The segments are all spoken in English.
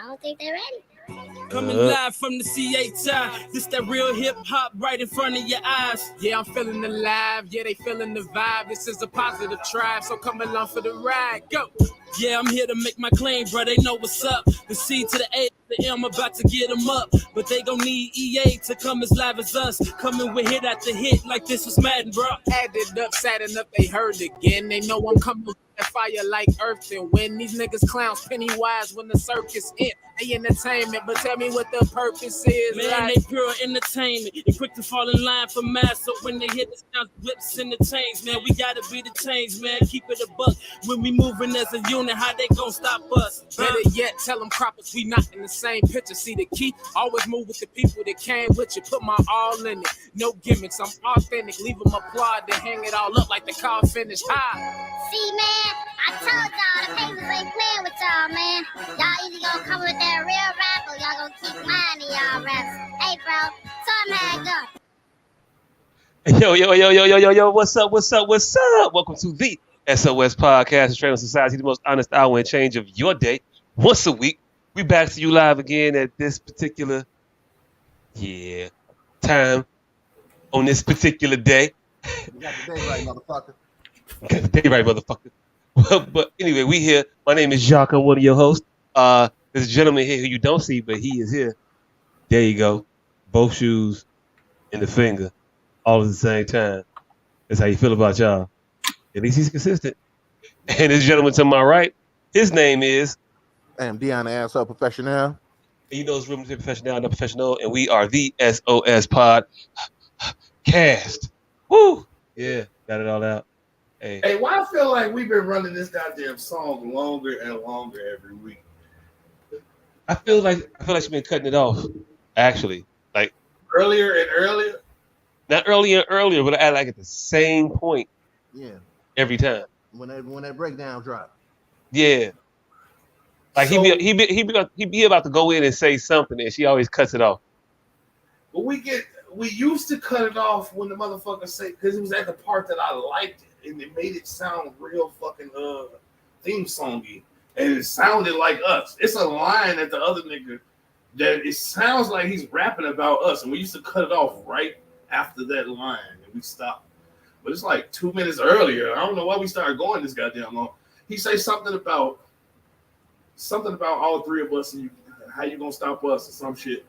I don't think they're ready. Coming live from the CHI, this that real hip hop right in front of your eyes. Yeah, I'm feeling alive, yeah, they feeling the vibe. This is a positive tribe, so come along for the ride, go. Yeah, I'm here to make my claim, bro, they know what's up. The C to the A to the M, about to get them up. But they gon' need EA to come as live as us. Coming with hit after hit like this was Madden, bro. Added up, sat enough, they heard again. They know I'm coming with that fire like earth and wind. These niggas clowns Pennywise when the circus ends. They entertainment, but tell me what the purpose is. Man, like, they pure entertainment and quick to fall in line for mass. So when they hit the sounds, whips and the chains, man, we gotta be the change, man. Keep it a buck. When we moving as a unit, how they gon' stop us? Better yet, tell them croppers we not in the same picture. See the key, always move with the people that came with you. Put my all in it, no gimmicks. I'm authentic. Leave them applaud, then hang it all up like the car finished high. See, man, I told y'all the papers ain't playing with y'all, man. Y'all either gonna come with that real rap or y'all gonna keep minding y'all raps. Hey, bro, tell them how it go. Yo, what's up? Welcome to the S.O.S. podcast, the Trailer Society, the most honest hour and change of your day. Once a week, we back to you live again at this particular, time on this particular day. You got the day right, motherfucker. Got the day right, motherfucker. But anyway, we here. My name is Jacques. I'm one of your hosts. There's a gentleman here who you don't see, but he is here. There you go. Both shoes and the finger all at the same time. That's how you feel about y'all. At least he's consistent. And this gentleman to my right, his name is... I am Deanna Asshole Professional. And you know this room is professional and professional, and we are the S.O.S. podcast. Woo! Yeah, got it all out. Hey, why I feel like we've been running this goddamn song longer and longer every week? I feel like she's been cutting it off, actually. Like earlier and earlier? Not earlier and earlier, but at the same point. Yeah. Every time. When that breakdown drop. Yeah. Like so, he be about to go in and say something, and she always cuts it off. But we used to cut it off when the motherfucker say, because it was at the part that I liked it. And it made it sound real fucking theme songy, and it sounded like us. It's a line at the other nigga that it sounds like he's rapping about us, and we used to cut it off right after that line, and we stopped. But it's like 2 minutes earlier. I don't know why we started going this goddamn long. He say something about all three of us, and how you gonna stop us or some shit.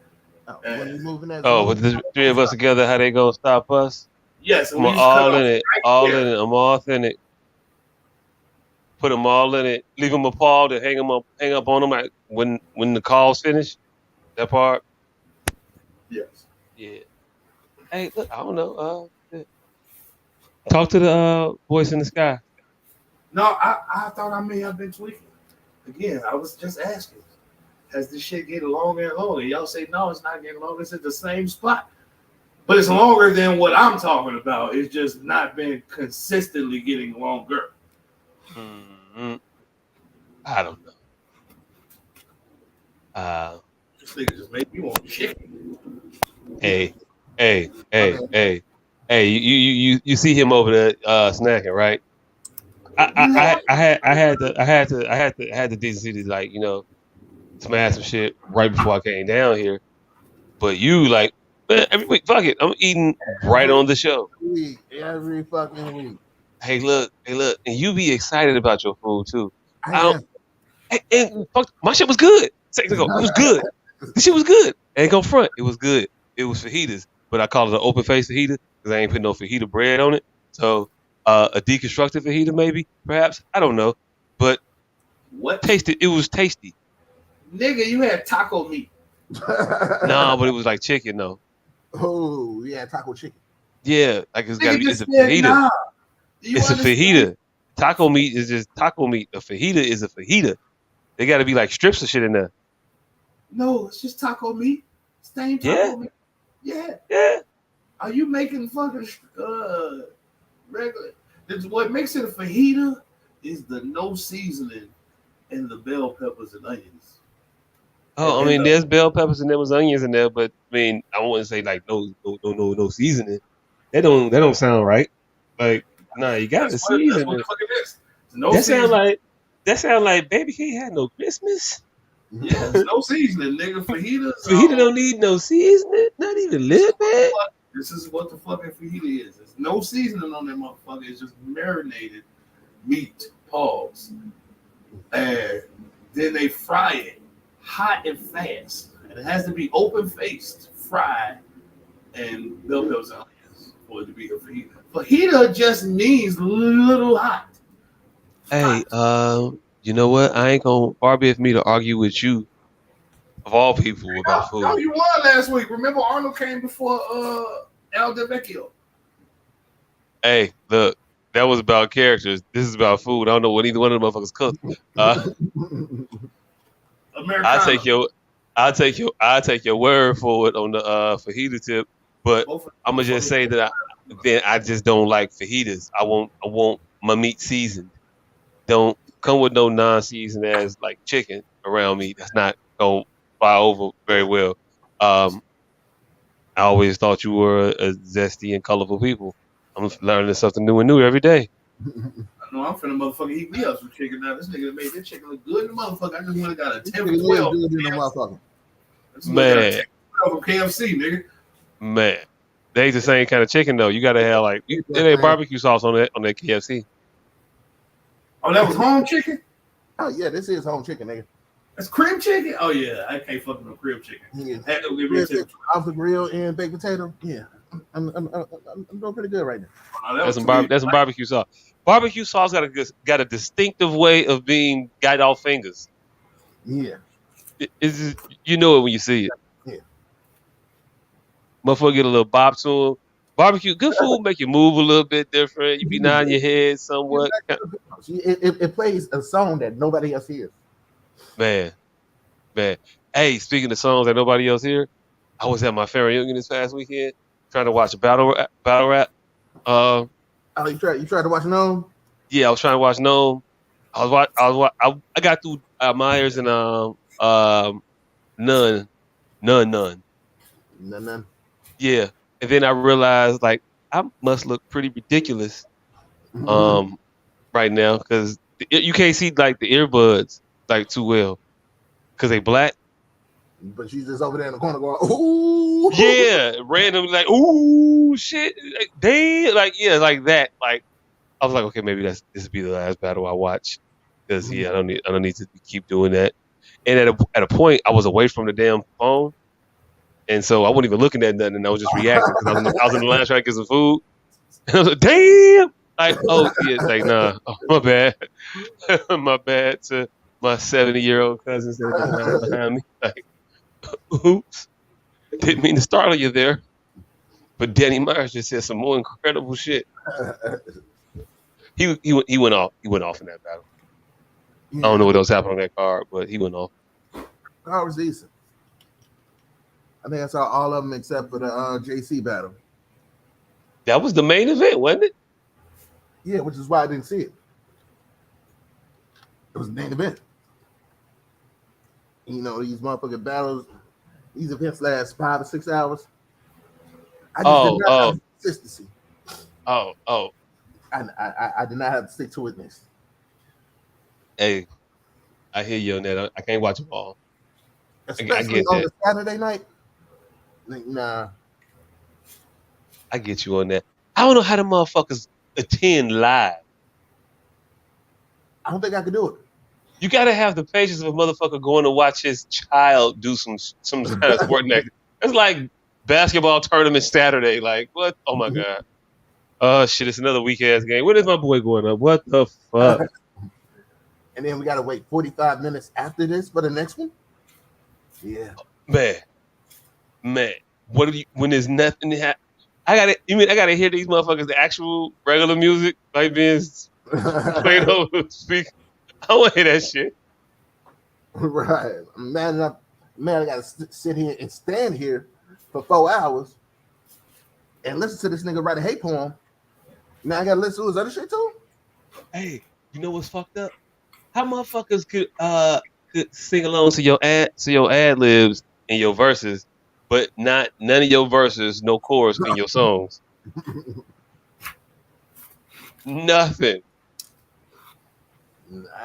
With the three of us together, how they gonna stop us? Yes, I'm all in it. I'm all in it. Put them all in it. Leave them appalled and hang up on them when the call's finished. That part. Yes. Yeah. Hey, look, I don't know. Talk to the voice in the sky. No, I thought I may have been tweaking. Again, I was just asking. Has this shit getting longer and longer? Y'all say no, it's not getting longer. It's at the same spot. But it's longer than what I'm talking about. It's just not been consistently getting longer. Mm-hmm. I don't know. This nigga just made me want chicken. Hey. You see him over there snacking, right? I had the decency to, like, you know, smash some shit right before I came down here. But you, like, man, every week, fuck it, I'm eating right on the show. Every fucking week. Hey, look, and you be excited about your food too. And fuck, my shit was good. Seconds ago, it was good. This shit was good. Ain't go front. It was good. It was fajitas, but I call it an open face fajita because I ain't putting no fajita bread on it. So a deconstructed fajita, maybe, perhaps. I don't know, but what tasted? It was tasty. Nigga, you had taco meat. Nah, but it was like chicken though. Oh, yeah, taco chicken. Yeah, like it's a fajita. Nah. It's a fajita. Taco meat is just taco meat. A fajita is a fajita. They got to be like strips of shit in there. No, it's just taco meat. Same taco meat. Yeah. Are you making fucking regular? What makes it a fajita is the no seasoning and the bell peppers and onions. Oh, I mean, there's bell peppers and there was onions in there, but I mean, I wouldn't say like no seasoning. That don't sound right. Like, nah, you got to season it. No that sound like Baby K had no Christmas. Yeah, it's no seasoning, nigga. Fajitas. Fajita don't need no seasoning, not even a little bit. This is what the fucking fajita is. There's no seasoning on that motherfucker. It's just marinated meat, pause. And then they fry it hot and fast. And it has to be open faced, fried, and bell peppers and onions for it to be a fajita. Fajita just means little hot. Hey, you know what? I ain't gonna Barbie if me to argue with you of all people about No, food. you won last week. Remember Arnold came before El Vecchio. Hey, look, that was about characters. This is about food. I don't know what either one of the motherfuckers cooked. I Americano. take your word for it on the fajita tip, but I'm gonna just say that I just don't like fajitas. I want my meat seasoned. Don't come with no non-seasoned ass like chicken around me. That's not gonna fly over very well. I always thought you were a zesty and colorful people. I'm learning something new and new every day. No, I'm finna motherfucker eat me up some chicken now. This nigga made that chicken look good in the motherfucker. I just went and got a 10 for 12. Man. From KFC, nigga. Man, they ain't the same kind of chicken though. You gotta have like it ain't barbecue sauce on that KFC. Oh, that was home chicken? Oh yeah, this is home chicken, nigga. That's cream chicken? Oh yeah, I can't fuck with no cream chicken. Yeah. Had to give me a tip. Off the grill and baked potato. Yeah, I'm doing pretty good right now. Oh, That's some barbecue sauce. Barbecue sauce got a distinctive way of being got off fingers. Yeah, It's just, you know it when you see it. Yeah. Motherfucker get a little bop to him. Barbecue, good food make you move a little bit different. You be nodding your head somewhat. It plays a song that nobody else hears. Man. Hey, speaking of songs that nobody else hear, I was at my family reunion this past weekend trying to watch a battle rap. Oh, you tried to watch No? Yeah, I was trying to watch No. I got through Myers and None. Yeah, and then I realized like I must look pretty ridiculous right now because you can't see like the earbuds like too well because they black. But she's just over there in the corner going, ooh. Yeah, randomly like, ooh, shit, like, damn, like yeah, like that. Like I was like, okay, maybe this will be the last battle I watch because yeah, I don't need to keep doing that. And at a point, I was away from the damn phone, and so I wasn't even looking at nothing. And I was just reacting because I was in the line trying to get some food. And I was like, damn, like oh yeah, like nah, oh, my bad, my bad to my 70-year-old cousins that are behind me. Like, oops, didn't mean to startle you there. But Danny Myers just said some more incredible shit. He went off. He went off in that battle. Yeah. I don't know what else happened on that card, but he went off. Card was decent. I think I saw all of them except for the JC battle. That was the main event, wasn't it? Yeah, which is why I didn't see it. It was the main event. You know, these motherfucking battles, these events last 5 or 6 hours. I just did not have consistency. I did not have to stick to itness. Hey, I hear you on that. I can't watch them all. Especially on the Saturday night. Nah. I get you on that. I don't know how the motherfuckers attend live. I don't think I could do it. You gotta have the patience of a motherfucker going to watch his child do some kind of sport next. It's like basketball tournament Saturday. Like what? Oh my god. Oh shit! It's another weak ass game. When is my boy going up? What the fuck? And then we gotta wait 45 minutes after this for the next one. Yeah. Man. What do you? When there's nothing to happen, I gotta hear these motherfuckers the actual regular music like being played over speak. I want to hear that shit. Right. Man, I gotta sit here and stand here for 4 hours and listen to this nigga write a hate poem. Now I gotta listen to his other shit too. Hey, you know what's fucked up? How motherfuckers could sing along to your ad libs and your verses, but none of your verses, no chorus in your songs. Nothing.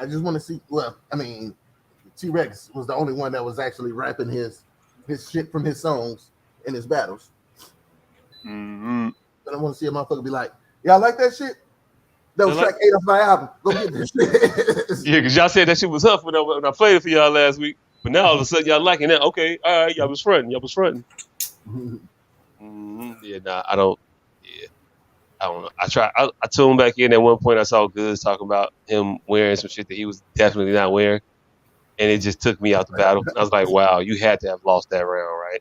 I just want to see. Well, I mean, T-Rex was the only one that was actually rapping his shit from his songs in his battles. Mm-hmm. But I want to see a motherfucker be like, y'all like that shit? That was track 8 of my album. Go get this shit. Yeah, because y'all said that shit was tough when I played it for y'all last week. But now all of a sudden y'all liking that. Okay, all right, y'all was fronting. Yeah, nah, I don't. Yeah, I don't know. I tuned back in at one point. I saw Goods talking about him wearing some shit that he was definitely not wearing, and it just took me out the battle. I was like, wow, you had to have lost that round, right?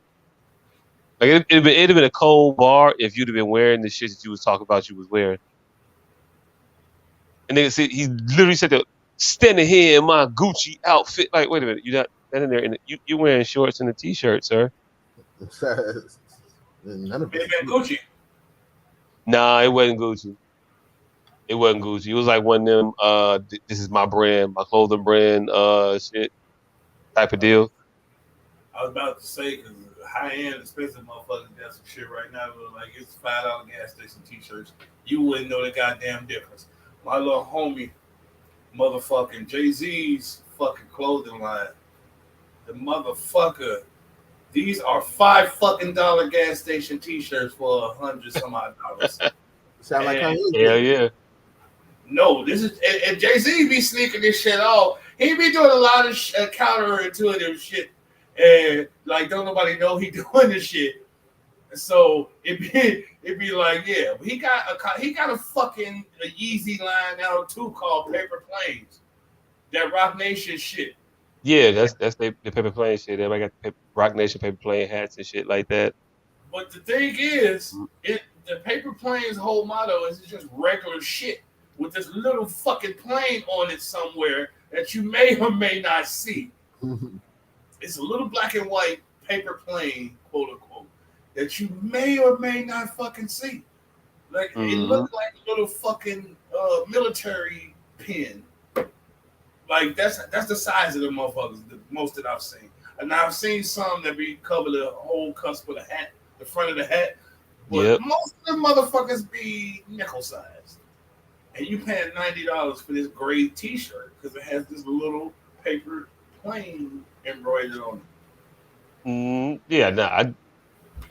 Like it'd have been a cold bar if you'd have been wearing the shit that you was talking about you was wearing. And they said he literally said that standing here in my Gucci outfit. Like, wait a minute, you're not standing there you're wearing shorts and a t-shirt, sir. None of it been Gucci. Nah, it wasn't Gucci. It wasn't Gucci. It was like one of them. This is my brand, my clothing brand. Shit type of deal. I was about to say because high end, expensive motherfuckers got some shit right now. Like it's $5 gas station t-shirts. You wouldn't know the goddamn difference. My little homie, motherfucking Jay-Z's fucking clothing line. The motherfucker. These are $5 gas station t-shirts for $100 some odd dollars. Sound like Kanye. Hell yeah. No, this is and Jay-Z be sneaking this shit off. He be doing a lot of counterintuitive shit, and like don't nobody know he doing this shit. So it be like, yeah, he got a fucking a Yeezy line now too called Paper Planes. That Rock Nation shit. Yeah, that's the paper plane shit. Everybody got the Rock Nation paper plane hats and shit like that. But the thing is, the Paper Plane's whole motto is it's just regular shit with this little fucking plane on it somewhere that you may or may not see. It's a little black and white paper plane, quote unquote, that you may or may not fucking see. Like it looked like a little fucking military pin. Like that's the size of the motherfuckers, the most that I've seen. And I've seen some that be covered the whole cusp of the hat, the front of the hat. But most of the motherfuckers be nickel sized. And you paying $90 for this gray t-shirt because it has this little paper plane embroidered on it. Yeah, nah, I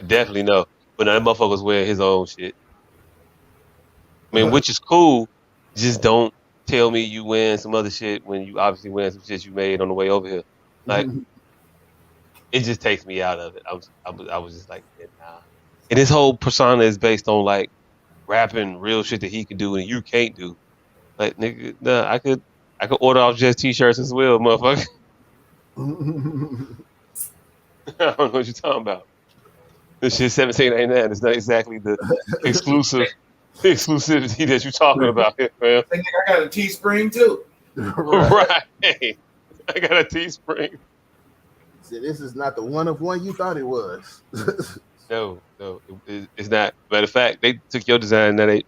definitely know. But now that motherfucker's wearing his own shit. I mean, which is cool. Just don't tell me you wearing some other shit when you obviously wearing some shit you made on the way over here. Like, it just takes me out of it. I was just like, yeah, nah. And his whole persona is based on like rapping real shit that he can do and you can't do. Like, nigga, nah, I could order off just t-shirts as well, motherfucker. I don't know what you're talking about. This shit $17.99 is not exactly the exclusivity that you're talking about here, man. I think I got a Teespring too. Right. I got a Teespring. See, this is not the one of one you thought it was. No, it's not. Matter of fact, they took your design. Now they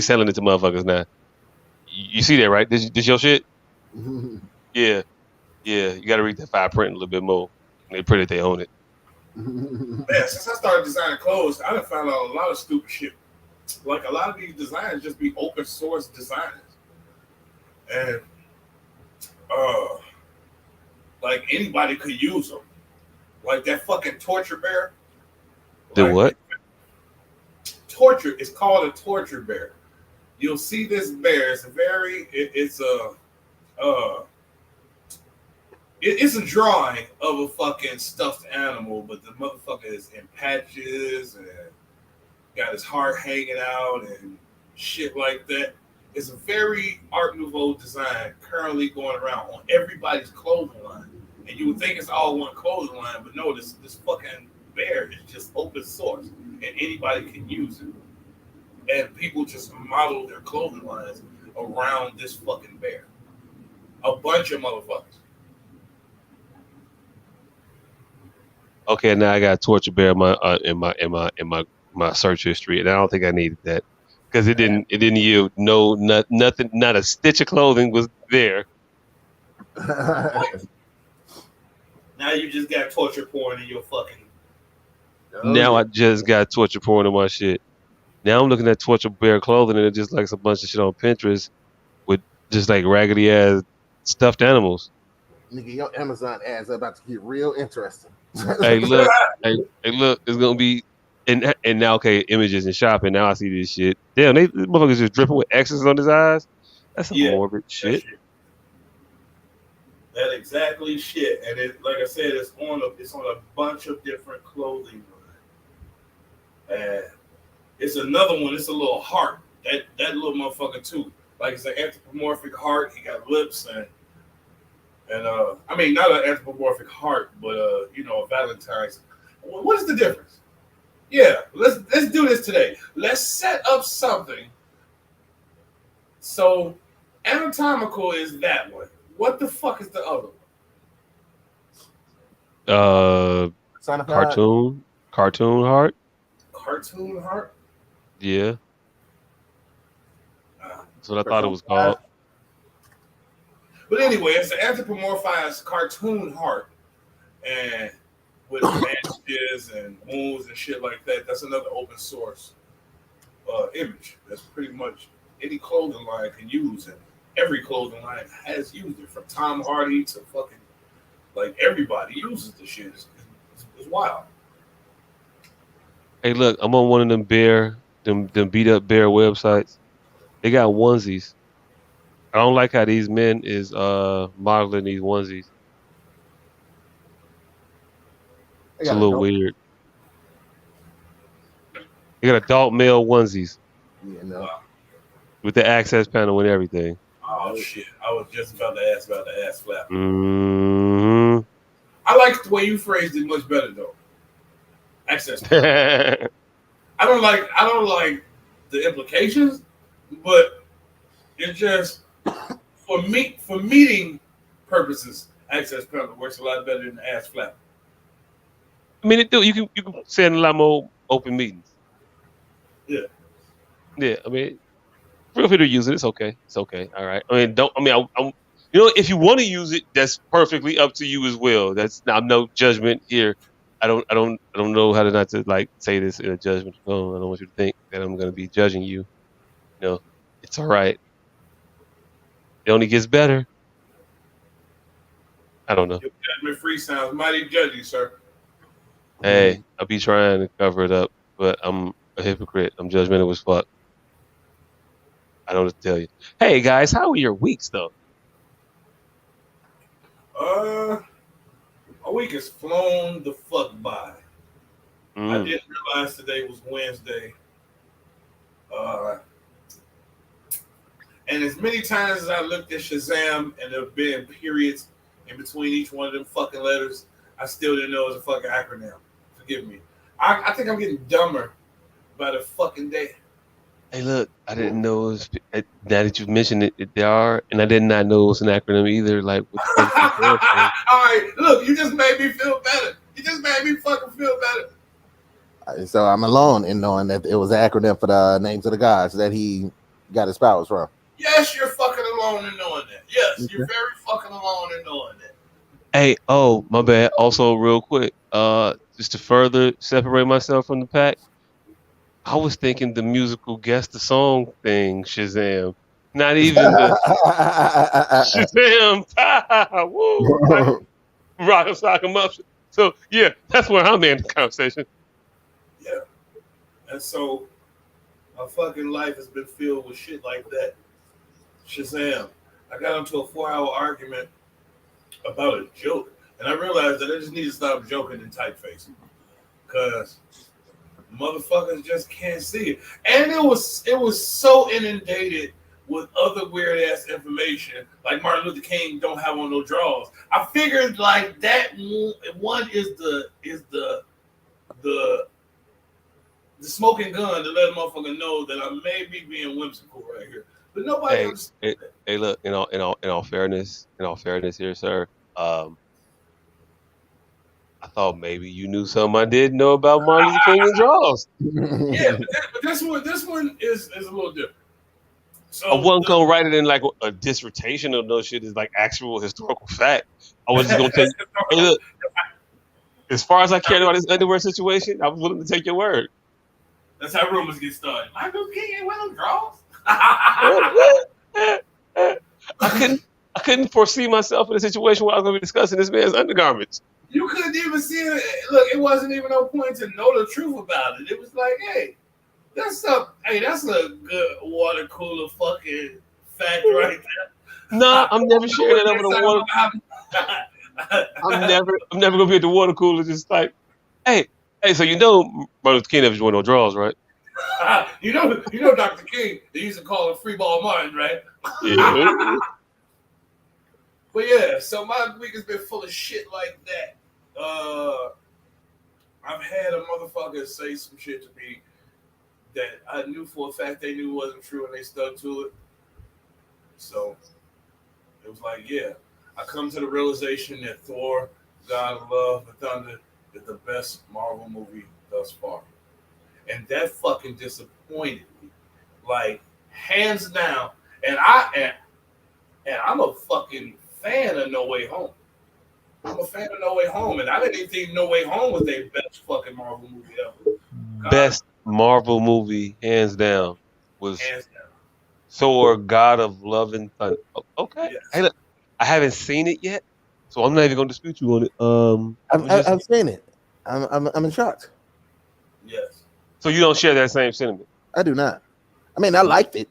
selling it to motherfuckers now. You see that, right? This your shit? Yeah. You got to read that fine print a little bit more. They print it, they own it. Yeah, since I started designing clothes, I done found out a lot of stupid shit. Like a lot of these designs just be open source designs, and like anybody could use them. Like that fucking torture bear. The what? Torture. It's called a torture bear. You'll see this bear. It's a drawing of a fucking stuffed animal, but the motherfucker is in patches and got his heart hanging out and shit like that. It's a very Art Nouveau design currently going around on everybody's clothing line. And you would think it's all one clothing line, but no, this fucking bear is just open source and anybody can use it. And people just model their clothing lines around this fucking bear. A bunch of motherfuckers. Okay, now I got a torture bear in my search history, and I don't think I needed that because it didn't yield nothing, not a stitch of clothing was there. Now you just got torture porn in your fucking. Now I just got torture porn in my shit. Now I'm looking at torture bear clothing, and it just like a bunch of shit on Pinterest with just like raggedy ass stuffed animals. Nigga, your Amazon ads are about to get real interesting. Hey, look, look, it's gonna be and now okay, images and shopping. Now I see this shit. Damn, this motherfuckers just dripping with X's on his eyes. That's some Yeah, morbid that shit. That exactly shit. And it, like I said, it's on a bunch of different clothing lines. And it's another one. It's a little heart. That little motherfucker too. Like it's an anthropomorphic heart. He got lips and I mean not an anthropomorphic heart, but you know, a Valentine's. What is the difference? Yeah, let's do this today. Let's set up something. So anatomical is that one. What the fuck is the other one? Cartoon heart. Cartoon heart. Yeah, that's what I thought it was called. But anyway, it's an anthropomorphized cartoon heart, and with bandages and wounds and shit like that. That's another open source image. That's pretty much any clothing line can use it. Every clothing line has used it, from Tom Hardy to fucking like everybody uses the shit. It's wild. Hey, look, I'm on one of them beat up bear websites. They got onesies. I don't like how these men is modeling these onesies. It's a little weird. They got adult male onesies. Yeah, no. With the access panel and everything. Oh shit! I was just about to ask about the ass flap. Mm-hmm. I like the way you phrased it much better though. Access panel. I don't like the implications, but it's just for meeting purposes. Access panel works a lot better than the ass flap. I mean, you can say in a lot more open meetings. Yeah. Yeah. I mean, feel free to use it. It's okay. It's okay. All right. I mean, I'm you know, if you want to use it, that's perfectly up to you as well. That's now no judgment here. I don't know how to not to like say this in a judgment tone. I don't want you to think that I'm going to be judging you. You know, it's all right. It only gets better. I don't know. Your judgment free sounds mighty judgy, sir. Hey, I'll be trying to cover it up, but I'm a hypocrite. I'm judgmental as fuck. I don't know what to tell you. Hey guys, how are your weeks though? A week has flown the fuck by. I didn't realize today was Wednesday. And as many times as I looked at Shazam and there have been periods in between each one of them fucking letters, I still didn't know it was a fucking acronym. Forgive me. I think I'm getting dumber by the fucking day. Hey, look, I didn't know it was, now that you mentioned it, they are, and I did not know it was an acronym either. Like, what the fuck all right, look, you just made me feel better. You just made me fucking feel better. So I'm alone in knowing that it was an acronym for the names of the gods that he got his powers from. Yes, you're fucking alone in knowing that. Yes, you're very fucking alone in knowing that. Hey, oh, my bad. Also, real quick, just to further separate myself from the pack, I was thinking the musical guess the song thing, Shazam. Not even the Shazam. Woo! Rock 'em, sock 'em up. So yeah, that's where I'm in the conversation. Yeah. And so my fucking life has been filled with shit like that. Shazam. I got into a 4-hour argument about a joke, and I realized that I just need to stop joking in typeface. Because motherfuckers just can't see it. And it was so inundated with other weird ass information, like Martin Luther King don't have on no drawers. I figured like that one is the smoking gun to let a motherfucker know that I may be being whimsical right here. But nobody understands that. Hey, look, in all fairness here, sir. I thought maybe you knew something I didn't know about Martin Luther King and draws. Yeah, but this one is a little different. So I wasn't gonna write it in like a dissertation or no shit. Is like actual historical fact. I was just gonna tell you, hey, look, as far as I cared about this underwear situation, I was willing to take your word. That's how rumors get started. Michael King ain't wearing drawers. I I couldn't foresee myself in a situation where I was going to be discussing this man's undergarments. You couldn't even see it. Look, it wasn't even no point to know the truth about it. It was like, hey, that's a good water cooler fucking fact right there. No, I'm never sharing that over the water. I'm never gonna be at the water cooler just like, hey, so you know Martin Luther King never wore no drawers, right? you know, Dr. King, they used to call him Free Ball Martin, right? Yeah. But yeah, so my week has been full of shit like that. I've had a motherfucker say some shit to me that I knew for a fact they knew wasn't true and they stuck to it. So it was like, yeah, I come to the realization that Thor, God of Love and Thunder is the best Marvel movie thus far. And that fucking disappointed me. Like, hands down. And I'm a fucking fan of No Way Home. I'm a fan of No Way Home, and I didn't even think No Way Home was their best fucking Marvel movie ever. Best Marvel movie, hands down, was Hands down. Thor, God of Love and Thunder. Okay. Yes. Hey, look, I haven't seen it yet, so I'm not even gonna dispute you on it. I've seen it. I'm in shock. Yes. So you don't share that same sentiment? I do not. I mean, I liked it.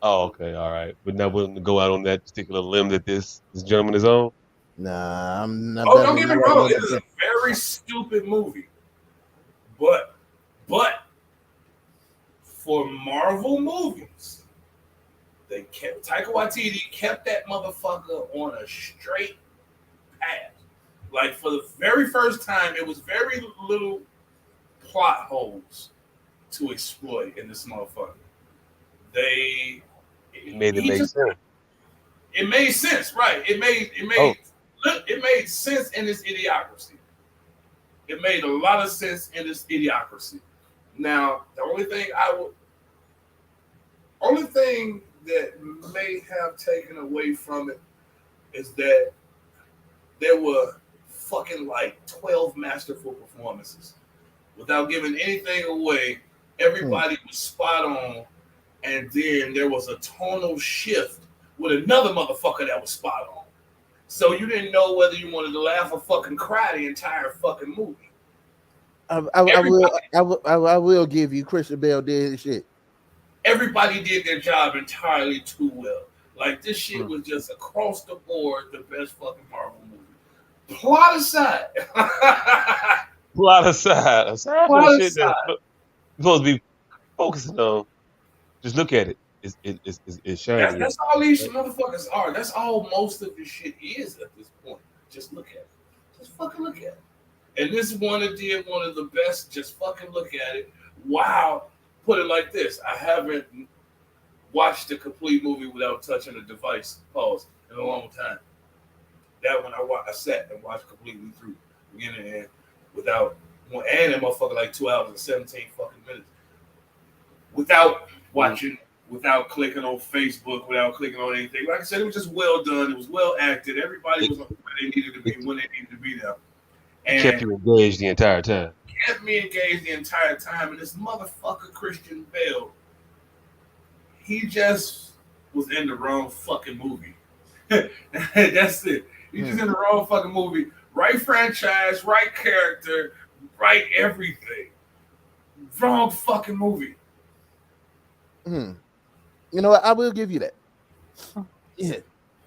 Oh, okay, all right. But not willing to go out on that particular limb that this gentleman is on? Nah, I'm not. Oh, don't get me wrong. It is a very stupid movie. But for Marvel movies, Taika Waititi kept that motherfucker on a straight path. Like, for the very first time, it was very little plot holes to exploit in this motherfucker. It made sense. It made sense, right? It made sense in this idiocracy. It made a lot of sense in this idiocracy. Now, the only thing that may have taken away from it is that there were fucking like 12 masterful performances. Without giving anything away, everybody was spot on, and then there was a tonal shift with another motherfucker that was spot on. So you didn't know whether you wanted to laugh or fucking cry the entire fucking movie. I will give you Christian Bale did his shit. Everybody did their job entirely too well. Like, this shit was just across the board the best fucking Marvel movie. Plot aside. Plot aside. Aside from shit that's supposed to be focusing on. Just look at it. It's shining. That's all these motherfuckers are. That's all most of this shit is at this point. Just look at it. Just fucking look at it. And this one did one of the best. Just fucking look at it. Wow. Put it like this. I haven't watched a complete movie without touching a device, pause, in a long time. That one I sat and watched completely through, beginning and end, without, and that motherfucker like 2 hours and 17 fucking minutes. Without watching, without clicking on Facebook, without clicking on anything. Like I said, it was just well done. It was well acted. Everybody was where they needed to be when they needed to be there. And kept you engaged the entire time. Kept me engaged the entire time. And this motherfucker Christian Bale, he just was in the wrong fucking movie. That's it. He's just in the wrong fucking movie. Right franchise, right character, right everything. Wrong fucking movie. You know what? I will give you that. Yeah,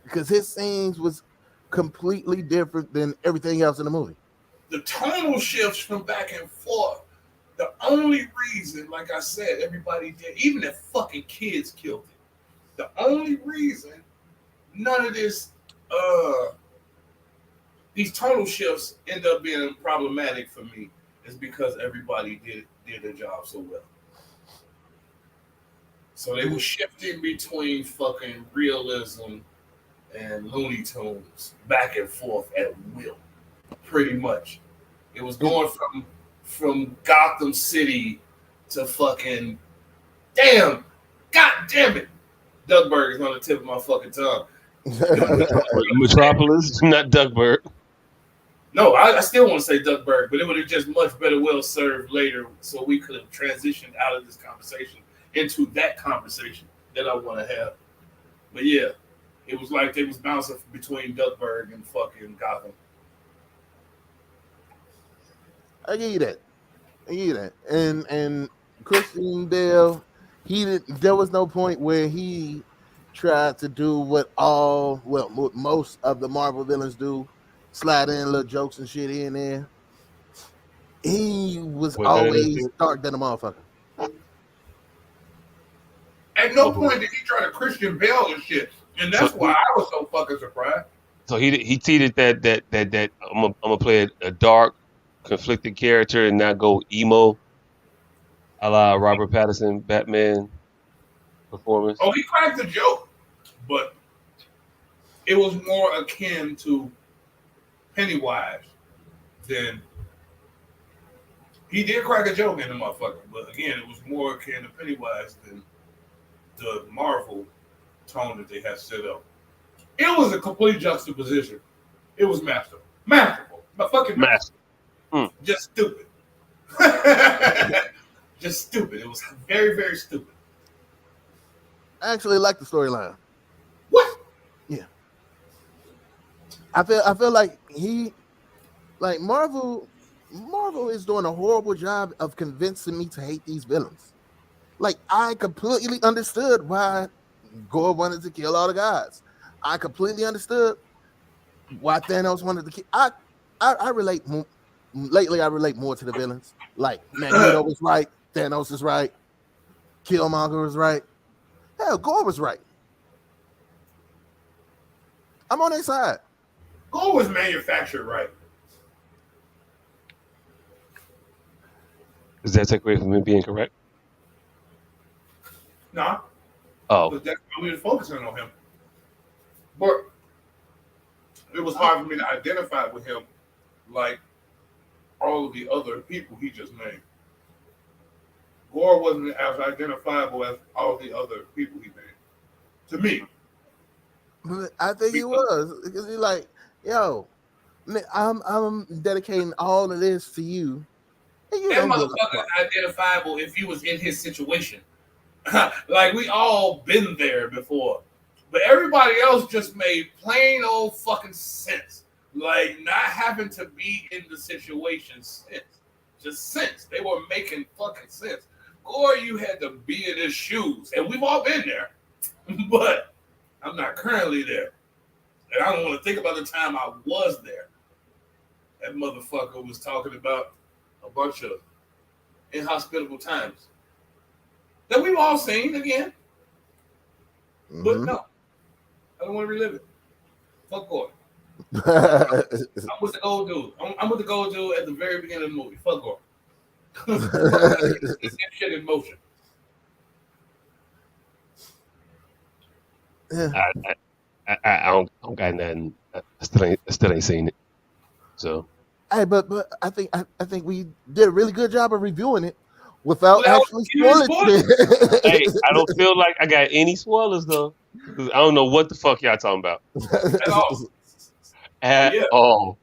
because his scenes was completely different than everything else in the movie. The tonal shifts from back and forth. The only reason, like I said, everybody did, even the fucking kids killed it. The only reason none of this, these tonal shifts end up being problematic for me is because everybody did their job so well. So they were shifting between fucking realism and Looney Tunes back and forth at will, pretty much. It was going from Gotham City to fucking God damn it. Duckburg is on the tip of my fucking tongue. Metropolis, not Duckburg. No, I still want to say Duckburg, but it would have just much better well served later, so we could have transitioned out of this conversation into that conversation that I want to have. But yeah, It was like they was bouncing between Duckburg and fucking Gotham. I give you that. I give you that. And Christian Bale, he did. There was no point where he tried to do what most of the Marvel villains do, slide in little jokes and shit in there. He was Was none of this always shit? dark than a motherfucker. At no point did he try to Christian Bale and shit, and So that's why I was so fucking surprised. so he teeted that I'm gonna play a dark, conflicted character and not go emo, a la Robert Pattinson Batman performance. Oh, he cracked the joke, but it was more akin to Pennywise than he did crack a joke in the motherfucker. But again, it was more akin to Pennywise than the Marvel tone that they had set up. It was a complete juxtaposition. It was masterful, but fucking Master. just stupid, just stupid. It was very, very stupid. I actually like the storyline. What? Yeah, I feel like Marvel is doing a horrible job of convincing me to hate these villains. Like, I completely understood why Gore wanted to kill all the guys. I completely understood why Thanos wanted to kill. I relate more lately. I relate more to the villains. Like, Magneto was right, Thanos is right, Killmonger was right. Hell, Gore was right. I'm on their side. Gore was manufactured right. Does that take away from him being correct? Nah, Oh, but that's why we were focusing on him. But it was hard for me to identify with him like all of the other people he just named. Gore wasn't as identifiable as all the other people he named. To me. But I think he was, because he's like, yo, man, I'm dedicating all of this to you, and you That don't give a motherfucker fuck. is identifiable if you was in his situation. Like we all been there before. But everybody else just made plain old fucking sense. Like not having to be in the situation sense. Just sense. They were making fucking sense. Or you had to be in his shoes. And we've all been there. But I'm not currently there. And I don't want to think about the time I was there. That motherfucker was talking about a bunch of inhospitable times that we've all seen again. But no, I don't want to relive it. Fuck Gore. I'm with the gold dude. I'm with the gold dude at the very beginning of the movie. Fuck Gore. Get shit in motion. I don't got nothing. I still ain't seen it. So Hey, but I think we did a really good job of reviewing it without Well, actually you didn't spoiling spoil hey, it. I don't feel like I got any spoilers though. 'Cause I don't know what the fuck y'all talking about at all. at Yeah. all.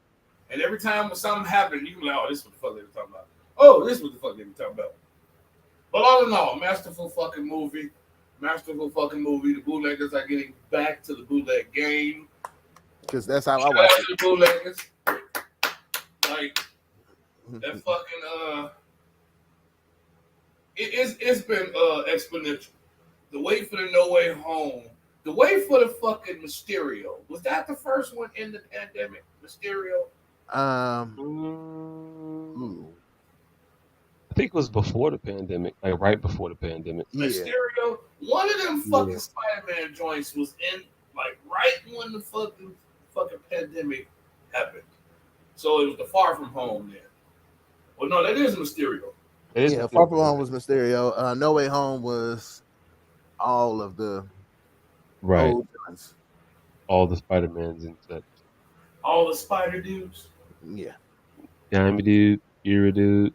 And every time when something happened, you can be like, oh, this is what the fuck they were talking about. Oh, this is what the fuck they were talking about. But all in all, masterful fucking movie. Masterful fucking movie. The bootleggers are getting back to the bootleg game. Because that's how I Shout watch out it. to the bootleggers. Like that fucking it's been exponential. The wait for the No Way Home. The wait for the fucking Mysterio. Was that the first one in the pandemic? Mysterio? Ooh, I think it was before the pandemic, like right before the pandemic. yeah. Mysterio? One of them fucking Yeah. Spider-Man joints was in like right when the fucking pandemic happened. So it was the Far From Home then. Well, no, that is Mysterio. It is Yeah, Far From Home was Mysterio. No Way Home was all of the right. old ones. All the Spider-Mans and such. All the Spider dudes. Yeah. Diamond Dude, Era Dude.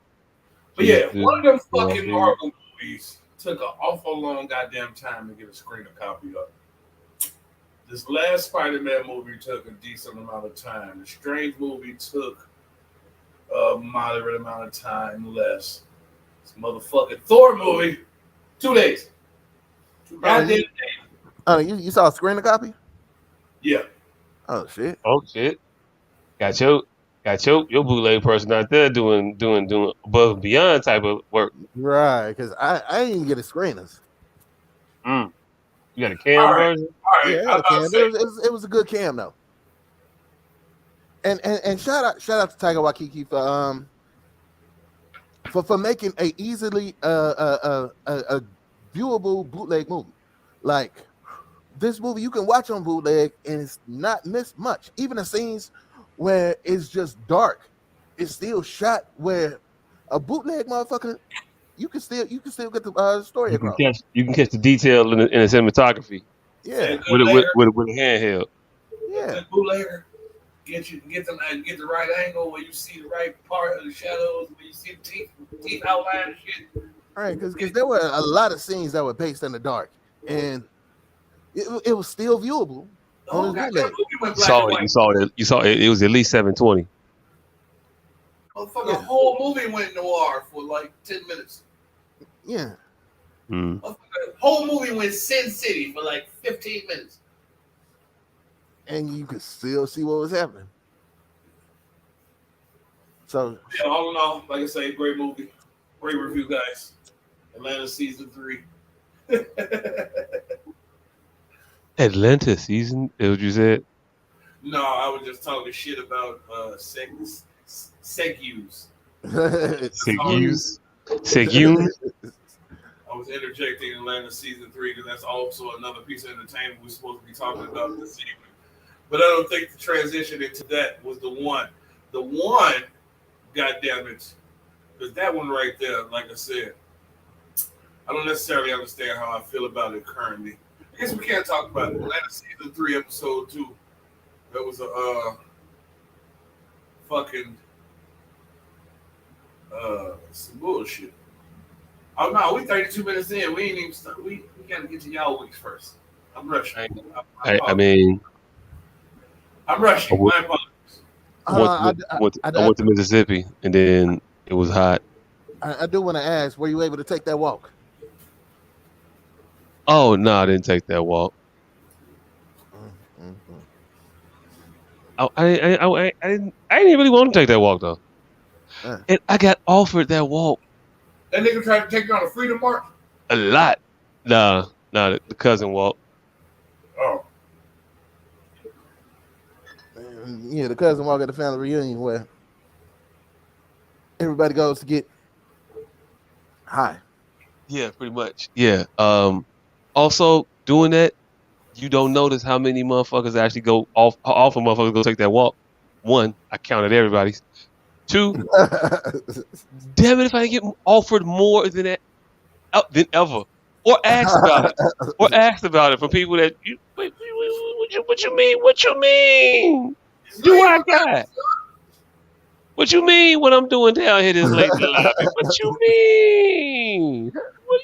But yeah, Dude, one of them Raw fucking Dude. Marvel movies took an awful long goddamn time to get a screener copy of. This last Spider-Man movie took a decent amount of time. The Strange movie took a moderate amount of time less. This motherfucking Thor movie, 2 days. 2 goddamn days. You saw a screener copy? Yeah. Oh shit. Oh shit. Got your bootleg person out there doing above and beyond type of work. Right, because I didn't even get a screeners. Mm. You got a All cam right. version? All Yeah, right. I I'm got a about to cam, but say. it was a good cam though. And shout out to Tiger Waititi for making a easily a viewable bootleg movie. Like this movie you can watch on bootleg and it's not miss much. Even the scenes where it's just dark, it's still shot where a bootleg motherfucker you can still get the story across. You can catch the detail in the cinematography Say a Yeah, good layer, with a handheld. a yeah. good bootlegger, get the right angle where you see the right part of the shadows, where you see the teeth outline and shit. All right, because there were a lot of scenes that were based in the dark, and it was still viewable The on whole this goddamn bootleg. movie went You black saw and it. white. You saw it. It was at least 720. Motherfucker, the Yeah, whole movie went noir for like 10 minutes. yeah. Mm. Motherfucker, the whole movie went Sin City for like 15 minutes. And you could still see what was happening. So Yeah, all in all, like I say, great movie. Great review, guys. Atlanta season 3. Atlanta season. Is what you said? No, I was just talking shit about Segues. Segues. Segues. I was interjecting Atlanta season 3 because that's also another piece of entertainment we're supposed to be talking about this evening. But I don't think the transition into that was the one. The one, goddamn it, because that one right there, like I said, I don't necessarily understand how I feel about it currently. I guess we can't talk about it. Atlanta season 3, episode 2. That was a fucking some bullshit. Oh no, we 32 minutes in. We ain't even start. We gotta get to y'all weeks first. I'm rushing. I mean, I'm I rushing. went, My apologies. I went to Mississippi, and then it was hot. I do want to ask, were you able to take that walk? Oh no, I didn't take that walk. Mm-hmm. I didn't really want to take that walk though, Uh, and I got offered that walk That nigga tried to take me on a freedom march. a lot. Nah, the cousin walk. Oh, yeah, the cousin walk at the family reunion where everybody goes to get high. Yeah, pretty much. Yeah. Also doing that, you don't notice how many motherfuckers actually go off. How often motherfuckers go take that walk. One, I counted everybody's. Two, damn it, if I get offered more than that than ever, or asked about it from people that what you mean? What you mean? it's not Do even I about got? What you mean? What I'm doing down here this late in the lobby? What you mean? What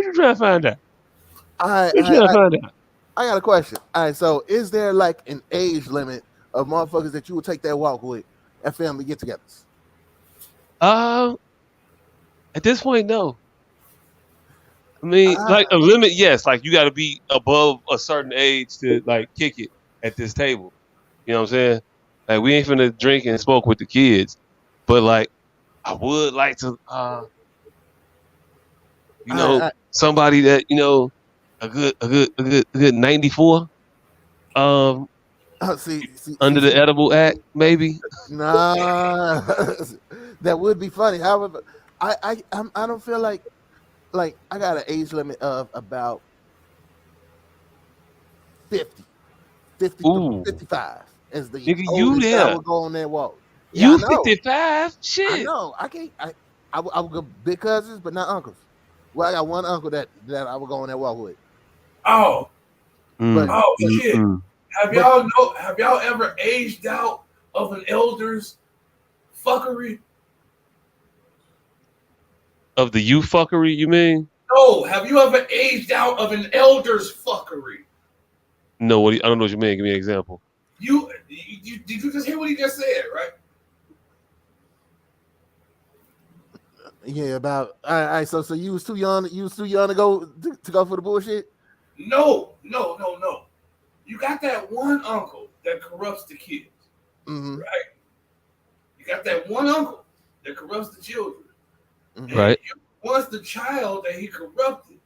you trying to find out? I, What you I trying to find out? I got a question. All right, so is there like an age limit of motherfuckers that you would take that walk with at family get-togethers? Uh, at this point, no. I mean, Uh, like a limit, yes. Like you got to be above a certain age to like kick it at this table. You know what I'm saying? Like we ain't finna drink and smoke with the kids, but like I would like to, I, somebody that a good 94, under the see, edible act, maybe. nah, that would be funny. However, I don't feel like I got an age limit of about 50, 50 to Ooh, 55 as the nigga, you oldest that I there? would go on that walk. Yeah, I You know. 55? I Shit. know. I can't. I would go big cousins, but not uncles. Well, I got one uncle that I would go on that walk with. Oh, But oh Mm, shit. mm. but Have y'all ever aged out of an elder's fuckery? Of the you fuckery, you mean? No. Have you ever aged out of an elder's fuckery? No, I don't know what you mean. Give me an example. Did you just hear what he just said? Right. yeah, about all right. So you was too young. You was too young to go to go for the bullshit. No. You got that one uncle that corrupts the kids, Mm-hmm. right? You got that one uncle that corrupts the children. Mm-hmm. And Right. you once the child that he corrupted.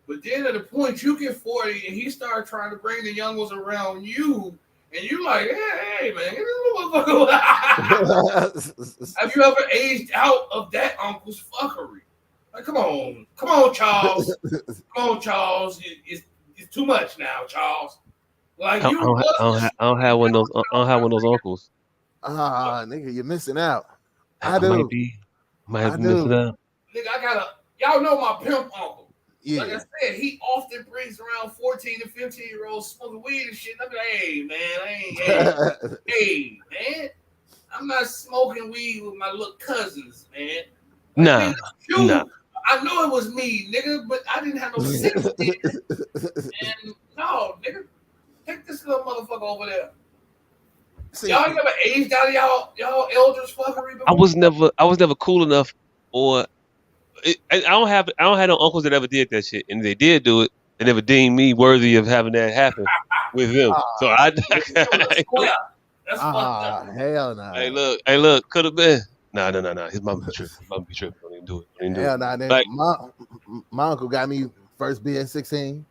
But then at the point you get 40 and he started trying to bring the young ones around you, and you like, hey man, get this little motherfucker. Have you ever aged out of that uncle's fuckery? Like, come on, Charles. Come on, Charles. It's too much now, Charles. Like I you don't, was the shit. I don't have one of those. I don't have one of those uncles. Nigga, you're missing out. I I might do. be. Might I be missing do. out. Nigga, I got y'all know my pimp uncle. Like I Yeah. said, he often brings around 14 and 15-year-olds smoking weed and shit. And I'm like, hey, man, hey, man, I'm not smoking weed with my little cousins, man. Like, Nah, nigga, you, nah. I know it was me, nigga, but I didn't have no sympathy. And no, nigga, take this little motherfucker over there. See, Y'all never aged out of y'all elders fuckery before? I was never cool enough, or I don't have no uncles that ever did that shit, and if they did do it, they never deemed me worthy of having that happen with them. So I, It was a square. That's fucked up. hell no. hey, look, could have been. Nah. His mama be tripping. His mama be tripping. Don't even do it. Don't even do Hell it. no. Then Like, my uncle got me first beer at 16,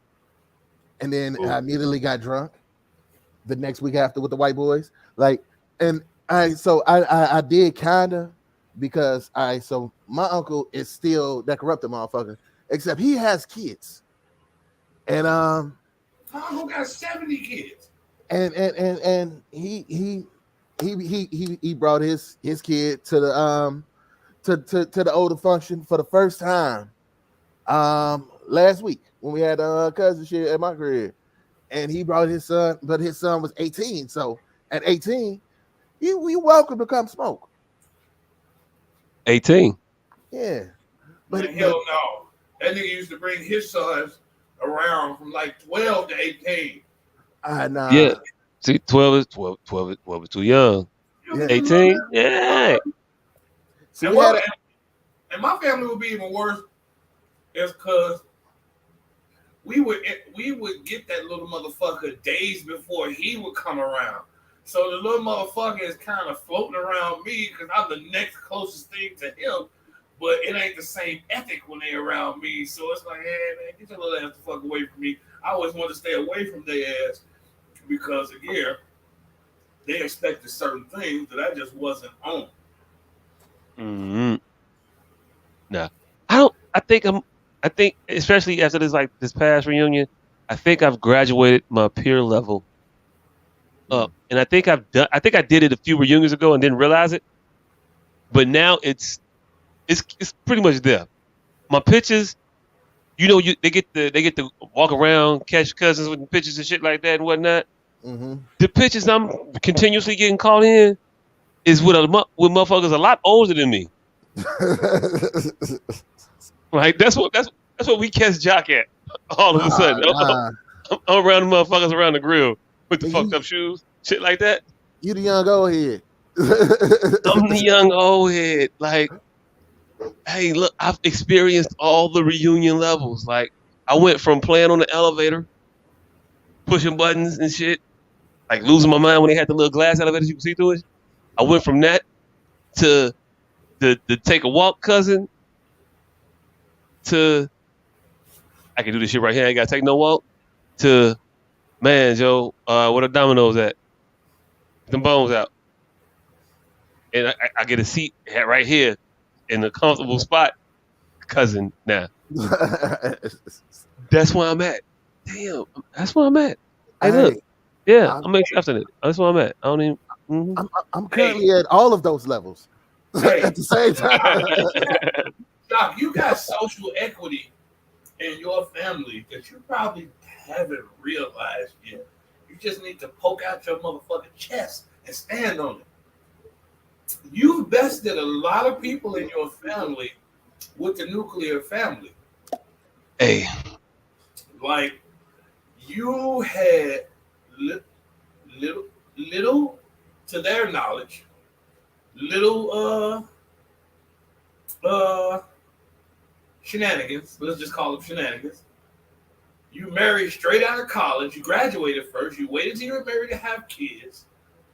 and then Ooh. I immediately got drunk the next week after with the white boys. Like, and I did kinda because so my uncle is still that corrupted motherfucker, except he has kids. And My uncle got 70 kids. and he brought his kid to the to the older function for the first time last week when we had cousin shit at my crib, and he brought his son, but his son was 18. So at 18, you welcome to come smoke. 18. Yeah, But hell no. That nigga used to bring his sons around from like 12 to 18. nah. Yeah. See, 12 is too young. You know, 18? Yeah. So and, we had and my family would be even worse is because we would get that little motherfucker days before he would come around. So the little motherfucker is kind of floating around me because I'm the next closest thing to him, but it ain't the same ethic when they around me. So it's like, hey man, get your little ass the fuck away from me. I always want to stay away from their ass because again, they expected certain things that I just wasn't on. Mm-hmm. Nah. I think especially after this past reunion, I think I've graduated my peer level up. And I think I did it a few reunions ago and didn't realize it. But now it's pretty much there. My pictures, they get to walk around, catch cousins with the pictures and shit like that and whatnot. mm-hmm. The pictures I'm continuously getting caught in is with motherfuckers a lot older than me. Like that's what we catch Jock at all of a sudden. I'm around the motherfuckers around the grill with the fucked up shoes, shit like that. You the young old head. I'm the young old head. Like, hey, look, I've experienced all the reunion levels. Like, I went from playing on the elevator, pushing buttons and shit, like losing my mind when they had the little glass elevators you could see through it. I went from that to the take a walk cousin to I can do this shit right here. I ain't gotta take no walk. To man, Joe, where the dominoes at? Get them bones out. And I get a seat right here in a comfortable spot, cousin. Now that's where I'm at. Damn, that's where I'm at. Hey, look, yeah, I'm accepting it. That's where I'm at. I don't even. Mm-hmm. I'm currently at all of those levels at the same time. Doc, you got social equity in your family that you probably haven't realized yet. You just need to poke out your motherfucking chest and stand on it. You've bested a lot of people in your family with the nuclear family. Hey, like you had little to their knowledge, little shenanigans. Let's just call them shenanigans. You married straight out of college. You graduated first. You waited till you were married to have kids.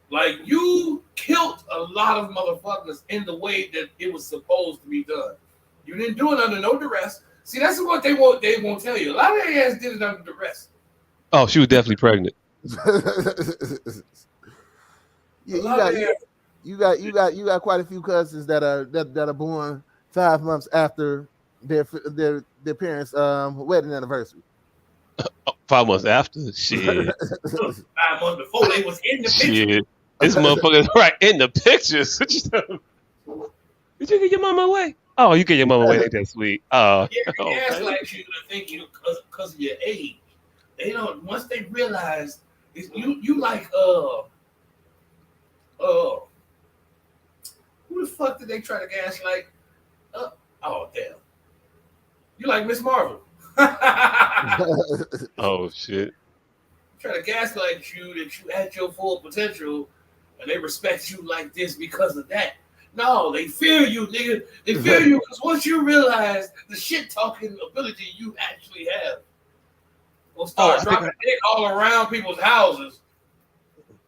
Like, you killed a lot of motherfuckers in the way that it was supposed to be done. You didn't do it under no duress. See, that's what they won't tell you. A lot of their ass did it under duress. Oh, she was definitely pregnant. Yeah, you got quite a few cousins that are born 5 months after their parents' wedding anniversary. 5 months after, shit. 5 months before they was in the picture. Shit. This motherfucker's right in the pictures. Did you get your mama away? Oh, you get your mama away. Ain't that sweet? Oh, Yeah, they okay. gaslight you to think you because of your age. They don't. Once they realize you like who the fuck did they try to gaslight? Oh damn, you like Miss Marvel? Oh shit. Try to gaslight you that you at your full potential, and they respect you like this because of that. No, they fear you, nigga. They fear you because once you realize the shit talking ability you actually have, will start dropping dick all around people's houses.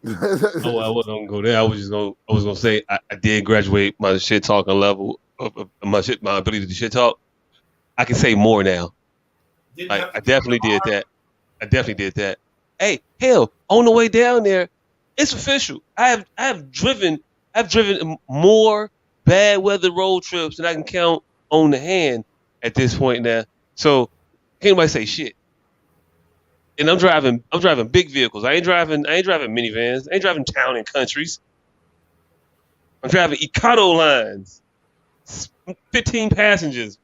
Oh, I wasn't gonna go there. I was gonna say I did graduate my shit talking level of my ability to shit talk. I can say more now. I definitely did that. Hey, hell, on the way down there, it's official. I have driven more bad weather road trips than I can count on the hand at this point now. So can't nobody say shit. And I'm driving big vehicles. I ain't driving minivans. I ain't driving town and countries. I'm driving Econo lines. 15 passengers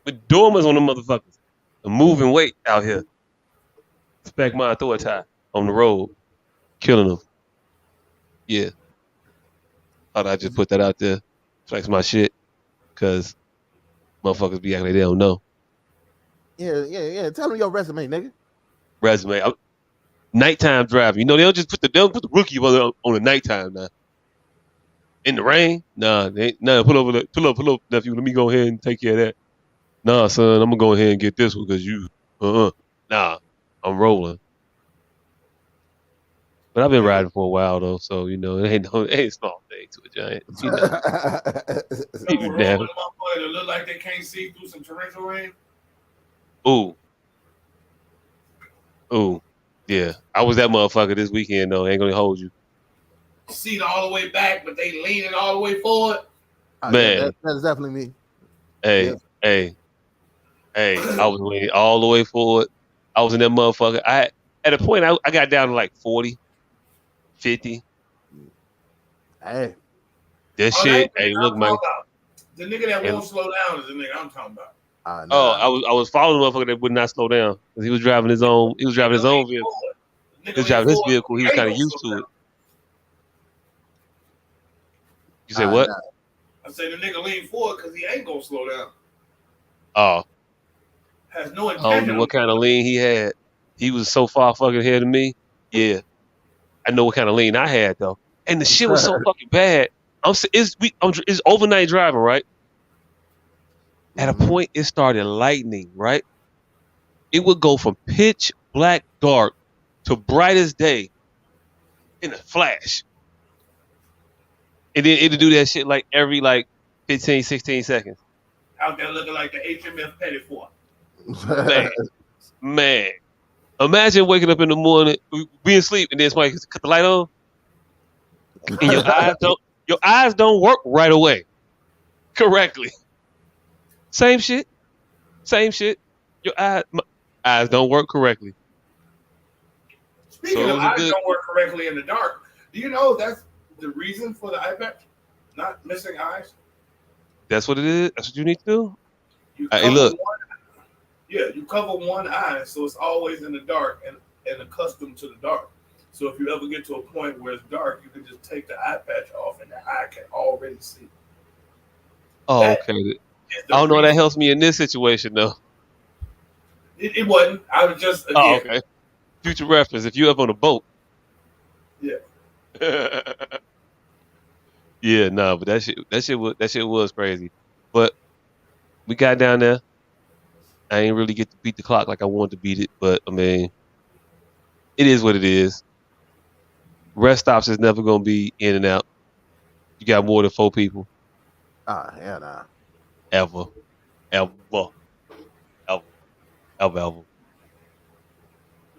with dormers on the motherfuckers. A moving weight out here. Respect my authority on the road. Killing them. Yeah. Thought I'd just put that out there. Flex my shit. Because motherfuckers be acting like they don't know. Yeah. Tell them your resume, nigga. Resume. Nighttime driving. You know, they don't put the rookie on the nighttime now. In the rain? Nah, pull up, nephew. Let me go ahead and take care of that. Nah, son, I'm gonna go ahead and get this one because you nah, I'm rolling. But I've been riding for a while though, so you know, it ain't a small thing to a giant. You know. They look like they can't see through some torrential rain. Ooh. Yeah. I was that motherfucker this weekend though. Ain't gonna hold you. Seat all the way back, but they leaning all the way forward. Man. Yeah, that is definitely me. Hey. I was leaning all the way forward. I was in that motherfucker. At a point I got down to like 40, 50. Hey. That shit. Hey, look, man. The nigga that won't slow down is the nigga I'm talking about. Nah. I was following the motherfucker that would not slow down because he was driving his own vehicle. He was driving his vehicle. He was kind of used to it. You say what? I say the nigga lean forward because he ain't gonna slow down. Oh. Has no intention. I don't know what kind of lean he had. He was so far fucking ahead of me. Yeah. I know what kind of lean I had though. And the shit was so fucking bad. It's overnight driving, right? At a point, it started lightning, right? It would go from pitch black dark to bright as day in a flash. And then it'd do that shit like every 15, 16 seconds. Out there looking like the HMF Pettifor. Man. Imagine waking up in the morning, being asleep, and then somebody cut the light on. And your eyes don't work right away. Correctly. Same shit. Your eyes don't work correctly. Speaking of eyes don't work correctly in the dark, do you know that's the reason for the eye patch? Not missing eyes? That's what it is? That's what you need to do? You cover one eye, so it's always in the dark and accustomed to the dark. So if you ever get to a point where it's dark, you can just take the eye patch off and the eye can already see. Oh, okay. I don't know if that helps me in this situation, though. It wasn't. I was just, again. Oh, okay. Future reference, if you up on a boat. Yeah. Yeah, no, but that shit was crazy. But we got down there. ain't really get to beat the clock like I wanted to beat it, but I mean, it is what it is. Rest stops is never gonna be in and out. You got more than 4 people Hell nah. ever, ever, ever, ever.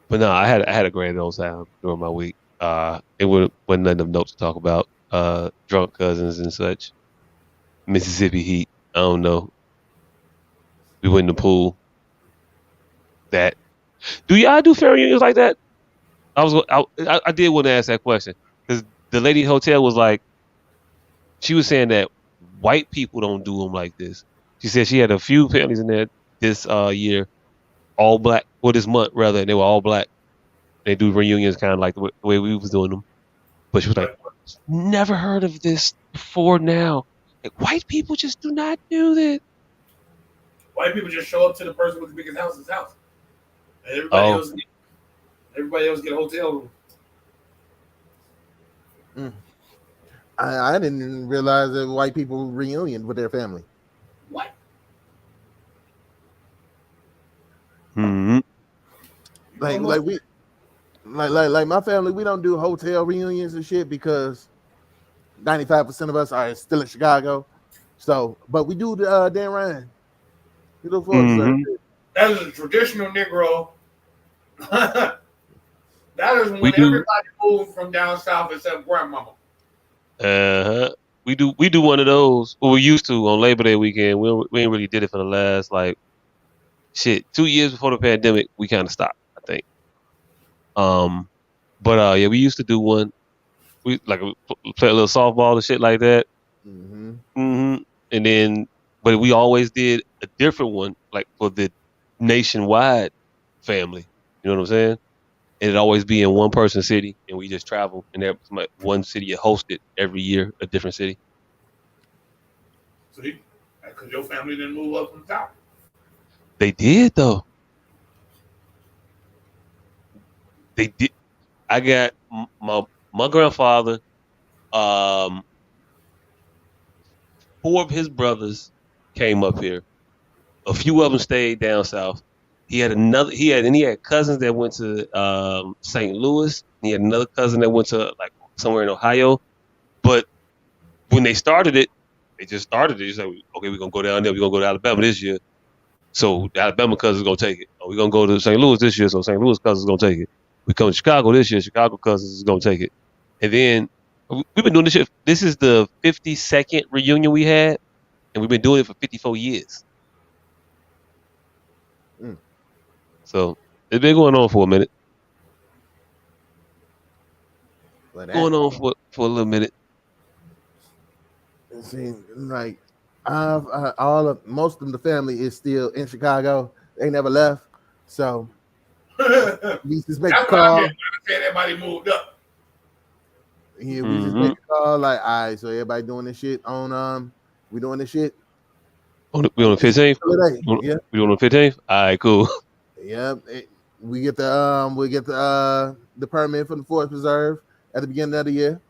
But no, I had a grand old time during my week. It wasn't nothing of note to talk about. Drunk cousins and such. Mississippi heat. I don't know. We went in the pool. That do y'all do family reunions like that? I did want to ask that question because the lady hotel was like, she was saying that white people don't do them like this. She said she had a few families in there this year, all black, or this month rather, and they were all black. They do reunions kind of like the way we was doing them. But she was like, never heard of this before now. Like, white people just do not do this. White people just show up to the person with the biggest house's house. And everybody else get a hotel room. I didn't realize that white people reunion with their family. What? Mm-hmm. Like my family, we don't do hotel reunions and shit because 95% of us are still in Chicago. So, but we do the Dan Ryan. We look forward to that. That is a traditional Negro. That is when everybody moved from down south except grandmama. We do one of those. Well, we used to on Labor Day weekend. We ain't really did it for the last 2 years before the pandemic. We kind of stopped, I think. But yeah, we used to do one. We play a little softball and shit like that. And then, but we always did a different one, like for the nationwide family. You know what I'm saying? And it'd always be in one person city, and we just travel, and one city hosted every year, a different city. So, because your family didn't move up from the top. They did though. They did. I got my grandfather. 4 of his brothers came up here. A few of them stayed down south. He had cousins that went to St. Louis. He had another cousin that went to somewhere in Ohio. But when they started it, they just started it. It's like, okay, we're gonna go down there. We're gonna go to Alabama this year. So the Alabama cousins gonna take it. Or we're gonna go to St. Louis this year. So St. Louis cousins gonna take it. We come to Chicago this year. Chicago cousins is gonna take it. And then we've been doing this shit. This is the 52nd reunion we had, and we've been doing it for 54 years. So it's been going on for a minute. Going on for a little minute. See, like most of the family is still in Chicago. They never left, so we just make a call. Everybody moved up. Yeah, we just make a call. Like, all right, so everybody doing this shit on we doing this shit. We on the 15th. Yeah, we on the 15th. All right, cool. Yeah, we get the permit from the Forest Preserve at the beginning of the year.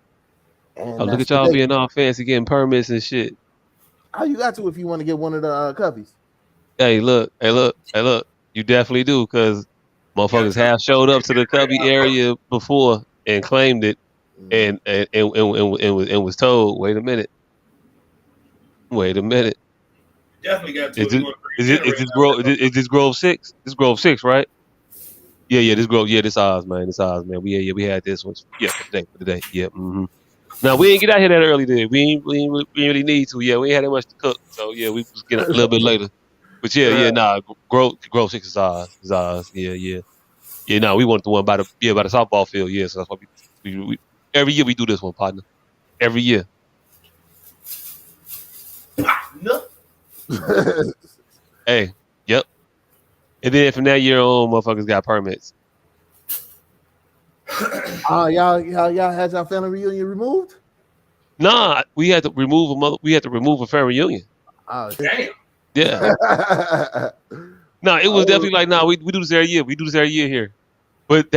And look at y'all being all fancy, getting permits and shit. How you got to if you want to get one of the cubbies? Hey, look. You definitely do, because motherfuckers have showed up to the cubby area before and claimed it, and was told, wait a minute. Definitely got to. Is this Grove 6? This Grove 6, right? Yeah, this Grove. Yeah, this ours, man. We had this one. Yeah, for today. Yeah. Now we ain't get out here that early, did we? We ain't really need to. Yeah, we ain't had that much to cook, so yeah, we was getting a little bit later. But Grove 6 is ours. Yeah. No, we wanted the one by the softball field. Yeah, so that's why we every year we do this one, partner. Every year. No. Hey, yep. And then from that year on, motherfuckers got permits. Y'all had y'all family reunion removed? Nah, we had to remove a family reunion. Oh, damn. Yeah. No, it was definitely like, we do this every year. We do this every year here. But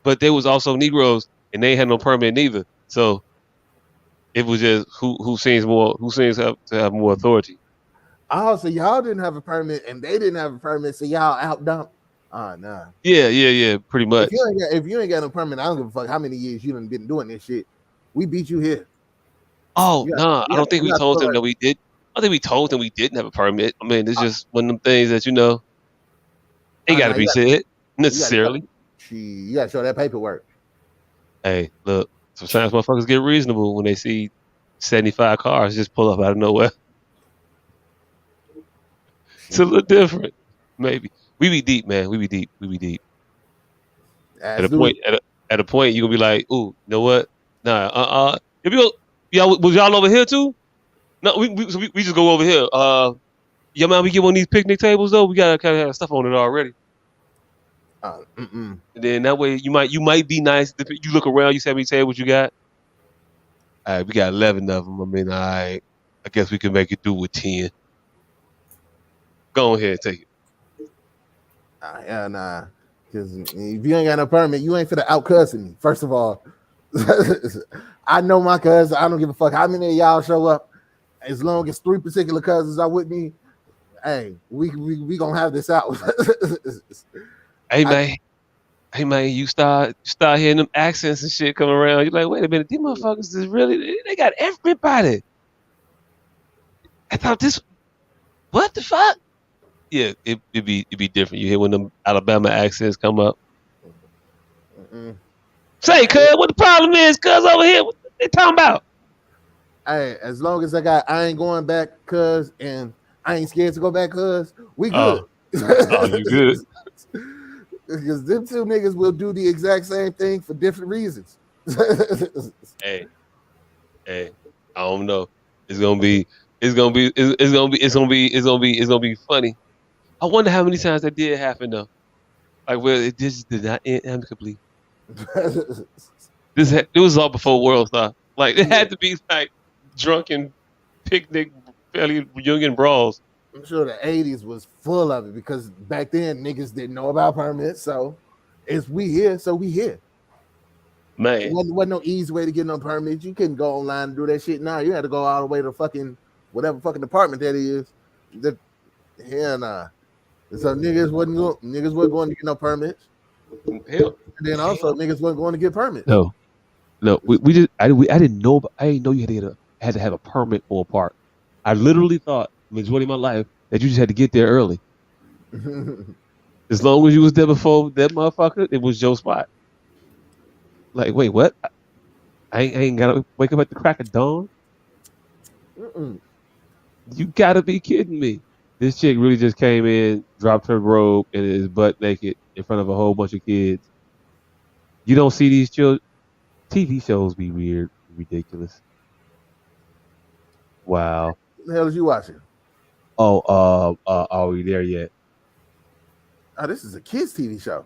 but there was also Negroes, and they had no permit neither. So it was just who seems to have more authority. Oh, so y'all didn't have a permit and they didn't have a permit, so y'all out dumped. Nah. Yeah, pretty much. If you ain't got no permit, I don't give a fuck how many years you done been doing this shit. We beat you here. Oh, You got, no, I don't think you we got to told feel them like, that we did. I think we told them we didn't have a permit. I mean, it's just one of them things that, it got nah, to be said, you got necessarily. you got to show that paperwork. Hey, look, sometimes motherfuckers get reasonable when they see 75 cars just pull up out of nowhere. It's a little different, maybe. We be deep, man. We be deep. We be deep. At As a do point, it. at a point, you gonna be like, "Ooh, you know what? Nah, if you, y'all was y'all over here too? No, we just go over here. Yeah, man, we get one of these picnic tables though. We gotta kind of have stuff on it already. Mm-mm. And then that way, you might be nice. You look around, you see how many tables you got. All right, we got 11 of them. I mean, all right, I guess we can make it do with 10. Go ahead, take it. Yeah, nah. Because if you ain't got no permit, you ain't finna out cussing me. First of all, I know my cousins. I don't give a fuck how many of y'all show up. As long as 3 particular cousins are with me, hey, we gonna have this out. Hey I, man, hey man, you start hearing them accents and shit come around. You're like, wait a minute, these motherfuckers is really they got everybody. I thought this. What the fuck? Yeah, it'd be different. You hear when them Alabama accents come up. mm-mm. Say, cuz, what the problem is? Cuz over here, what they talking about? Hey, as long as I ain't going back, cuz, and I ain't scared to go back, cuz, we good. Oh, oh, you good? Because them two niggas will do the exact same thing for different reasons. Hey, hey, I don't know. It's gonna be, it's gonna be, it's gonna be, it's gonna be, it's gonna be, it's gonna be funny. I wonder how many times that did happen though. Like, well, it just did not end amicably. It was all before World Star. Like, it had to be like drunken picnic, fairly reunion brawls. I'm sure the 80s was full of it because back then niggas didn't know about permits. So it's we here, so we here. Man, Wasn't no easy way to get no permits. You couldn't go online and do that shit now. You had to go all the way to fucking whatever fucking department that is. The, hell nah. So niggas wasn't going to get no permits. hell, And then also hell. niggas wasn't going to get permits. No, no, we just I didn't know, I didn't know you had to have a permit for a park. I literally thought majority of my life that you just had to get there early. As long as you was there before that motherfucker, it was your spot. Like, wait, what? I ain't gotta wake up at the crack of dawn. Mm-mm. You gotta be kidding me. This chick really just came in, dropped her robe, and is butt naked in front of a whole bunch of kids. You don't see these children. TV shows be weird, ridiculous. Wow. What the hell is you watching? Oh, are we there yet? Oh, this is a kids TV show.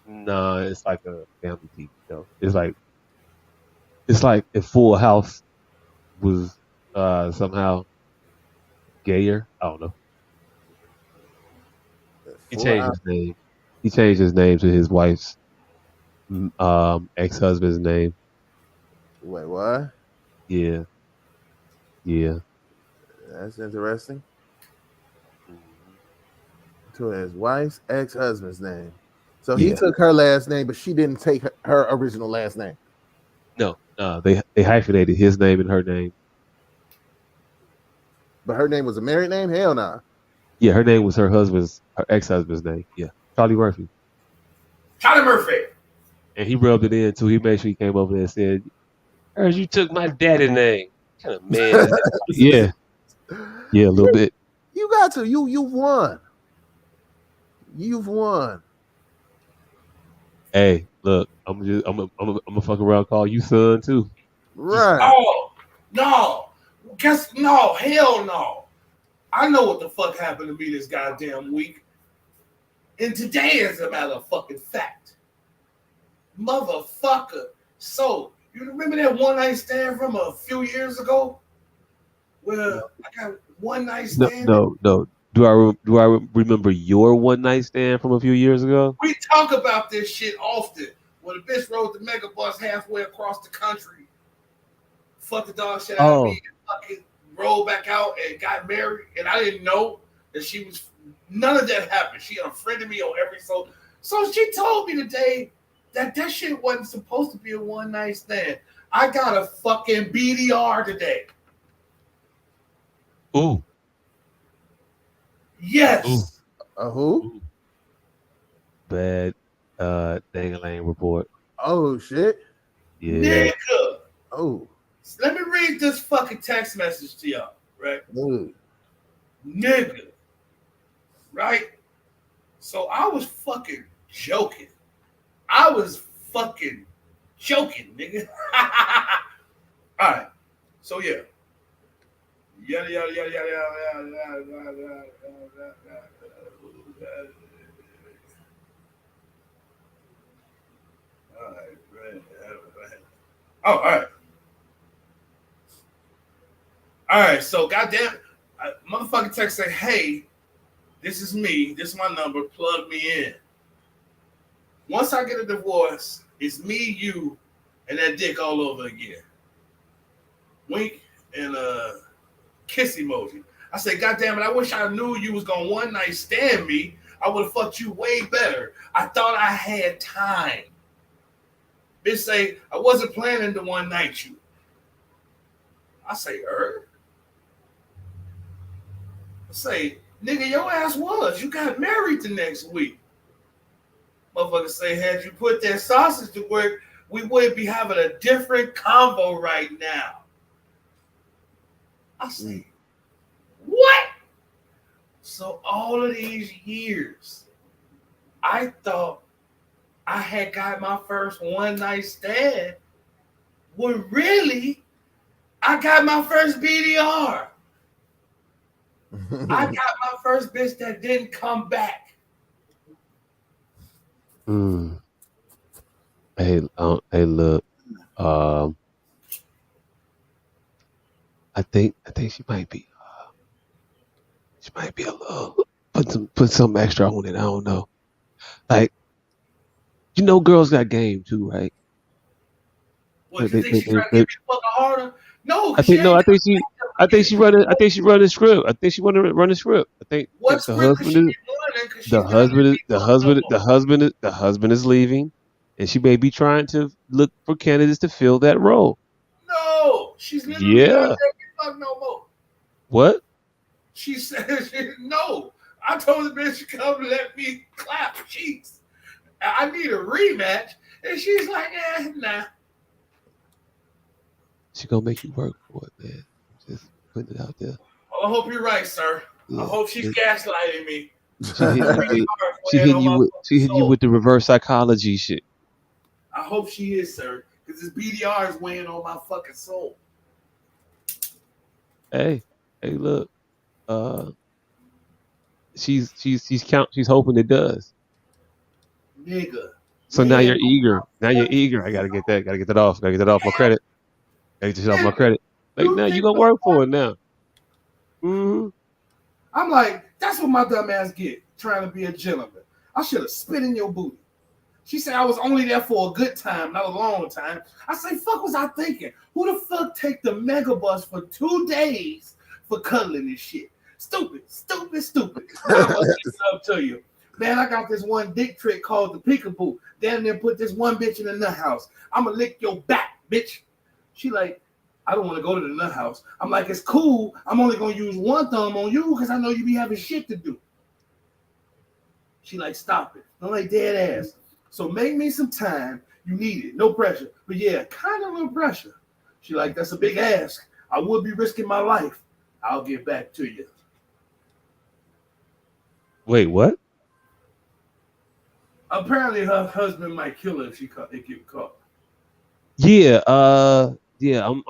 No, it's like a family TV show. It's like if Full House was somehow gayer. I don't know. He Full changed House. his name. He changed his name to his wife's ex-husband's name. Wait, what? Yeah, yeah. That's interesting. Mhm. To his wife's ex-husband's name. So he Yeah. took her last name, but she didn't take her original last name. No, they hyphenated his name and her name. But her name was a married name? Hell nah. Yeah, her name was her ex-husband's name. Yeah, Charlie Murphy. Charlie Murphy. And he rubbed it in too. He made sure he came over there and said, "Heard you took my daddy's name. What kind of man is that?" Yeah, yeah, a little bit. You got to. You've won. You've won. Hey, look, I'm gonna fuck around and call you son too. Right. Oh, no. No, hell no. I know what the fuck happened to me this goddamn week. And today is a matter of fucking fact. Motherfucker. So, you remember that one night stand from a few years ago? Well, I got one night No, stand. no. Do I remember your one night stand from a few years ago? We talk about this shit often. When the bitch rode the mega bus halfway across the country, fuck the dog shit out of Oh, me, and fucking rolled back out and got married, and I didn't know that she was. None of that happened. She unfriended me on every so she told me today that shit wasn't supposed to be a one night stand. I got a fucking BDR today. Ooh. Yes. Who? Bad dang-a-lang report. Oh shit. Yeah. Nigga. Oh. Let me read this fucking text message to y'all, right? Dude. Nigga. Right? So I was fucking joking. I was fucking joking, nigga. All right. So yeah. Yada yada yada yada yada yada yada yada. All right. Oh, all right. All right. So goddamn, motherfucking text say, "Hey, this is me. This is my number. Plug me in. Once I get a divorce, it's me, you, and that dick all over again." Wink and kiss emoji. I said, God damn it, I wish I knew you was gonna one night stand me. I would have fucked you way better. I thought I had time. Bitch say, I wasn't planning to one night you. I say, I say, nigga, your ass was. You got married the next week. Motherfucker say, had you put that sausage to work, we would be having a different convo right now. I say, what? So all of these years, I thought I had got my first one night stand. When really, I got my first BDR. I got my first bitch that didn't come back. Hey, look. I think she might be. She might be a little put some extra on it. I don't know. Like, girls got game too, right? What, you think she's trying to get me the fuck harder? No, I think she running. I think she running script. I think she want to run the script. I think what the script is she husband is running? Because she's not letting me the husband is leaving, and she may be trying to look for candidates to fill that role. No, she's literally not letting me fuck no more. What? She said, no. I told the bitch to come let me clap cheeks. I need a rematch. And she's like, nah. She gonna make you work for it, man. Just putting it out there. Well, I hope you're right, sir. Yeah, I hope she's gaslighting me. She hitting you with the reverse psychology shit. I hope she is, sir, because this BDR is weighing on my fucking soul. Hey, look. She's hoping it does. Nigga. So now you're eager. I gotta get that off. Gotta get that off my credit. Gotta get this off my credit. Like, now you gonna work for it now. Mm-hmm. I'm like, that's what my dumb ass get, trying to be a gentleman. I should have spit in your booty. She said I was only there for a good time, not a long time. I say, fuck was I thinking? Who the fuck take the mega bus for 2 days for cuddling this shit? Stupid. Now I'm gonna get up to you. Man, I got this one dick trick called the peekaboo. Damn near put this one bitch in the nut house. I'ma lick your back, bitch. She like, I don't want to go to the nut house. I'm like, it's cool. I'm only gonna use one thumb on you because I know you be having shit to do. She like, stop it. I'm like, dead ass. So make me some time. You need it. No pressure. But yeah, kind of a little pressure. She like, that's a big ask. I would be risking my life. I'll get back to you. Wait, what? Apparently her husband might kill her if she get caught. Yeah, I'm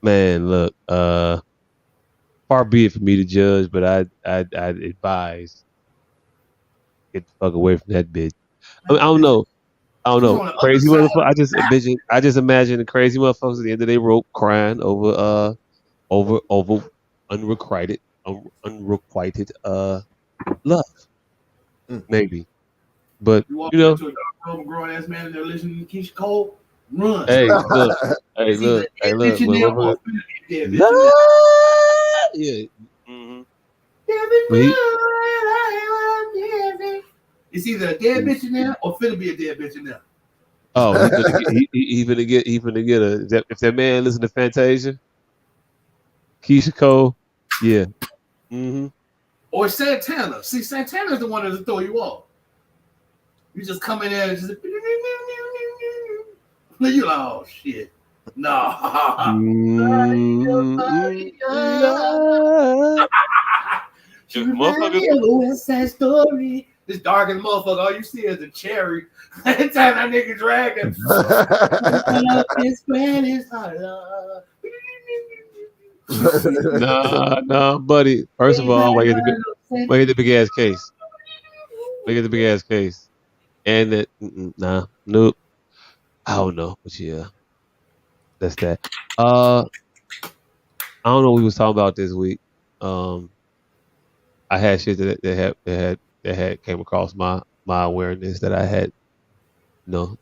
man, look, far be it for me to judge, but I'd advise get the fuck away from that bitch. I don't know. Crazy motherfucker. I just imagine the crazy motherfuckers at the end of their rope crying over unrequited love. Maybe. But you walk into a grown ass man and they're listening to Keisha Cole, Run. Hey, look. Hey, It's either look. a Hey, dead bitch look. in When there or motherfucker. finna be a dead bitch in there. Love. Yeah. Mm-hmm. But he, It's either a dead bitch in there or finna be a dead bitch in there. oh, he finna get a. If that man listen to Fantasia, Keisha Cole, yeah. Mm-hmm. Or Santana. See, Santana's the one that'll throw you off. You just come in there and just you like, oh shit. Nah. Mm-hmm. Love. She If reminds motherfuckers, me of a West Side Story. It's dark as a motherfucker. All you see is a cherry. Every time that nigga dragging. Love is Spanish. I love. nah, buddy. First of all, why get the big ass case? Why get the big ass case? And that, nah, nope. I don't know, but yeah, that's that. Uh, I don't know what we was talking about this week. Um, I had shit that had came across my awareness that I had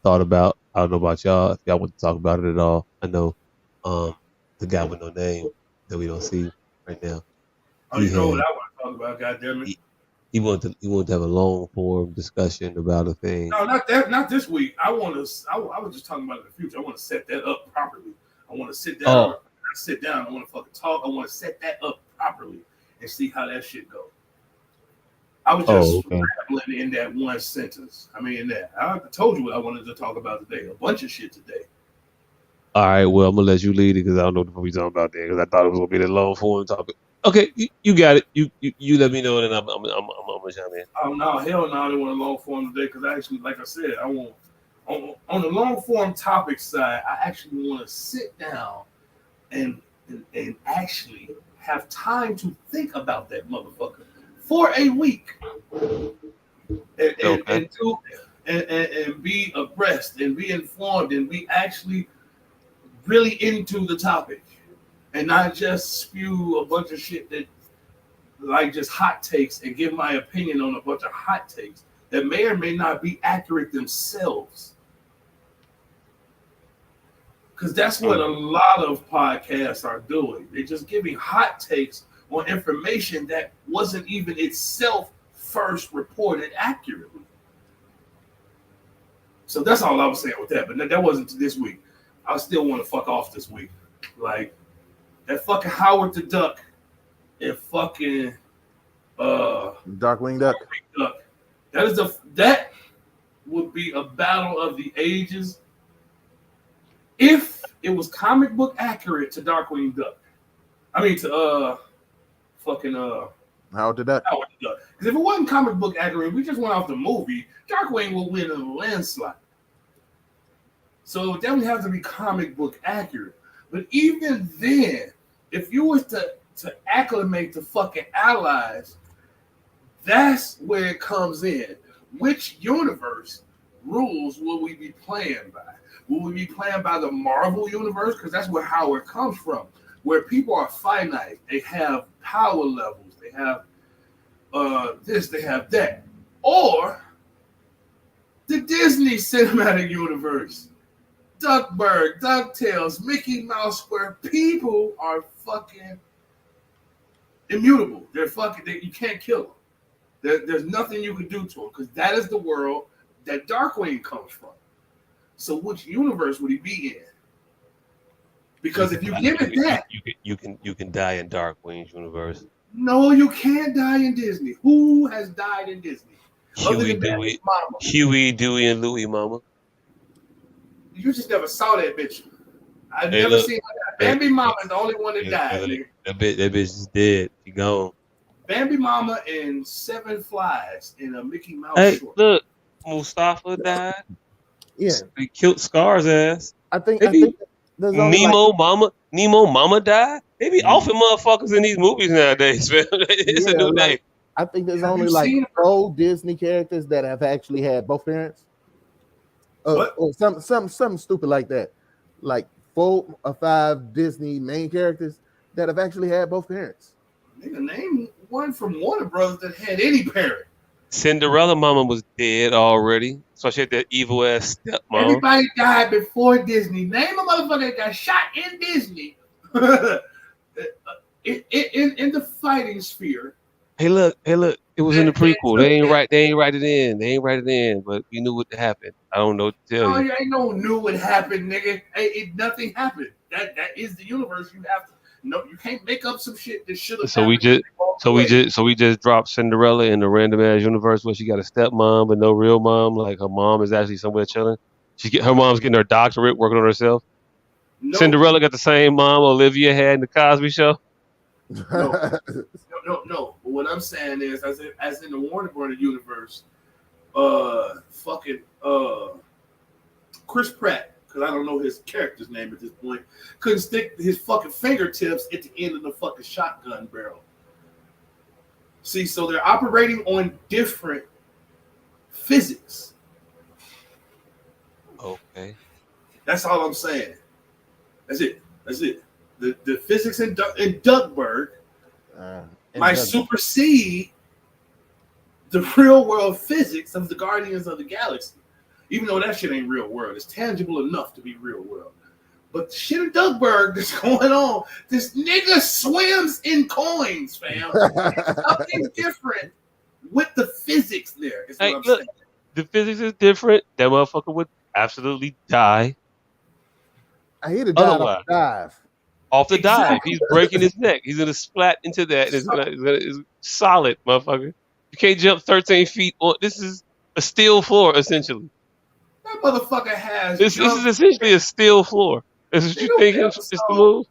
thought about. I don't know about y'all if y'all want to talk about it at all. I know um the guy with no name that we don't see right now. Oh, He you know what had I want to talk about, goddammit. he wanted to have a long form discussion about a thing. No, not that. Not this week. I want to. I was just talking about it in the future. I want to set that up properly. I want to sit down. Oh, Sit down. I want to fucking talk. I want to set that up properly and see how that shit goes. I was oh, just okay. rambling in that one sentence. I mean, that I told you what I wanted to talk about today. A bunch of shit today. All right, well, I'm gonna let you lead it because I don't know what we're talking about there because I thought it was gonna be the long form topic. Okay, you got it. You let me know, and I'm gonna chime in. Oh no, hell no! I didn't want a long form today because I actually, like I said, I want on the long form topic side. I actually want to sit down and actually have time to think about that motherfucker for a week Okay. and do and be abreast and be informed and be actually really into the topic and not just spew a bunch of shit that like just hot takes and give my opinion on a bunch of hot takes that may or may not be accurate themselves. Because that's what a lot of podcasts are doing. They're just giving hot takes on information that wasn't even itself first reported accurately. So that's all I was saying with that. But that wasn't this week. I still want to fuck off this week. Like that fucking Howard the Duck and fucking Darkwing Duck. Duck. That would be a battle of the ages if it was comic book accurate to Darkwing Duck. I mean to fucking Howard the Duck. Howard the Duck. Because if it wasn't comic book accurate, we just went off the movie, Darkwing will win in a landslide. So it would definitely have to be comic book accurate. But even then, if you was to acclimate to fucking allies, that's where it comes in. Which universe rules will we be playing by? Will we be playing by the Marvel universe? Because that's where Howard comes from, where people are finite. They have power levels. They have this, they have that. Or the Disney cinematic universe. Duckburg, DuckTales, Mickey Mouse, where people are fucking immutable. They're fucking, you can't kill them. There's nothing you can do to them because that is the world that Darkwing comes from. So which universe would he be in? Because if you give it that, you can die in Darkwing's universe. no, you can't die in Disney. Who has died in Disney? Huey, Dewey, and Louie, mama. You just never saw that bitch. I've Hey, never look, seen that. Bambi Mama is the only one that died. Nigga. That bitch is dead. She gone. Bambi Mama and 7 Flies in a Mickey Mouse Hey, short. look, Mustafa died. Yeah, They killed Scar's ass. I think there's only Nemo Mama died. They be offing motherfuckers in these movies nowadays, man. It's a new name. I think there's Have only you like seen 4 Disney characters that have actually had both parents. Or something stupid like that. Like 4 or 5 Disney main characters that have actually had both parents. Nigga, name one from Warner Brothers that had any parent. Cinderella Mama was dead already. So she had that evil ass stepmom. Everybody died before Disney. Name a motherfucker that got shot in Disney. in the fighting sphere. Hey, look. It was in the prequel. They ain't write it in. But we knew what happened. I don't know what to tell No, you. you ain't no knew what happened, nigga. Nothing happened. That is the universe. You have to. No, you can't make up some shit that should have. So we just dropped Cinderella in the random ass universe where she got a stepmom but no real mom. Like her mom is actually somewhere chilling. Her mom's getting her doctorate, working on herself. No, Cinderella got the same mom Olivia had in the Cosby Show. no. But what I'm saying is, as in the Warner Brothers universe, Chris Pratt, because I don't know his character's name at this point, couldn't stick his fucking fingertips at the end of the fucking shotgun barrel. See, so they're operating on different physics. Okay. That's all I'm saying. That's it. The physics in Duckburg might supersede the real world physics of the Guardians of the Galaxy. Even though that shit ain't real world. It's tangible enough to be real world. But the shit in Duckburg that's going on, this nigga swims in coins, fam. Something different with the physics there. Is what I'm saying. The physics is different. That motherfucker would absolutely die. He'd have died off the dive. Off the dive. He's breaking his neck. He's going to splat into that. It's solid, motherfucker. You can't jump 13 feet. This is a steel floor, essentially. That motherfucker has. This is essentially a steel floor. Is what you think it's the move?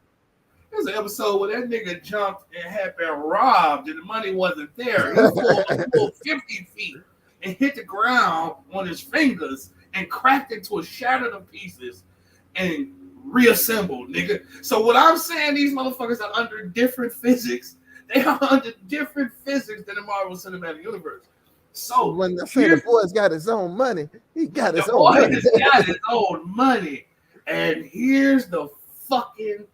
There's an episode where that nigga jumped and had been robbed and the money wasn't there. He pulled 50 feet and hit the ground on his fingers and cracked into a shattered to pieces and reassembled, nigga. So what I'm saying, these motherfuckers are under different physics. They are under different physics than the Marvel Cinematic Universe. So when I say the boy's got his own money, he got his own money. The boy has got his own money. And here's the fucking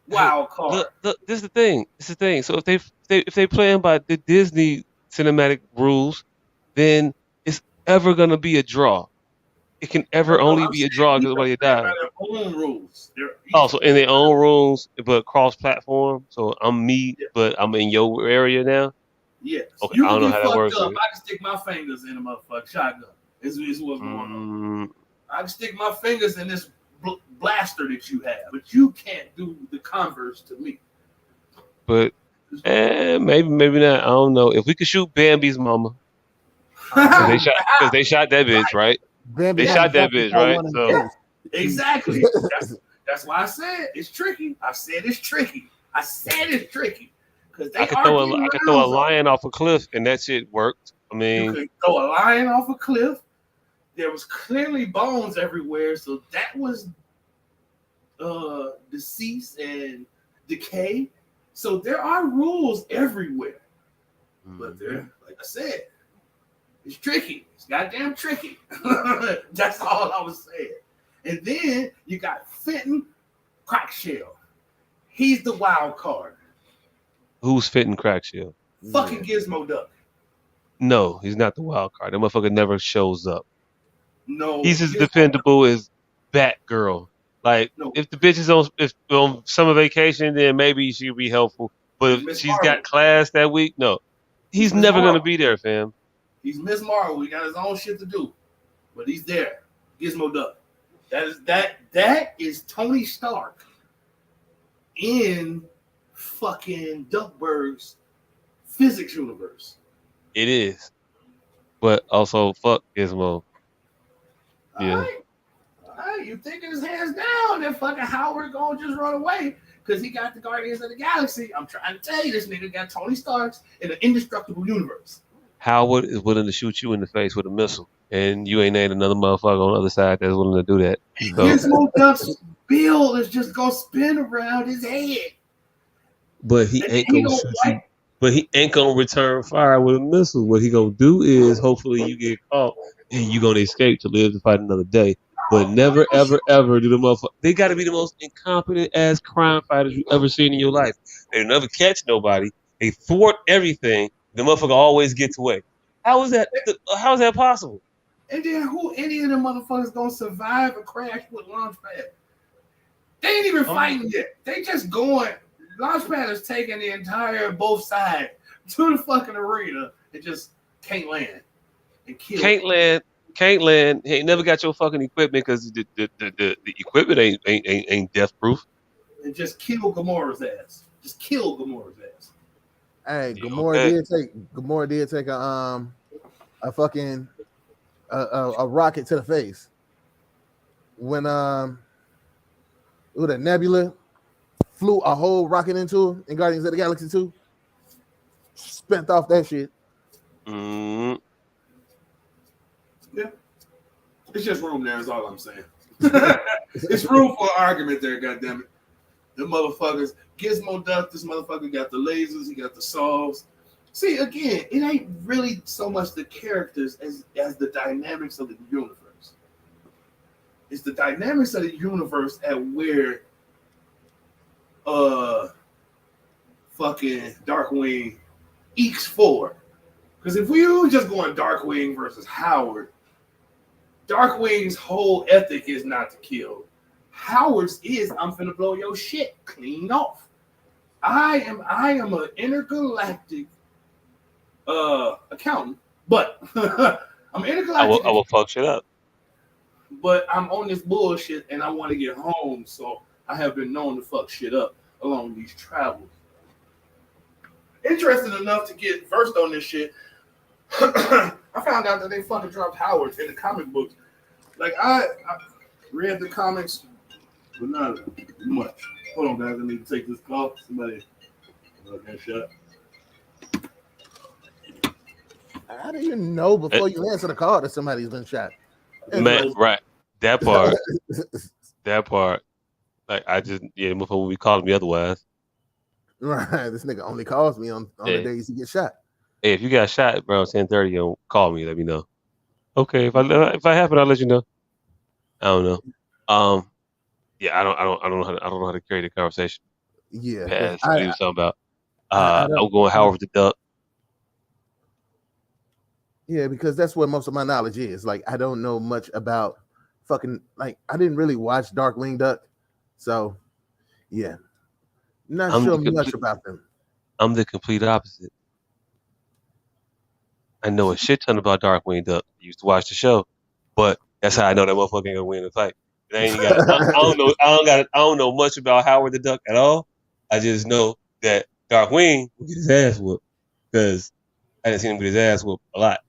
wild card. Look, this is the thing. So if they playing by the Disney cinematic rules, then it's ever gonna be a draw. It can only be a draw because somebody died. Their own rules. Also in their own rules, but cross-platform. So I'm me, but I'm in your area now. Yes. Okay, I don't know how that works. Up. I can stick my fingers in a motherfucking shotgun. Is what's going on. I can stick my fingers in this blaster that you have, but you can't do the converse to me. But maybe not. I don't know. If we could shoot Bambi's mama, because they shot that bitch, right? They shot that bitch, right? So exactly. That's why I said it's tricky. I said it's tricky. Because I could throw a lion off a cliff, and that shit worked. I mean, you could throw a lion off a cliff. There was clearly bones everywhere, so that was deceased and decay. So there are rules everywhere. But they're, like I said, it's tricky. It's goddamn tricky. That's all I was saying. And then you got Fenton Crackshell. He's the wild card. Who's Fenton Crackshell? Fucking Gizmo Duck. No, he's not the wild card. That motherfucker never shows up. No, he's as dependable as Batgirl. Like, if the bitch is on summer vacation, then maybe she'll be helpful. But if she's got class that week, no. He's never going to be there, fam. He's Miss Marvel. He got his own shit to do. But he's there. Gizmo Duck. That is Tony Stark in fucking Duckburg's physics universe. It is. But also, fuck Gizmo. Yeah. All right. You thinking his hands down, then fucking Howard gonna just run away because he got the Guardians of the Galaxy. I'm trying to tell you, this nigga got Tony Stark's in an indestructible universe. Howard is willing to shoot you in the face with a missile, and you ain't named another motherfucker on the other side that's willing to do that. Gizmo Duck's bill is just gonna spin around his head. But he ain't gonna shoot you. But he ain't gonna return fire with a missile. What he gonna do is, hopefully, you get caught and you gonna escape to live to fight another day. But never, ever, ever do the motherfucker. They gotta be the most incompetent ass crime fighters you ever seen in your life. They never catch nobody. They thwart everything. The motherfucker always gets away. How is that possible? And then who any of them motherfuckers gonna survive a crash with Launchpad? They ain't even fighting yet. They just going. Launchpad is taking the entire both sides to the fucking arena and just can't land and kill. Can't land. He ain't never got your fucking equipment because the equipment ain't death proof. And just kill Gamora's ass. Just kill Gamora's ass. Hey, Yeah, Gamora did take a fucking a rocket to the face when with a Nebula flew a whole rocket into him in Guardians of the Galaxy 2. Spent off that shit. Mm. Yeah. It's just room there, is all I'm saying. It's room for argument there, goddammit. The motherfuckers, Gizmo Duck, this motherfucker got the lasers, he got the saws. See, again, it ain't really so much the characters as the dynamics of the universe. It's the dynamics of the universe at where fucking Darkwing ekes forward. Because if we were just going Darkwing versus Howard, Darkwing's whole ethic is not to kill. Howard's is I'm finna blow your shit clean off. I am an intergalactic accountant, but I'm intergalactic. I will fuck shit up. But I'm on this bullshit and I want to get home, so I have been known to fuck shit up along these travels. Interesting enough to get versed on this shit, I found out that they fucking dropped Howard in the comic books. Like I read the comics, but not much. Hold on, guys. I need to take this call. Somebody got shot. How do you know before you answer the call that somebody's been shot? Man, right. That part. That part. Like I just motherfucker would be calling me otherwise. Right. This nigga only calls me on the days he gets shot. Hey, if you got shot around 10:30, you'll call me, let me know. Okay, if I happen, I'll let you know. I don't know. Yeah, I don't know how to carry the conversation. Yeah. Past what he was talking about. I'm going Howard the Duck. Yeah, because that's what most of my knowledge is. Like, I don't know much about fucking, like, I didn't really watch Darkwing Duck. So, yeah. Not sure much about them. I'm the complete opposite. I know a shit ton about Darkwing Duck. I used to watch the show, but that's how I know that motherfucker ain't gonna win the fight. I ain't got. I don't know much about Howard the Duck at all. I just know that Darkwing will get his ass whooped because I didn't see him get his ass whooped a lot.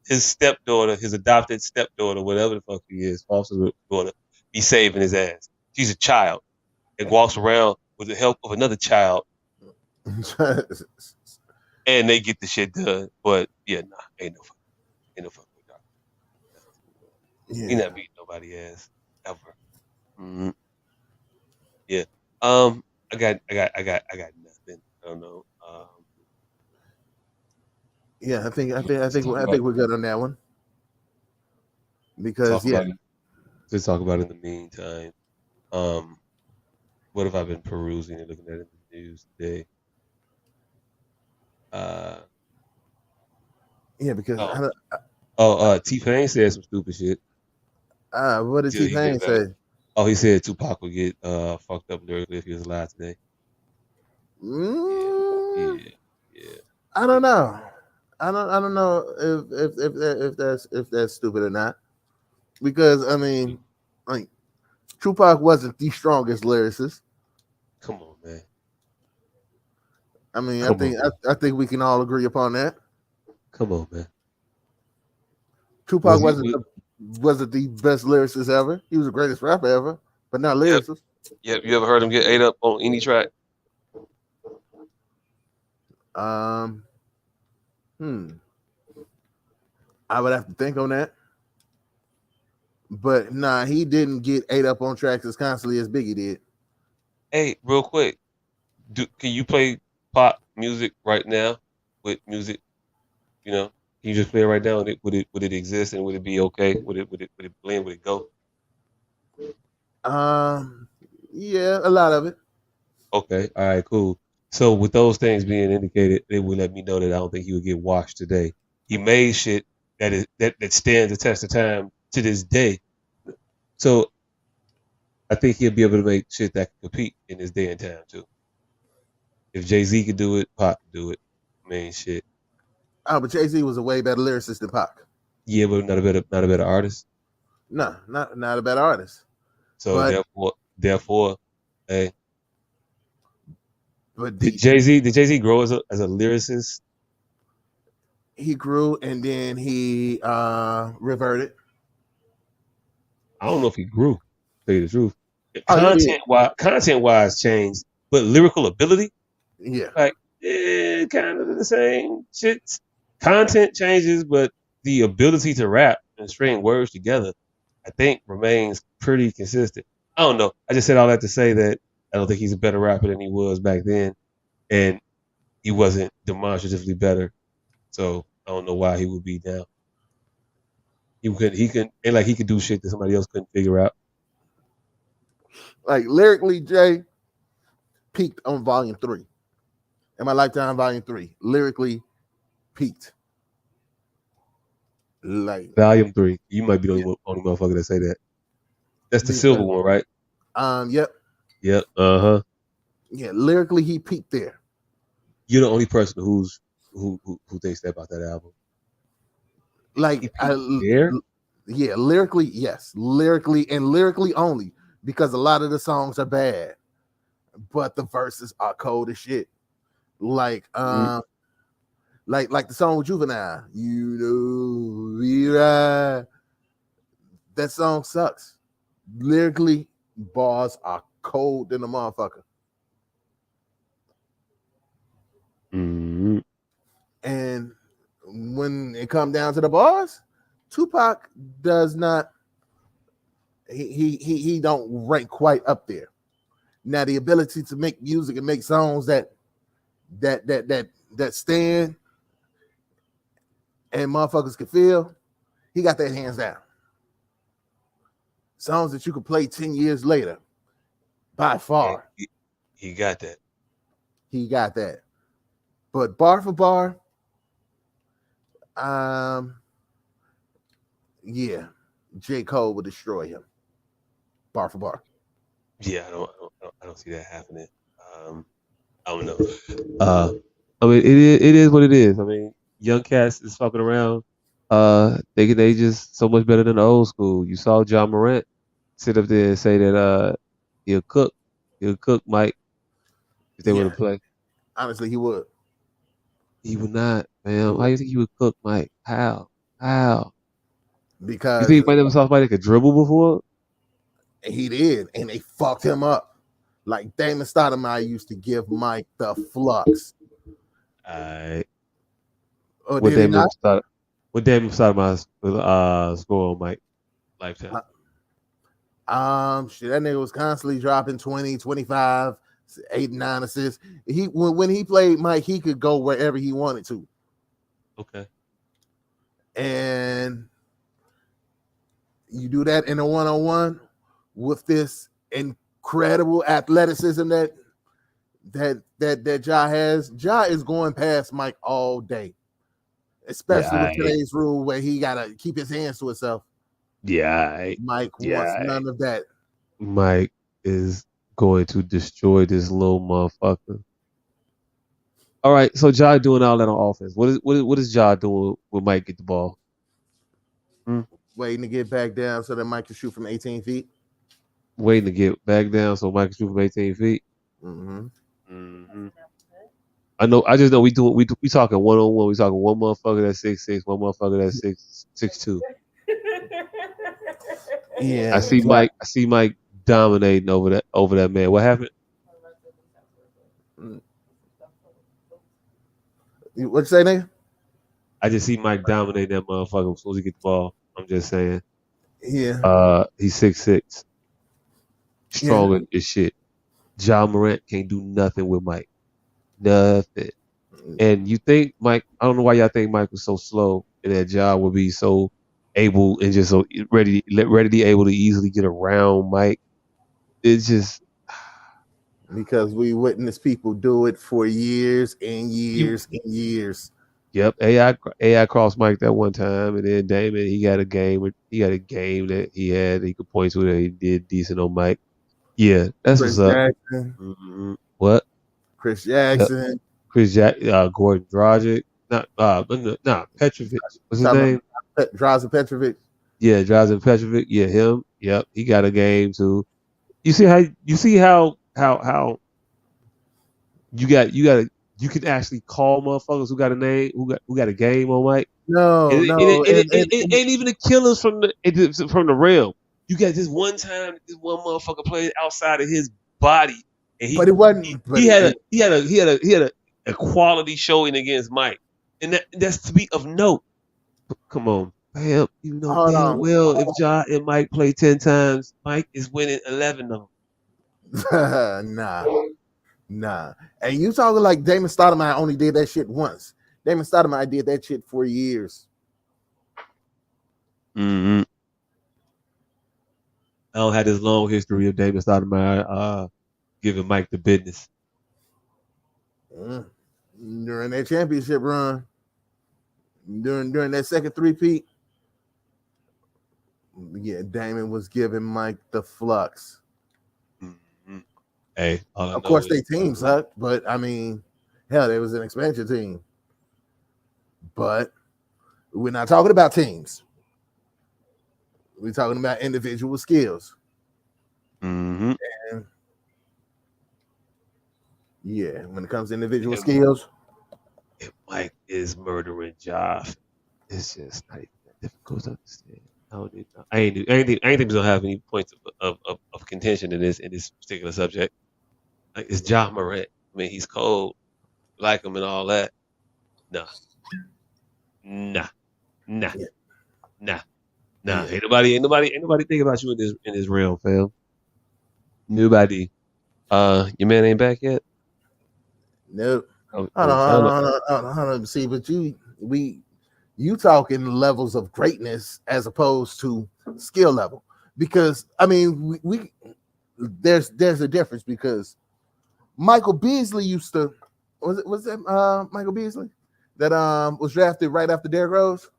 His stepdaughter, his adopted stepdaughter, whatever the fuck he is, foster daughter, be saving his ass. She's a child and walks around with the help of another child. And they get the shit done. But yeah, nah, ain't no fuck with Dark. Yeah. He not beating nobody ass ever. Mm-hmm. Yeah. I got nothing. I don't know. Yeah, I think we're good on that one. Because let's talk about it in the meantime. What have I been perusing and looking at in the news today? Yeah, because T-Pain said some stupid shit. What did T-Pain say? Oh, he said Tupac would get fucked up lyrically if he was alive today. Yeah. I don't know. I don't know if that's stupid or not. Because I mean, like Tupac wasn't the strongest lyricist. Come on, man. I mean, I think we can all agree upon that. Come on, man. Tupac wasn't the best lyricist ever. He was the greatest rapper ever, but not lyricist. Yep. You ever heard him get ate up on any track? I would have to think on that. But nah, he didn't get ate up on tracks as constantly as Biggie did. Hey, real quick, can you play pop music right now with music? You know, can you just play it right now? And would it exist and would it be okay? Would it blend? Would it go? Yeah, a lot of it. Okay, all right, cool. So with those things being indicated, it would let me know that I don't think he would get washed today. He made shit that stands the test of time to this day. So I think he'll be able to make shit that can compete in this day and time too. If Jay-Z could do it, Pop could do it. I mean, shit. Oh, but Jay-Z was a way better lyricist than Pac. Yeah, but not a better artist. No, not a better artist. So But therefore, hey, but did Jay-Z grow as a lyricist? he grew and then he reverted. I don't know if he grew. To tell you the truth, Oh, he did. content wise changed, but lyrical ability, Yeah. like, kind of the same shit. Content changes, but the ability to rap and string words together, I think, remains pretty consistent. I don't know. I just said all that to say that I don't think he's a better rapper than he was back then, and he wasn't demonstratively better. So I don't know why he would be now. He could do shit that somebody else couldn't figure out. Like lyrically, Jay peaked on Volume 3. In My Lifetime, Volume 3. Lyrically peaked. Like Volume 3. You might be the only motherfucker that say that. That's the silver one, right? Yep. Yep. Uh-huh. Yeah, lyrically he peaked there. You're the only person who thinks that about that album. Like there? Yeah, lyrically, yes. Lyrically and lyrically only, because a lot of the songs are bad, but the verses are cold as shit. Like like the song with Juvenile. You know we ride. That song sucks. Lyrically, bars are cold than a motherfucker. Mm-hmm. And when it comes down to the bars, Tupac does not. He don't rank quite up there. Now the ability to make music and make songs that stand and motherfuckers can feel, he got that hands down. Songs that you could play 10 years later, by far. He got that. He got that. But bar for bar, yeah, J. Cole would destroy him. Bar for bar. Yeah, I don't see that happening. I don't know. I mean, it is what it is. I mean, young cats is fucking around. They just so much better than the old school. You saw John Morant sit up there and say that he'll cook Mike if they were to play. Honestly, he would. He would not, man. How you think he would cook Mike? How? Because you think Mike never saw somebody that could dribble before? He did, and they fucked him up. Like Damon Stoudemire used to give Mike the flux. What Damon Stoudemire score on Mike lifetime? Shit, that nigga was constantly dropping 20, 25, 8, 9 assists. When he played Mike, he could go wherever he wanted to. Okay. And you do that in a one-on-one with this incredible athleticism that Ja has. Ja is going past Mike all day, especially with today's rule where he gotta keep his hands to himself. Yeah, Mike wants none of that. Mike is going to destroy this little motherfucker. All right, so Ja doing all that on offense. What is Ja doing when Mike get the ball? Waiting to get back down so that Mike can shoot from 18 feet. Waiting to get back down so Mike can shoot from 18 feet. I know. I just know we talking one-on-one. We talking one motherfucker that's 6'6", one motherfucker that's 6'2". Yeah, I see Mike dominating over that man. What happened? What you say, nigga? I just see Mike dominating that motherfucker as soon as he get the ball. I'm just saying. Yeah. He's 6'6". Strong as shit. Ja Morant can't do nothing with Mike. Nothing. And you think Mike, I don't know why y'all think Mike was so slow and that Ja would be so able and just so ready able to easily get around Mike. It's just because we witnessed people do it for years and years and years. Yep, AI crossed Mike that one time, and then Damon he got a game that he had he could point to that he did decent on Mike. Yeah, that's Chris what's up. Jackson, What? Chris Yep. Jackson, Chris Gordon Dragic, not Petrovic. What's his talking name? about Drazen Petrovic. Yeah, Drazen Petrovic. Yeah, him. Yep, he got a game too. You see how you can actually call motherfuckers who got a name who got a game on Mike. No, no, It ain't even the killers from the realm. You got this one time this one motherfucker played outside of his body, and but it wasn't. But he had a quality showing against Mike, and that's to be of note. Come on, damn, you know hold damn on, well if Ja and Mike play 10 times, Mike is winning 11 of them. nah. And you talking like Damon Stoudemire only did that shit once. Damon Stoudemire did that shit for years. Mm-hmm. I don't have this long history of Damon Stoudemire giving Mike the business. During that championship run, during that second three-peat, yeah, Damon was giving Mike the flux. Mm-hmm. Hey, of course, their team sucked, but I mean, hell, there was an expansion team. But we're not talking about teams. We're talking about individual skills. Mm-hmm. And yeah, when it comes to individual skills, if Mike is murdering Josh, it's just not even that difficult to understand. I ain't think we're gonna have any points of contention in this particular subject. Like it's Ja Morant. I mean, he's cold, like him and all that. Nah. Yeah. Ain't nobody thinking about you in this realm, fam. Nobody. Your man ain't back yet? Nope. Hold on. See, but you talking levels of greatness as opposed to skill level, because I mean we there's a difference, because Michael Beasley used to was that Michael Beasley that was drafted right after Derrick Rose?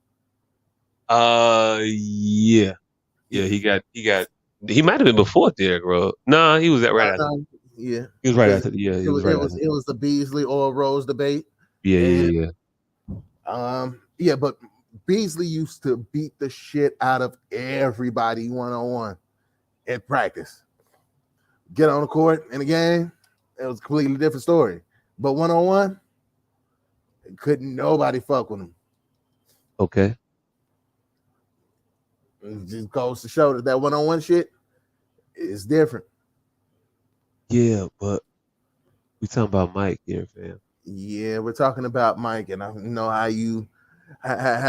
Yeah. He might have been before Derrick Rose. No, he was right after. Yeah. He was right after. Yeah, it was the Beasley or Rose debate. Yeah. Yeah, but Beasley used to beat the shit out of everybody one-on-one at practice. Get on the court in the game, it was a completely different story. But one-on-one, couldn't nobody fuck with him. Okay. It just goes to show that one-on-one shit is different. Yeah, but we talking about Mike here, fam. Yeah, we're talking about Mike, and I know how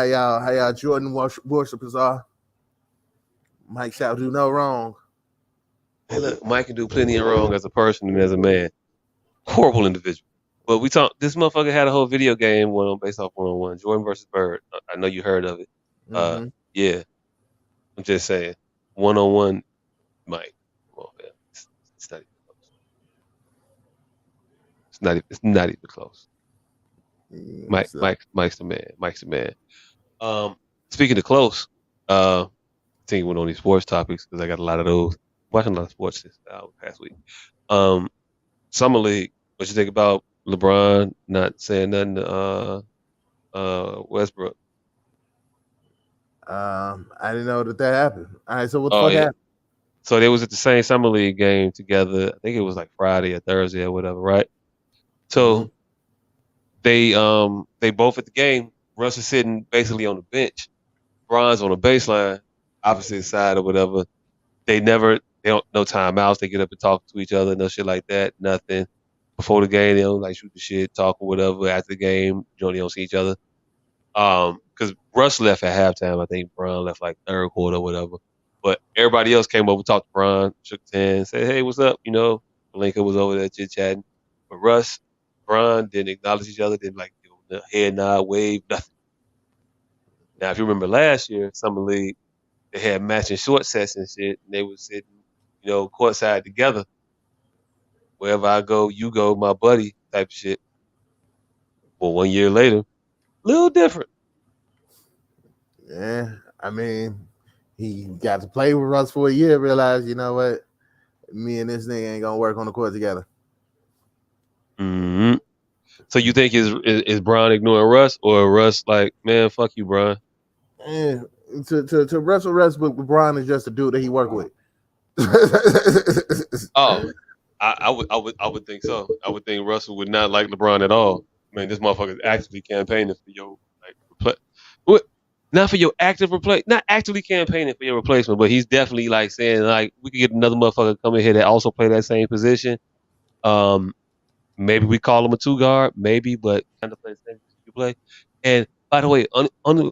y'all Jordan worshipers are. Mike shall do no wrong. Hey, look, Mike can do plenty of wrong as a person and as a man. Horrible individual. But this motherfucker had a whole video game based off one-on-one. Jordan versus Bird. I know you heard of it. Mm-hmm. Yeah. I'm just saying. One-on-one, Mike. Come on, man. It's not even close. It's not even close. Mike's the man. Mike's the man. Speaking of close, I think we went on these sports topics because I got a lot of those. Watching a lot of sports this past week. Summer League. What you think about LeBron not saying nothing to Westbrook? I didn't know that happened. All right, so what the fuck happened? So they was at the same Summer League game together. I think it was like Friday or Thursday or whatever, right? So they both at the game. Russ is sitting basically on the bench. Bron's on the baseline, opposite side or whatever. They don't no timeouts. They get up and talk to each other, no shit like that. Nothing. Before the game, they don't like shoot the shit, talk or whatever. After the game, they don't see each other. Because Russ left at halftime. I think Bron left like third quarter or whatever. But everybody else came over, talked to Bron, shook his hand, said, "Hey, what's up?" Malenka was over there chit chatting. But Bron didn't acknowledge each other, didn't like give them a head nod, wave, nothing. Now, if you remember last year, Summer League, they had matching short sets and shit, and they were sitting, courtside together. wherever I go, you go, my buddy type of shit. Well, 1 year later, a little different. Yeah, I mean, he got to play with Russ for a year. Realized, you know what, me and this nigga ain't gonna work on the court together. Hmm. So you think is Bron ignoring Russ, or Russ like, man, fuck you, Bron? Yeah, to wrestle Russ with LeBron is just a dude that he worked with. Oh, I would think so. I would think Russell would not like LeBron at all. I mean, this motherfucker's actively campaigning for your like what? Not for your active replace, not actively campaigning for your replacement, but he's definitely like saying like we could get another motherfucker come in here that also play that same position. Um, maybe we call him a two guard, maybe, but kind of play the same position you play. And by the way, only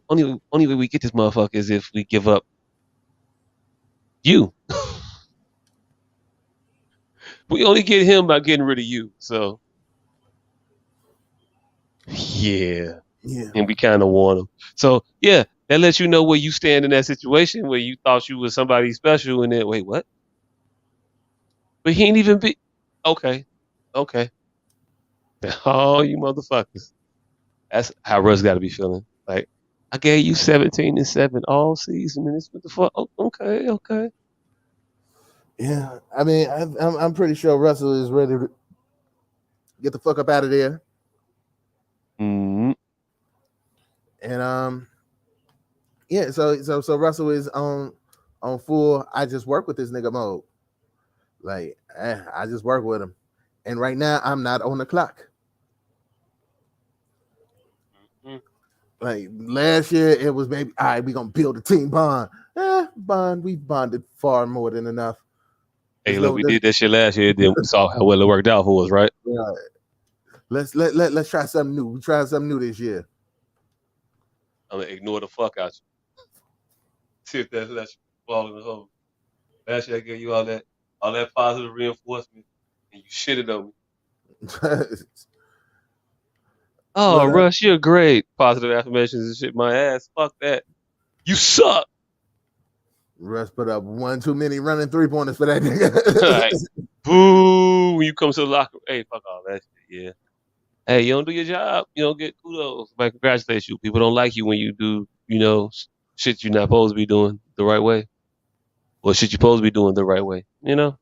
way we get this motherfucker is if we give up you. We only get him by getting rid of you. So yeah. Yeah, And we kind of want him. So yeah, that lets you know where you stand in that situation where you thought you was somebody special, and then wait, what? But he ain't even be. Okay, okay. Oh, you motherfuckers. That's how Russ got to be feeling. Like I gave you 17-7 all season, and it's what the fuck? Oh, okay, okay. yeah. I mean, I'm pretty sure Russell is ready to get the fuck up out of there. Mm-hmm. And yeah. So Russell is on full. I just work with this nigga mode. Like, I just work with him. And right now, I'm not on the clock. Like last year, it was maybe all right. We gonna build a team bond. Bond. We bonded far more than enough. Hey, look, we did that shit last year. Then we saw how well it worked out for us, right? Yeah. Let's try something new. We tried something new this year. I'm gonna ignore the fuck out you. See if that lets you fall in the hole. Last year I gave you all that positive reinforcement, and you shitted on me. Oh, Look, Russ, you're great. Positive affirmations and shit. My ass. Fuck that. You suck. Russ put up one too many running 3-pointers for that Like, nigga. boo. When you come to the locker room, hey, fuck all that shit. Yeah. Hey, you don't do your job. You don't get kudos. Man, congratulate you. People don't like you when you do, shit you're not supposed to be doing the right way. Or shit you're supposed to be doing the right way. You know?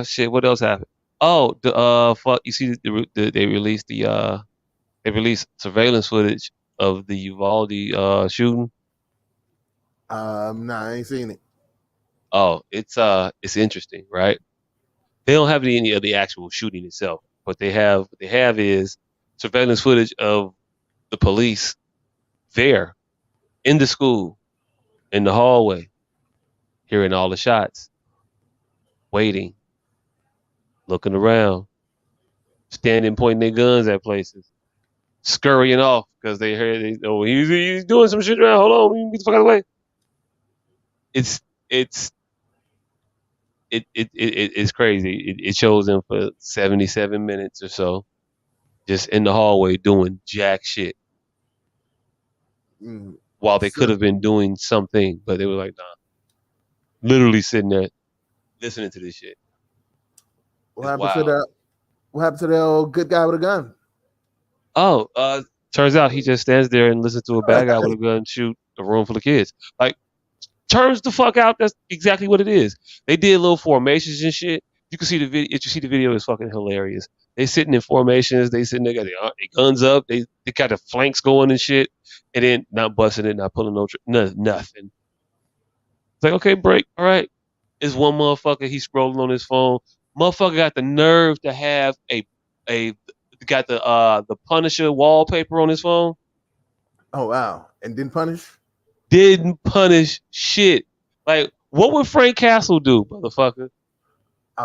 Shit, what else happened? Oh, fuck, you see, they released surveillance footage of the Uvalde shooting. Nah, I ain't seen it. Oh, it's interesting, right? They don't have any of the actual shooting itself, but what they have is surveillance footage of the police there in the school, in the hallway, hearing all the shots, waiting, looking around, standing, pointing their guns at places, scurrying off because they heard he's doing some shit around. Hold on, get the fuck out of the way. It's it's it's crazy. It shows them for 77 minutes or so, just in the hallway doing jack shit while they could So have been doing something, but they were like, nah, literally sitting there listening to this shit. what It's happened to wild. the what happened to the old good guy with a gun? Oh, turns out he just stands there and listens to a bad guy with a gun shoot a room full of kids. Like, turns the fuck out. That's exactly what it is. They did little formations and shit. You can see the video. If you see the video, it's fucking hilarious. They sitting in formations. They sitting there, got their guns up. They got the flanks going and shit, and then not busting it, not pulling nothing. It's like, okay, break. All right. It's one motherfucker. He's scrolling on his phone. Motherfucker got the nerve to have a got the Punisher wallpaper on his phone. Oh wow, and didn't punish. Didn't punish shit. Like, what would Frank Castle do, motherfucker?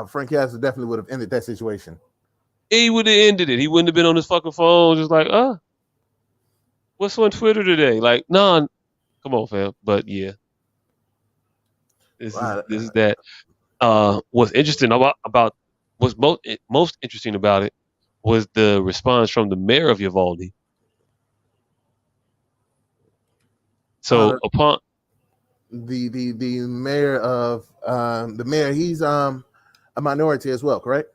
Frank Castle definitely would have ended that situation. He would have ended it. He wouldn't have been on his fucking phone, just like, what's on Twitter today? Like, nah, come on, fam. But yeah, Wow. this is that. What's interesting about what's most interesting about it was the response from the mayor of Uvalde. So The mayor of the mayor, he's a minority as well, correct?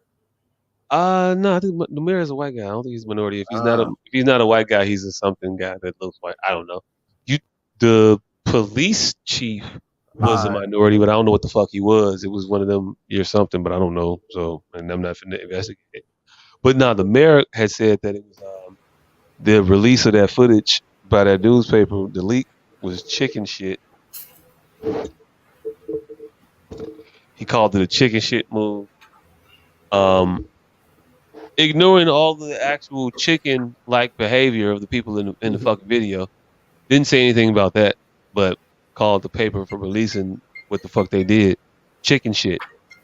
No, I think the mayor is a white guy. I don't think he's a minority. If he's not a white guy, he's a something guy that looks white. I don't know. The police chief was a minority, but I don't know what the fuck he was. It was one of them or something, but I don't know. So, and I'm not finna investigate it. But no, the mayor had said that it was the release of that footage by that newspaper. The leak was chicken shit. He called it a chicken shit move. Ignoring all the actual chicken like behavior of the people in the fucking video. Didn't say anything about that, but called the paper for releasing what the fuck they did. Chicken shit.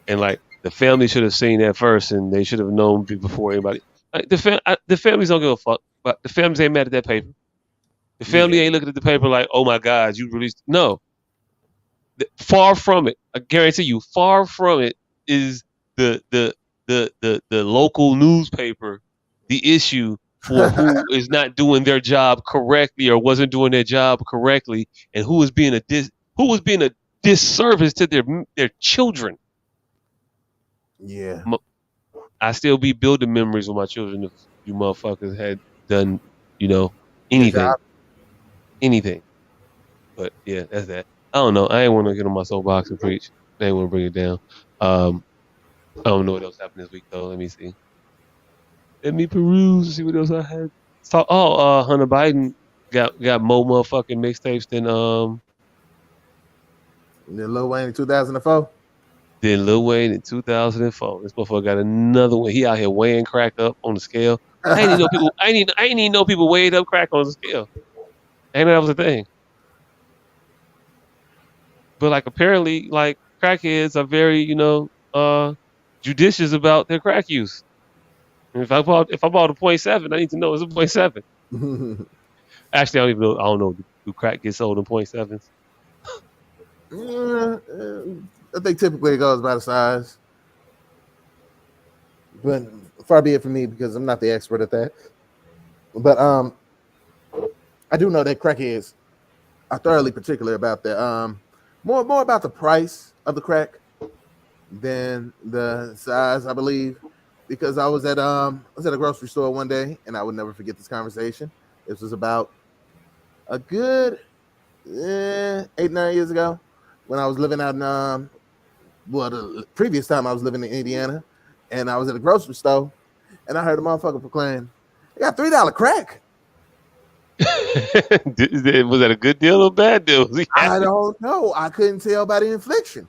And like the family should have seen that first and they should have known before anybody. Like, the families don't give a fuck. But the families ain't mad at that paper. The family ain't looking at the paper like, oh my God, you released. No. Far from it. I guarantee you, far from it is the local newspaper the issue for who is not doing their job correctly or wasn't doing their job correctly, and who was being a disservice to their children. Yeah, I still be building memories with my children if you motherfuckers had done, anything. But yeah, that's that. I don't know. I ain't want to get on my soapbox and preach. I ain't want to bring it down. I don't know what else happened this week though. Let me see. Let me peruse and see what else I had. Hunter Biden got more motherfucking mixtapes than Lil Wayne in 2004. Than Lil Wayne in 2004. This motherfucker got another one. He out here weighing crack up on the scale. I ain't even know people weighed up crack on the scale. I ain't know that was a thing. But like apparently, like crackheads are very, judicious about their crack use. And if I bought a 0.7, I need to know it's a 0.7. Actually, I don't know. Do crack get sold in 0.7s? I think typically it goes by the size. But far be it from me because I'm not the expert at that. But I do know that crackheads are thoroughly particular about that. More about the price of the crack than the size, I believe. Because I was at a grocery store one day, and I would never forget this conversation. This was about a good 8-9 years ago when I was living out in the previous time I was living in Indiana, and I was at a grocery store, and I heard a motherfucker proclaim, "They got $3 crack." Was that a good deal or a bad deal? I don't know. I couldn't tell by the inflection.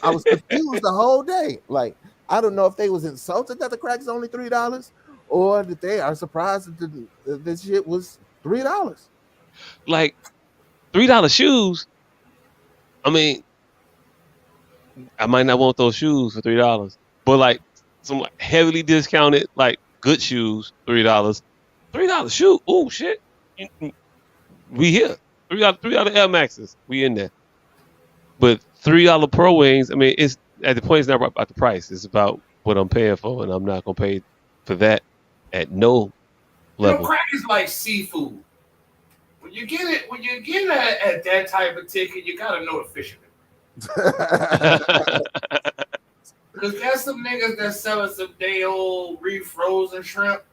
I was confused the whole day. Like, I don't know if they was insulted that the crack is only $3 or that they are surprised that this shit was $3. Like $3 shoes. I mean, I might not want those shoes for $3, but like some heavily discounted, like good shoes, $3. $3 shoe. Oh shit. We here. $3 Air Maxes. We in there. But $3 Pro Wings, I mean, it's at the point it's not about the price. It's about what I'm paying for, and I'm not gonna pay for that at no level. Crack is like seafood. When you get it at that type of ticket, you gotta know the fisherman. Because there's some niggas that selling some day old refrozen shrimp.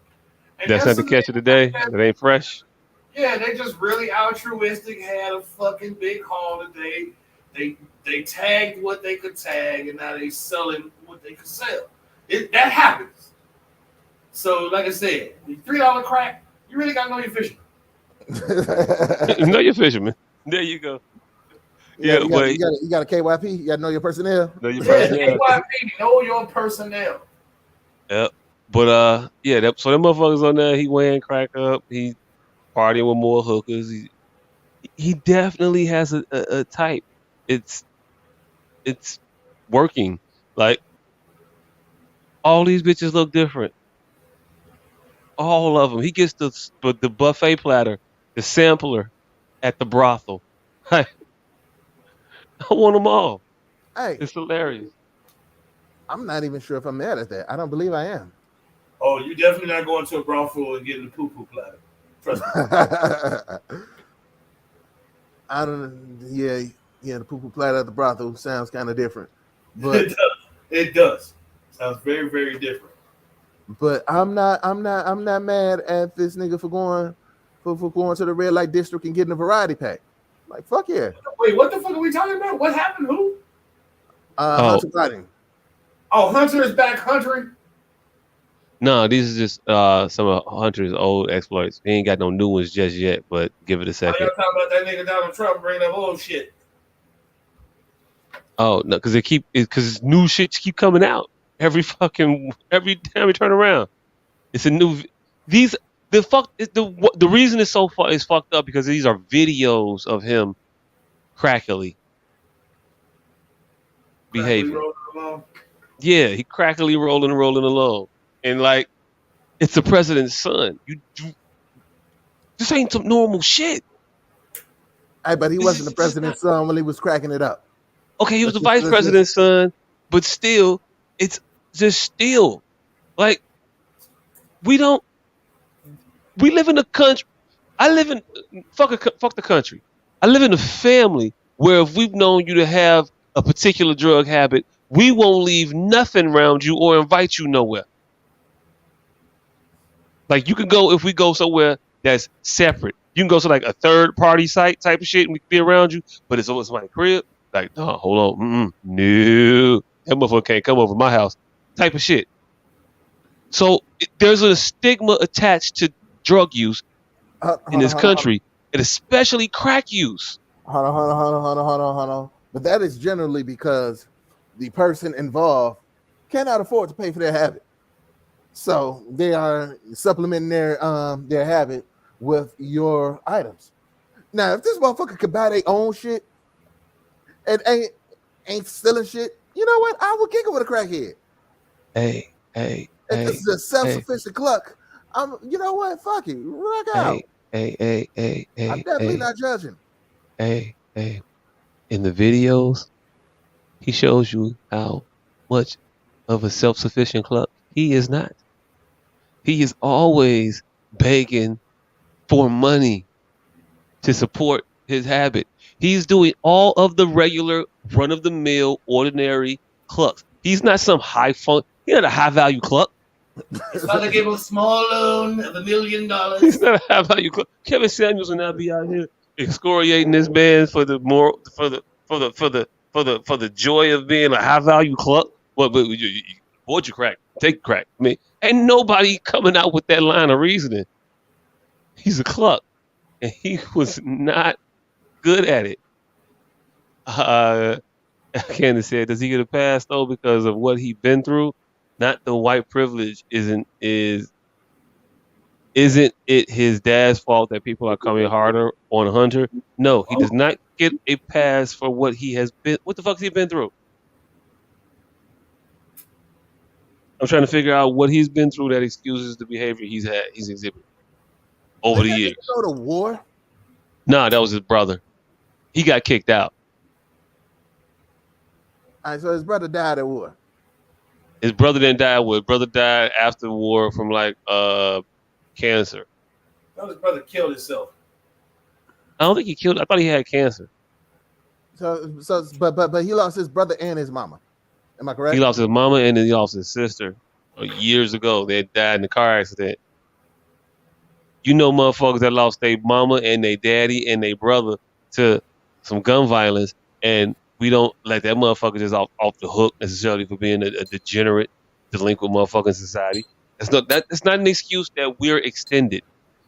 And that's not the catch of the day. It ain't fresh. Yeah, they just really altruistic. Had a fucking big haul today. They tagged what they could tag, and now they selling what they could sell. That happens. So, like I said, the $3 crack, you really gotta know your fisherman. Know your fisherman. There you go. You got a KYP. You got to know your personnel. Know your personnel. KYP, know your personnel. Yep. But so them motherfuckers on there, he weighing crack up. He partying with more hookers. He definitely has a type. It's working. Like all these bitches look different. All of them. He gets the buffet platter, the sampler at the brothel. I want them all. Hey, it's hilarious. I'm not even sure if I'm mad at that. I don't believe I am. Oh, you definitely not going to a brothel and getting the poo-poo platter. Trust me. I don't. Yeah, the poo-poo platter at the brothel sounds kind of different. But it does. Sounds very, very different. But I'm not mad at this nigga for going to the red light district and getting a variety pack. Like, fuck yeah. Wait, what the fuck are we talking about? What happened? Who? Hunter Biden. Oh, Hunter is back hunting. No, these is just some of Hunter's old exploits. He ain't got no new ones just yet, but give it a Oh, second. y'all talking about that nigga Donald Trump bringing up old shit. Oh no, because new shit keep coming out every time we turn around. It's a new. The reason it's is fucked up because these are videos of him crackily behaving. Yeah, he crackily rolling along, and like it's the president's son. This ain't some normal shit. Hey, but he wasn't the president's son when he was cracking it up. Okay, he was the vice president's son, but still, it's just still like we live in a country. I live in fuck the country. I live in a family where if we've known you to have a particular drug habit, we won't leave nothing around you or invite you nowhere. Like you can go if we go somewhere that's separate. You can go to like a third party site type of shit and we can be around you, but it's always my crib. Like, no, hold on. No, that motherfucker can't come over my house type of shit. So there's a stigma attached to drug use in this country, and especially crack use. Hold on. But that is generally because the person involved cannot afford to pay for their habit. So they are supplementing their habit with your items. Now, if this motherfucker could buy their own shit and ain't stealing shit, you know what? I will kick it with a crackhead. Hey. If this is a self-sufficient cluck, you know what? Fuck it. Rock out. Hey. I'm definitely not judging. Hey. In the videos, he shows you how much of a self-sufficient cluck he is not. He is always begging for money to support his habit. He's doing all of the regular, run-of-the-mill, ordinary clucks. He's not some he's not a high-value cluck. His father gave him a small loan of $1 million. He's not a high-value cluck. Kevin Samuels will not be out here excoriating this man for the joy of being a high-value cluck. But board your crack, take crack. I mean, ain't nobody coming out with that line of reasoning. He's a cluck, and he was not good at it. Candace said, does he get a pass though because of what he's been through? Not the white privilege. Isn't it his dad's fault that people are coming harder on Hunter? No, he does not get a pass for what he has been. What the fuck has he been through? I'm trying to figure out what he's been through that excuses the behavior he's exhibited over the years. Go to war? Nah, that was his brother. He got kicked out. All right, so his brother died at war. His brother didn't die. His brother died after the war from like cancer. No, his brother killed himself. I don't think he killed. I thought he had cancer. But he lost his brother and his mama. Am I correct? He lost his mama and then he lost his sister years ago. They died in a car accident. You know, motherfuckers that lost their mama and their daddy and their brother to some gun violence, and we don't let that motherfucker just off the hook necessarily for being a degenerate, delinquent motherfucker in society. That's not an excuse that we're extended.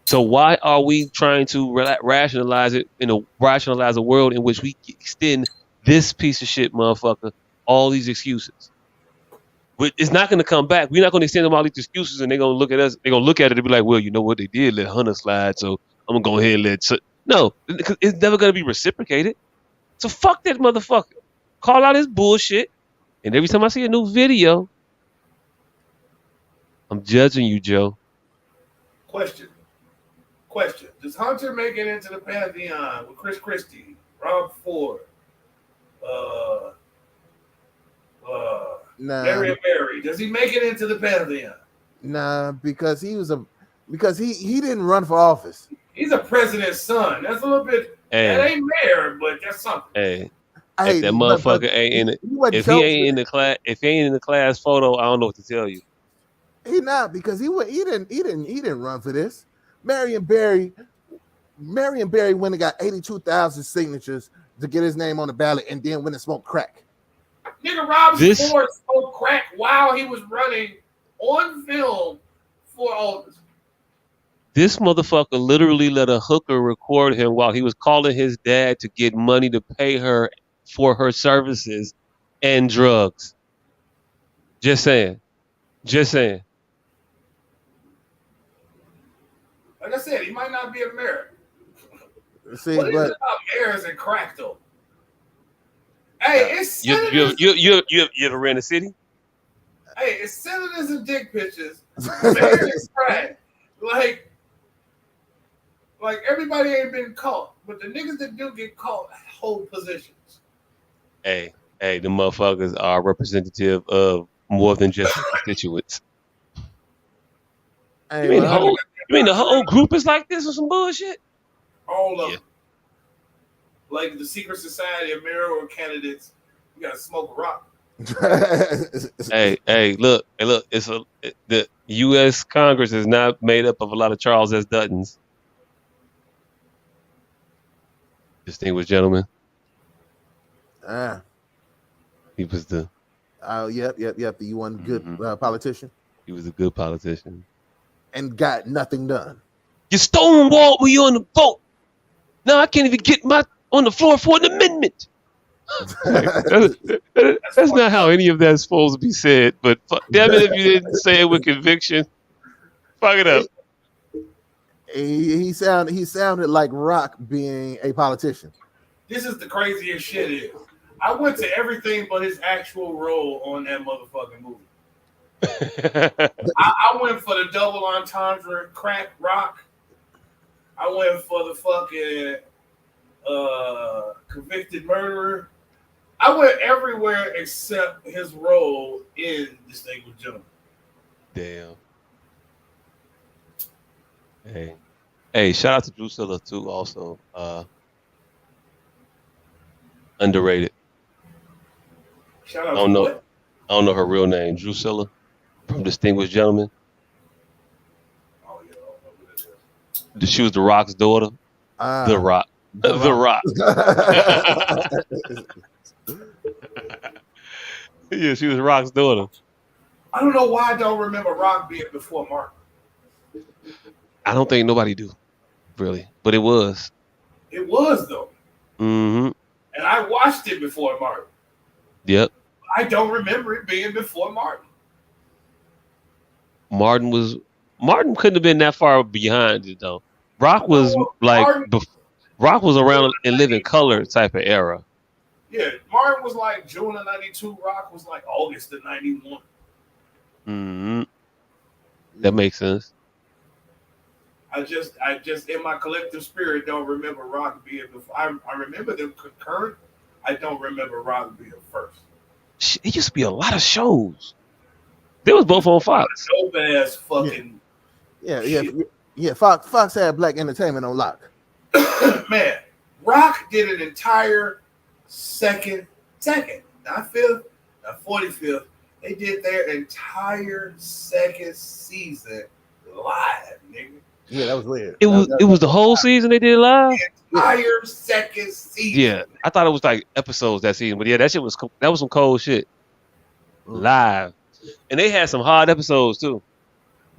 So why are we trying to rationalize a world in which we extend this piece of shit motherfucker all these excuses? But it's not going to come back. We're not going to extend them all these excuses, and they're going to look at us. They're going to look at it and be like, well, you know what? They did let Hunter slide, so I'm going to go ahead and let... No, it's never going to be reciprocated. So fuck that motherfucker. Call out his bullshit, and every time I see a new video, I'm judging you, Joe. Question. Does Hunter make it into the Pantheon with Chris Christie, Rob Ford, Marion Barry? Does he make it into the Pantheon? Nah, because he didn't run for office. He's a president's son. That's a little bit. That ain't mayor, but that's something. Hey, If that motherfucker ain't in it, he wasn't if he chosen. ain't in the class, if he ain't in the class photo, I don't know what to tell you. He not because he didn't run for this. Marion Barry went and got 82,000 signatures to get his name on the ballot, and then went and smoked crack. Nigga Robinson Ford smoked crack while he was running on film for office. This motherfucker literally let a hooker record him while he was calling his dad to get money to pay her for her services and drugs. Just saying. Just saying. Like I said, he might not be a mayor. See, what is but it about mayors and crack though? Hey, it's senators. You ever ran a city? Hey, it's senators and dick pictures. Mayors and crack. Like everybody ain't been caught, but the niggas that do get caught hold positions. Hey, the motherfuckers are representative of more than just constituents. hey, You mean the whole group is like this or some bullshit? All of them. Like the secret society of mayoral candidates, you gotta smoke a rock. Hey, look, the U.S. Congress is not made up of a lot of Charles S. Duttons. Distinguished gentleman. He was the. Oh, yep. The one good politician. He was a good politician. And got nothing done. You stonewalled me on the vote. Now I can't even get on the floor for an amendment. That's not how any of that's supposed to be said. But damn it, if you didn't say it with conviction, fuck it up. He sounded like Rock being a politician. This is the craziest shit is. I went to everything but his actual role on that motherfucking movie. I went for the double entendre crack rock. I went for the fucking convicted murderer. I went everywhere except his role in Distinguished Gentleman. Damn. Hey, shout out to Drusilla too. Also, underrated. Shout out to what? I don't know her real name. Drusilla from Distinguished Gentleman. Oh yeah, I don't know who that is. She was the Rock's daughter. The Rock. The Rock. Yeah, she was Rock's daughter. I don't know why I don't remember Rock being before Martin. I don't think nobody do, really, but it was. It was though. Mm-hmm. And I watched it before Martin. Yep. I don't remember it being before Martin. Martin couldn't have been that far behind it though. Rock was Rock was around in Living Color type of era. Yeah, Martin was like June of '92. Rock was like August of '91. Mm-hmm. That makes sense. I just in my collective spirit don't remember Rock being before. I remember them concurrent. I don't remember Rock being first. It used to be a lot of shows. They was both on Fox. Dope ass fucking. Yeah. Fox had black entertainment on lock. Man, Rock did an entire second, not fifth, not 45th. They did their entire second season live, nigga. Yeah, that was weird. It was the whole season they did live. Entire second season. Yeah, I thought it was like episodes that season, but yeah, that was some cold shit. Live, and they had some hard episodes too.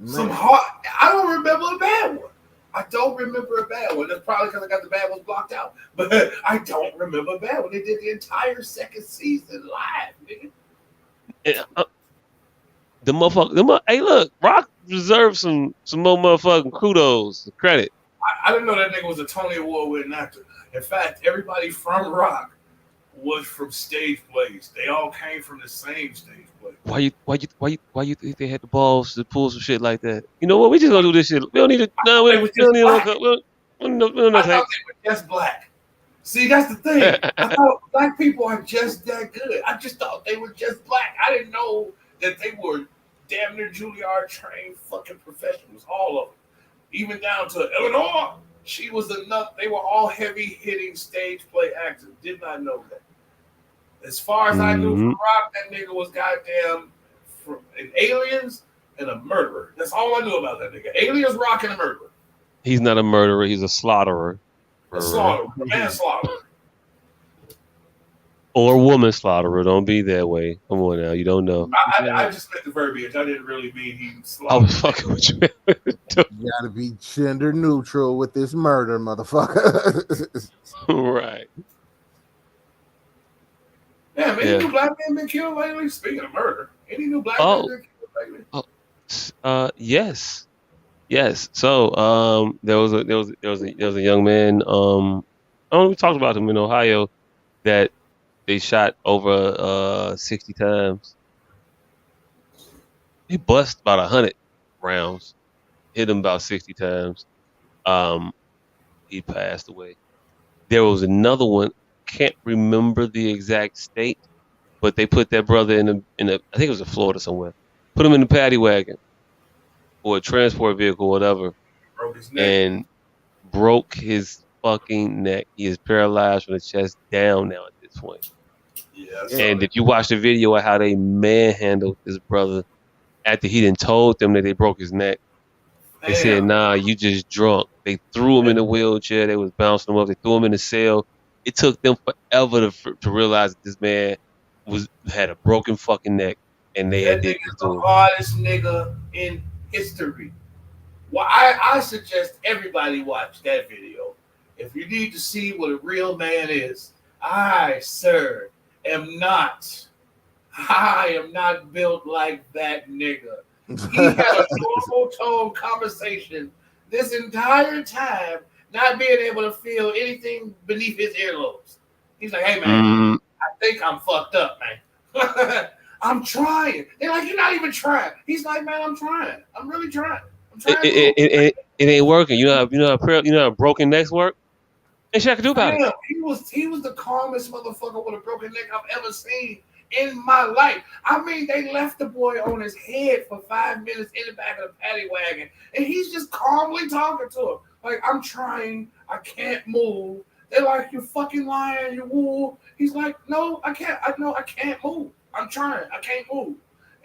Some hard. I don't remember a bad one. That's probably because I got the bad ones blocked out. But I don't remember a bad one. They did the entire second season live, nigga. The motherfucker. Hey, look, Rock deserves some more motherfucking kudos, credit. I didn't know that nigga was a Tony Award winning actor. In fact, everybody from Rock was from stage plays. They all came from the same stage play. Why you think they had the balls to pull some shit like that? You know what? We just gonna do this shit. We don't need to. No, we don't need to. I thought they were just black. See, that's the thing. I thought black people are just that good. I just thought they were just black. I didn't know that they were damn near Juilliard trained fucking professionals, all of them. Even down to Eleanor, she was enough. They were all heavy hitting stage play actors. Did not know that. As far as I knew Mhm. from Rock, that nigga was goddamn an aliens and a murderer. That's all I knew about that nigga. Aliens, Rock, and a murderer. He's not a murderer. He's a slaughterer. A slaughterer, a manslaughterer. Or woman slaughterer. Don't be that way. Come on now. You don't know. I just meant the verbiage. I didn't really mean he I slaughtered. was fucking with you. You gotta be gender neutral with this murder, motherfucker. Right. Yeah, man, Yeah. any new black man been killed lately? Speaking of murder, any new black Oh. man been killed lately? Yes. So, there was a young man. We talked about him in Ohio that they shot over 60 times. He bust about 100 rounds, hit him about 60 times. He passed away. There was another one. Can't remember the exact state, but they put that brother in a I think it was in Florida somewhere. Put him in the paddy wagon or a transport vehicle, whatever, Broke his neck. and broke his fucking neck. He is paralyzed from the chest down now at this point. Yeah. And did you watch the video of how they manhandled this brother after he done told them that they broke his neck? They said, "Nah, you just drunk." They threw him in a wheelchair. They was bouncing him up. They threw him in a cell. It took them forever to realize that this man had a broken fucking neck, and they had that did nigga's this to the him. hardest nigga in history. Well, I suggest everybody watch that video. If you need to see what a real man is, I, sir, am not. I am not built like that nigga. He had a normal tone conversation this entire time, not being able to feel anything beneath his earlobes. He's like, "Hey man, I think I'm fucked up, man. I'm trying." They're like, "You're not even trying." He's like, "Man, I'm trying. I'm really trying. I'm trying." It ain't working. You know how broken necks work. Ain't shit I can do about it. Damn, he was the calmest motherfucker with a broken neck I've ever seen in my life. I mean, they left the boy on his head for 5 minutes in the back of the paddy wagon, and he's just calmly talking to him. Like, "I'm trying, I can't move." They're like, "You're fucking lying, you wool." He's like, "No, I can't. I can't move. I'm trying, I can't move."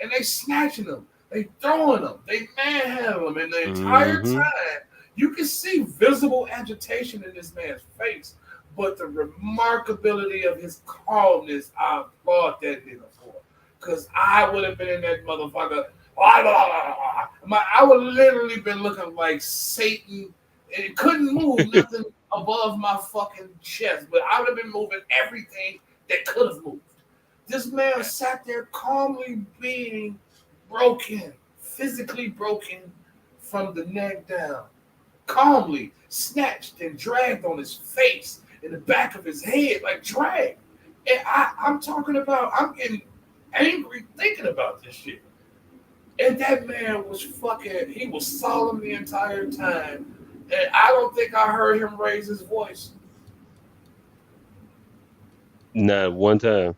And they snatching him, they throwing him, they manhandling him, and the entire time you can see visible agitation in this man's face. But the remarkability of his calmness, I applaud that nigga for. Because I would have been in that motherfucker. I would literally been looking like Satan. It couldn't move nothing above my fucking chest. But I would have been moving everything that could have moved. This man sat there calmly being broken, physically broken from the neck down. Calmly snatched and dragged on his face, in the back of his head, like drag. And I'm talking about, I'm getting angry thinking about this shit. And that man was he was solemn the entire time. And I don't think I heard him raise his voice. Not one time.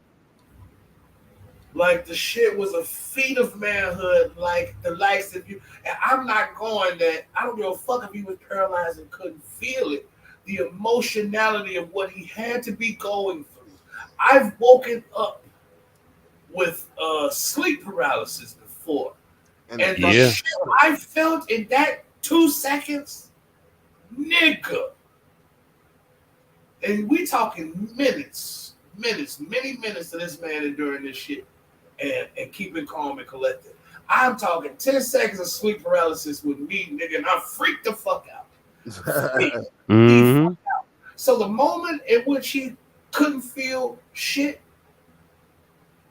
Like, the shit was a feat of manhood, like the likes of you. And I'm not going that, I don't give a fuck if he was paralyzed and couldn't feel it. The emotionality of what he had to be going through. I've woken up with sleep paralysis before. And the shit I felt in that 2 seconds, nigga. And we talking minutes, many minutes of this man enduring this shit and keeping calm and collected. I'm talking 10 seconds of sleep paralysis with me, nigga, and I freaked the fuck out. So the moment in which he couldn't feel shit,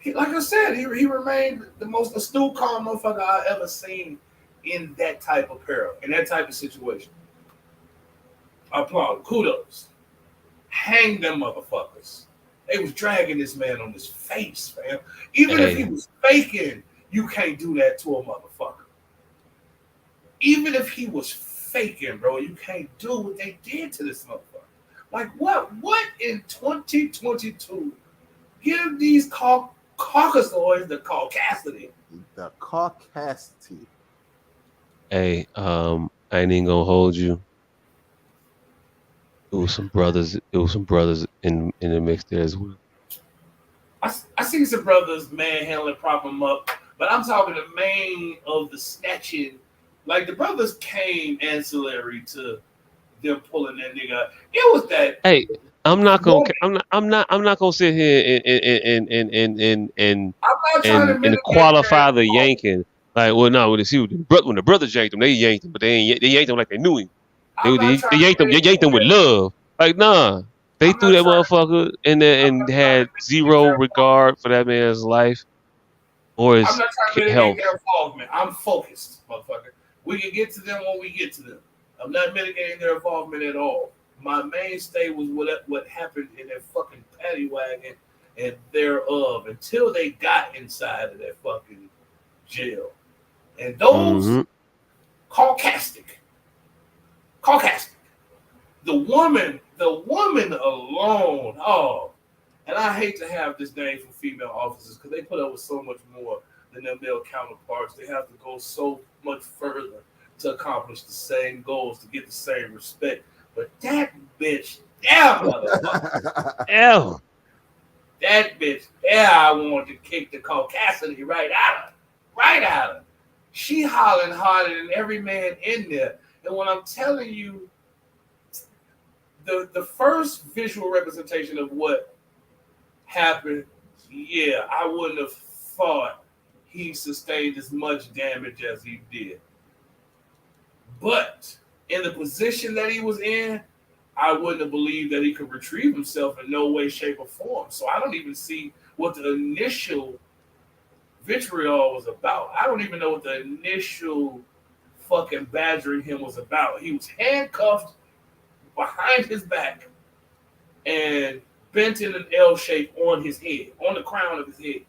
like I said, he remained the most astute, calm motherfucker I ever seen in that type of peril, in that type of situation. Applaud, kudos. Hang them motherfuckers. They was dragging this man on his face, fam. Even if he was faking, you can't do that to a motherfucker. Even if he was faking, bro, you can't do what they did to this motherfucker. Like, what in 2022 give these Caucasoids the caucasity? The caucasity. Hey, I ain't even gonna hold you. It was some brothers in the mix there as well. I seen some brothers manhandling, prop him up, but I'm talking the main of the snatching. Like the brothers came ancillary to them pulling that nigga. It was that Hey, I'm not gonna. woman. I'm not gonna sit here I'm not trying to and mitigate their qualify the fault. yanking. Like, well, no, when the brothers yanked him, they yanked him, but they yanked him like they knew him. I'm not They trying to yanked him. They mitigate yanked him with their. love. Like, nah, they I'm threw not that trying. motherfucker I'm and not trying had to mitigate zero their fault. regard for that man's life or I'm his not trying to mitigate health. their involvement. I'm focused, motherfucker. We can get to them when we get to them. I'm not mitigating their involvement at all. My mainstay was what happened in that fucking paddy wagon and thereof until they got inside of that fucking jail. And those Mm-hmm. caucastic, caucastic, the woman alone, oh, and I hate to have this name for female officers because they put up with so much more than their male counterparts. They have to go so much further to accomplish the same goals, to get the same respect. But that bitch, that motherfucker, Ew. that bitch, yeah, I wanted to kick the caucasity right out of her. Right out of her. She hollering harder than every man in there. And when I'm telling you, the first visual representation of what happened, yeah, I wouldn't have thought he sustained as much damage as he did. But in the position that he was in, I wouldn't have believed that he could retrieve himself in no way, shape, or form. So I don't even see what the initial vitriol was about. I don't even know what the initial fucking badgering him was about. He was handcuffed behind his back and bent in an L shape on his head, on the crown of his head.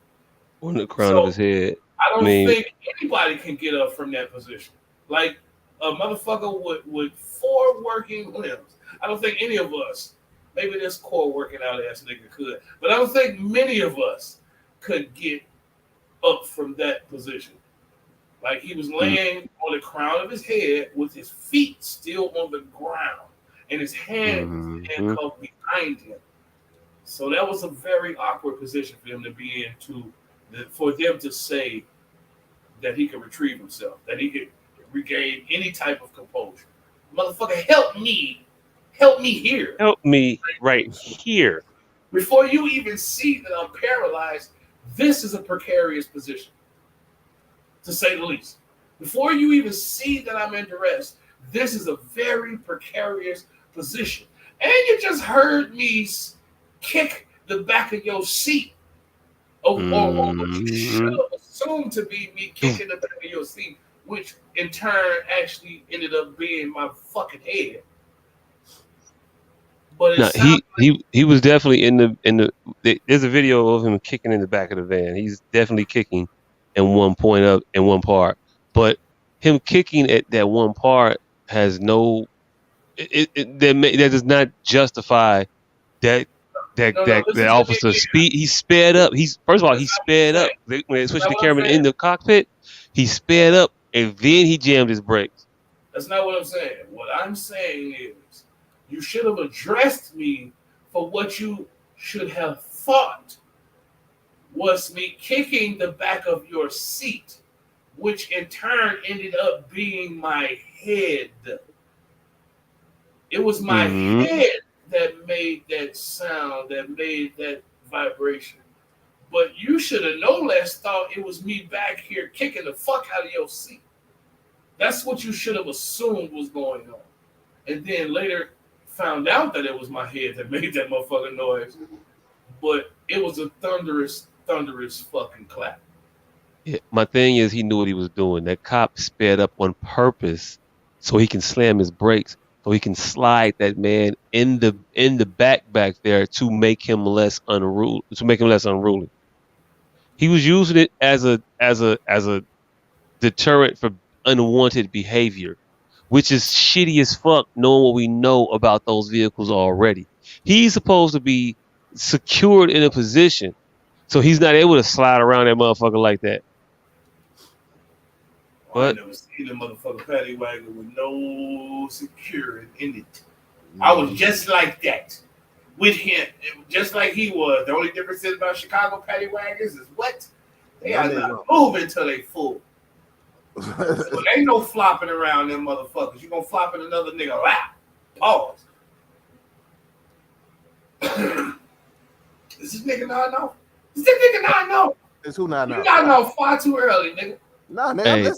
On the crown of his So head. I I don't mean, think anybody can get up from that position. Like a motherfucker with four working limbs. I don't think any of us, maybe this core working out ass nigga could, but I don't think many of us could get up from that position. Like he was laying on the crown of his head with his feet still on the ground and his hand was mm-hmm. handcuffed behind him. So that was a very awkward position for him to be in. For them to say that he could retrieve himself, that he could regain any type of composure. Motherfucker, help me here. Help me right here. Before you even see that I'm paralyzed, this is a precarious position, to say the least. Before you even see that I'm in duress, this is a very precarious position. And you just heard me kick the back of your seat, or what you should Mm-hmm. have assumed to be me kicking the back of your seat, which in turn actually ended up being my fucking head. But it No, sounds like he was definitely in the. There's a video of him kicking in the back of the van. He's definitely kicking in one point up in one part, but him kicking at that one part has no. That does not justify that no. that Listen to me officer again. speed. He sped up. He's first of all That's he not what I'm sped up saying. when they That's switched not the what I'm camera in saying. the cockpit. He sped up and then he jammed his brakes. That's not what I'm saying. What I'm saying is, you should have addressed me for what you should have thought was me kicking the back of your seat, which in turn ended up being my head. It was my Mm-hmm. head that made that sound, that made that vibration. But you should have no less thought it was me back here kicking the fuck out of your seat. That's what you should have assumed was going on. And then later found out that it was my head that made that motherfucking noise. But it was a thunderous, thunderous fucking clap. Yeah, my thing is he knew what he was doing. That cop sped up on purpose so he can slam his brakes, so he can slide that man in the back there to make him less unruly. He was using it as a deterrent for unwanted behavior, which is shitty as fuck knowing what we know about those vehicles already. He's supposed to be secured in a position so he's not able to slide around that motherfucker like that. I ain't But never seen a motherfucking paddy wagon with no security in it. I was Mhm. just like that. with him, just like he was. The only difference is about Chicago paddy wagons is what? They are not moving till they full. So ain't no flopping around them motherfuckers. You gonna flop in another nigga lap. Pause. Is this nigga not know? Is this nigga not know? It's who not know? You not know far too early, nigga. Nah, nigga, Hey.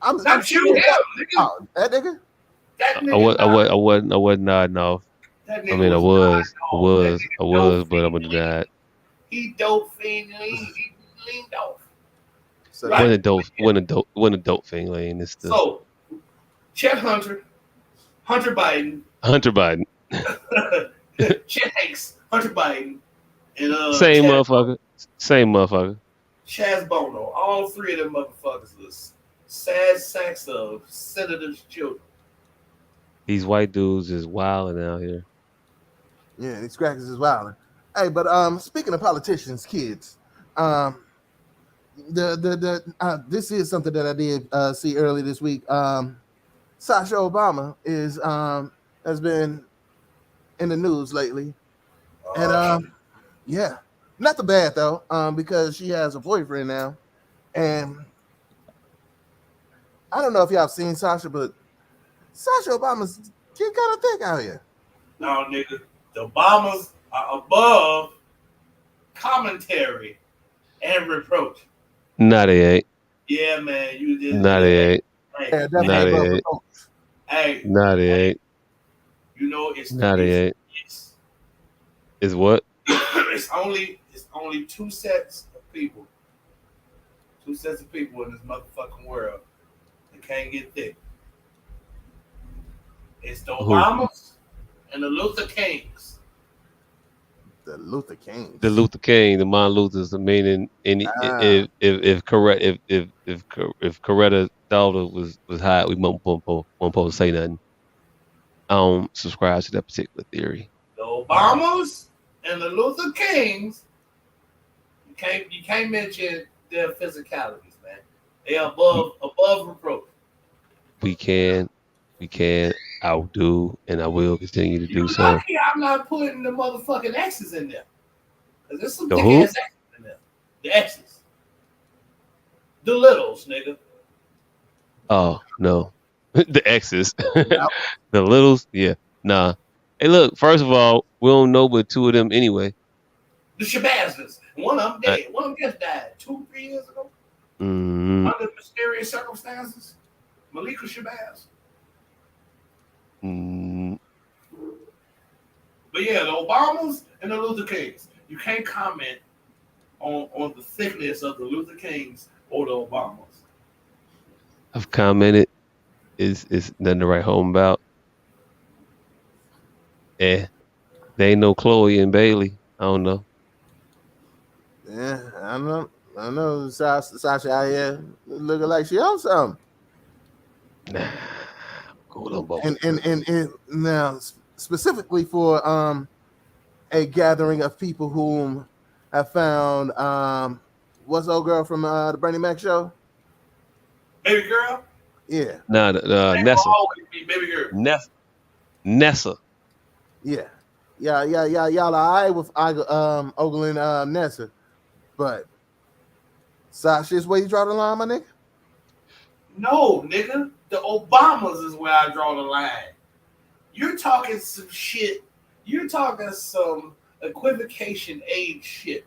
I'm not you, him, nigga. Oh, that nigga? That nigga. I wasn't nodding off. That nigga I mean, I was, but I'm gonna deny it. He dope fiend lean. He leaned off. So right. When a dope thing lane. It's the so Chet Hunter Biden, Chet Hanks, Hunter Biden, and same motherfucker. Chaz Bono. All three of them motherfuckers was sad sacks of senators' children. These white dudes is wilding out here. Yeah, these crackers is wilding. Hey, but speaking of politicians, kids, this is something that I did see early this week. Sasha Obama has been in the news lately, and yeah, not the bad though, because she has a boyfriend now, and I don't know if y'all seen Sasha, but Sasha Obama's getting kind of thick out here. No, nigga, the Obamas are above commentary and reproach. No, they ain't. Yeah, man, you did. No, they ain't. Hey, no, they ain't. Hey, no, they ain't. You know it's no, they ain't. It's what? it's only two sets of people. Two sets of people in this motherfucking world that can't get thick. It's the Obamas and the Luther Kings. The Luther King. The Luther King, the Martin Luther's. Meaning, if Coretta daughter was hot, we won't supposed to say nothing. I don't subscribe to that particular theory. The Obamas and the Luther Kings, you can't mention their physicalities, man. They are above reproach. We can outdo, and I will continue to do so. Lucky I'm not putting the motherfucking X's in there. Because there's some dick ass X's in there. The X's. The littles, nigga. Oh, no. The X's. The littles? Yeah. Nah. Hey, look, first of all, we don't know but two of them anyway. The Shabazz. One of them dead. One of them just died 2-3 years ago. Mm-hmm. Under mysterious circumstances. Malika Shabazz. Mm-hmm. But yeah, the Obamas and the Luther Kings. You can't comment on the thickness of the Luther Kings or the Obamas. I've commented. It's nothing to write home about. They ain't no Chloe and Bailey. I don't know. Yeah, I know. Sasha out here looking like she on something. Nah, cool on both. And now specifically for a gathering of people whom have found what's the old girl from the Bernie Mac show? Baby girl. Yeah. Nah, Nessa. Always be baby girl. Nessa. Yeah. Y'all are all right with ogling Nessa, but Sasha's where you draw the line, my nigga? No, nigga. The Obamas is where I draw the line. You're talking some shit. You're talking some equivocation age shit.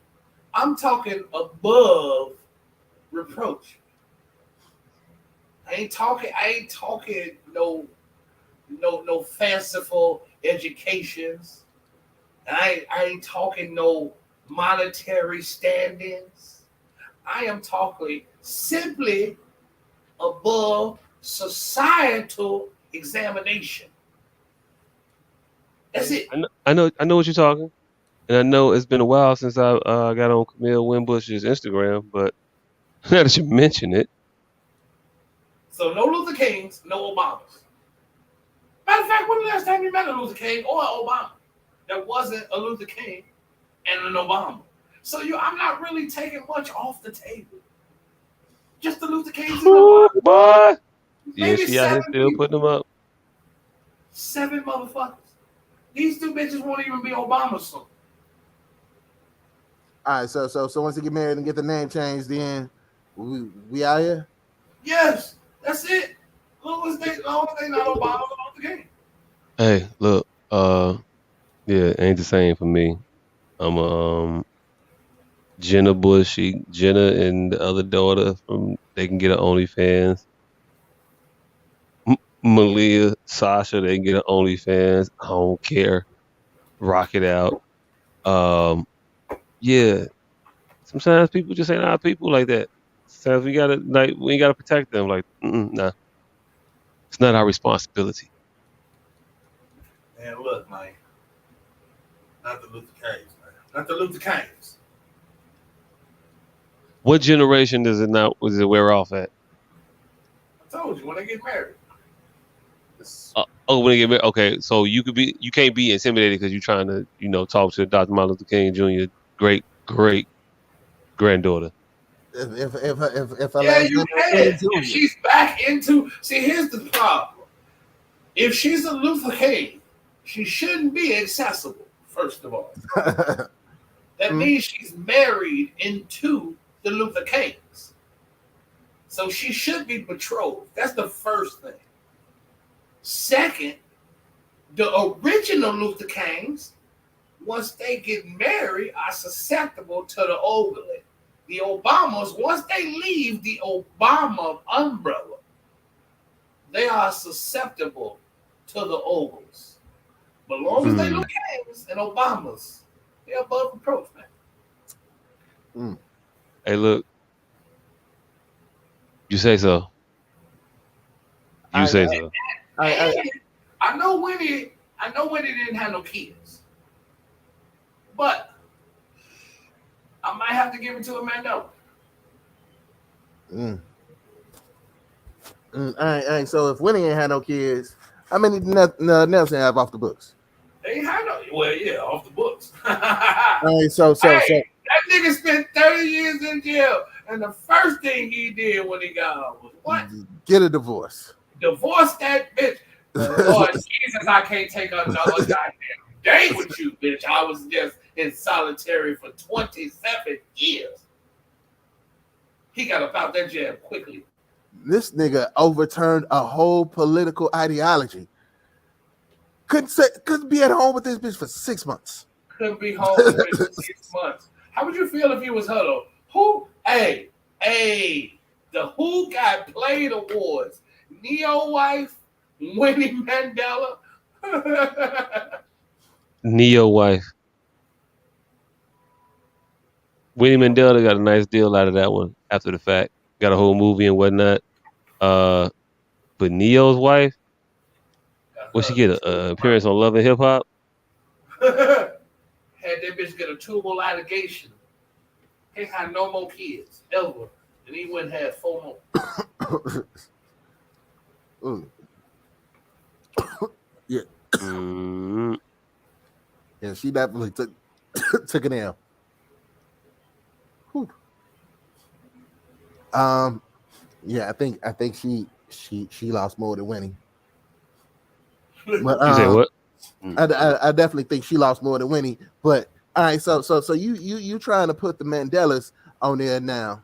I'm talking above reproach. I ain't talking no fanciful educations. I ain't talking no monetary standings. I am talking simply above societal examination. That's it. I know what you're talking, and I know it's been a while since I got on Camille Winbush's Instagram, but now that you mention it. So no Luther Kings, no Obamas. Matter of fact, when the last time you met a Luther King or an Obama? There wasn't a Luther King and an Obama. So I'm not really taking much off the table. Just the Luther Kings and Obama. Boy. Yeah, she out here still putting them up. 7 motherfuckers. These two bitches won't even be Obama soon. All right, so once they get married and get the name changed, then we out here. Yes, that's it. As long as they not Obama, off the game. Hey, look, yeah, it ain't the same for me. I'm Jenna Bush, Jenna and the other daughter from they can get an OnlyFans. Malia, Sasha, they can get an OnlyFans. I don't care. Rock it out. Um, yeah. Sometimes people just ain't our people like that. Sometimes we gotta protect them. Like, nah, it's not our responsibility. And look, man, not the Luther Kings, man, not the Luther Kings. What generation does it wear off at? I told you when they get married. When they get married. Okay, so you can't be intimidated because you're trying to, talk to Dr. Martin Luther King Jr. great granddaughter. If Yeah, you can. If she's back into, see, here's the problem. If she's a Luther King, she shouldn't be accessible. First of all, that means she's married into the Luther Kings, so she should be betrothed. That's the first thing. Second, the original Luther Kings, once they get married, are susceptible to the overlay. The Obamas, once they leave the Obama umbrella, they are susceptible to the ovals. But as long as they look Kings and Obamas, they're above reproach, man. Hey, look. You say so. So. I know Winnie didn't have no kids. But I might have to give it to Amanda. All right. So if Winnie ain't had no kids, how many Nelson have off the books? They ain't had no. Well, yeah, off the books. All right. So that nigga spent 30 years in jail, and the first thing he did when he got out was what? Get a divorce. Divorce that bitch. Lord Jesus, I can't take another goddamn day with you, bitch. I was just in solitary for 27 years. He got up out that jail quickly. This nigga overturned a whole political ideology. Couldn't be at home with this bitch for 6 months. Couldn't be home with this bitch for 6 months. How would you feel if he was her though? Who? Hey, the Who got played awards. Neo wife, Winnie Mandela. Neo wife. Winnie Mandela got a nice deal out of that one after the fact. Got a whole movie and whatnot. But Neo's wife, what she get an appearance on Love and Hip Hop? Had that bitch get a tubal allegation. He had no more kids ever, and he wouldn't have 4 more. Yeah. Yeah, she definitely took an L. Whew. Yeah, I think she lost more than Winnie. But you say what? I definitely think she lost more than Winnie. But all right, so you trying to put the Mandelas on there now?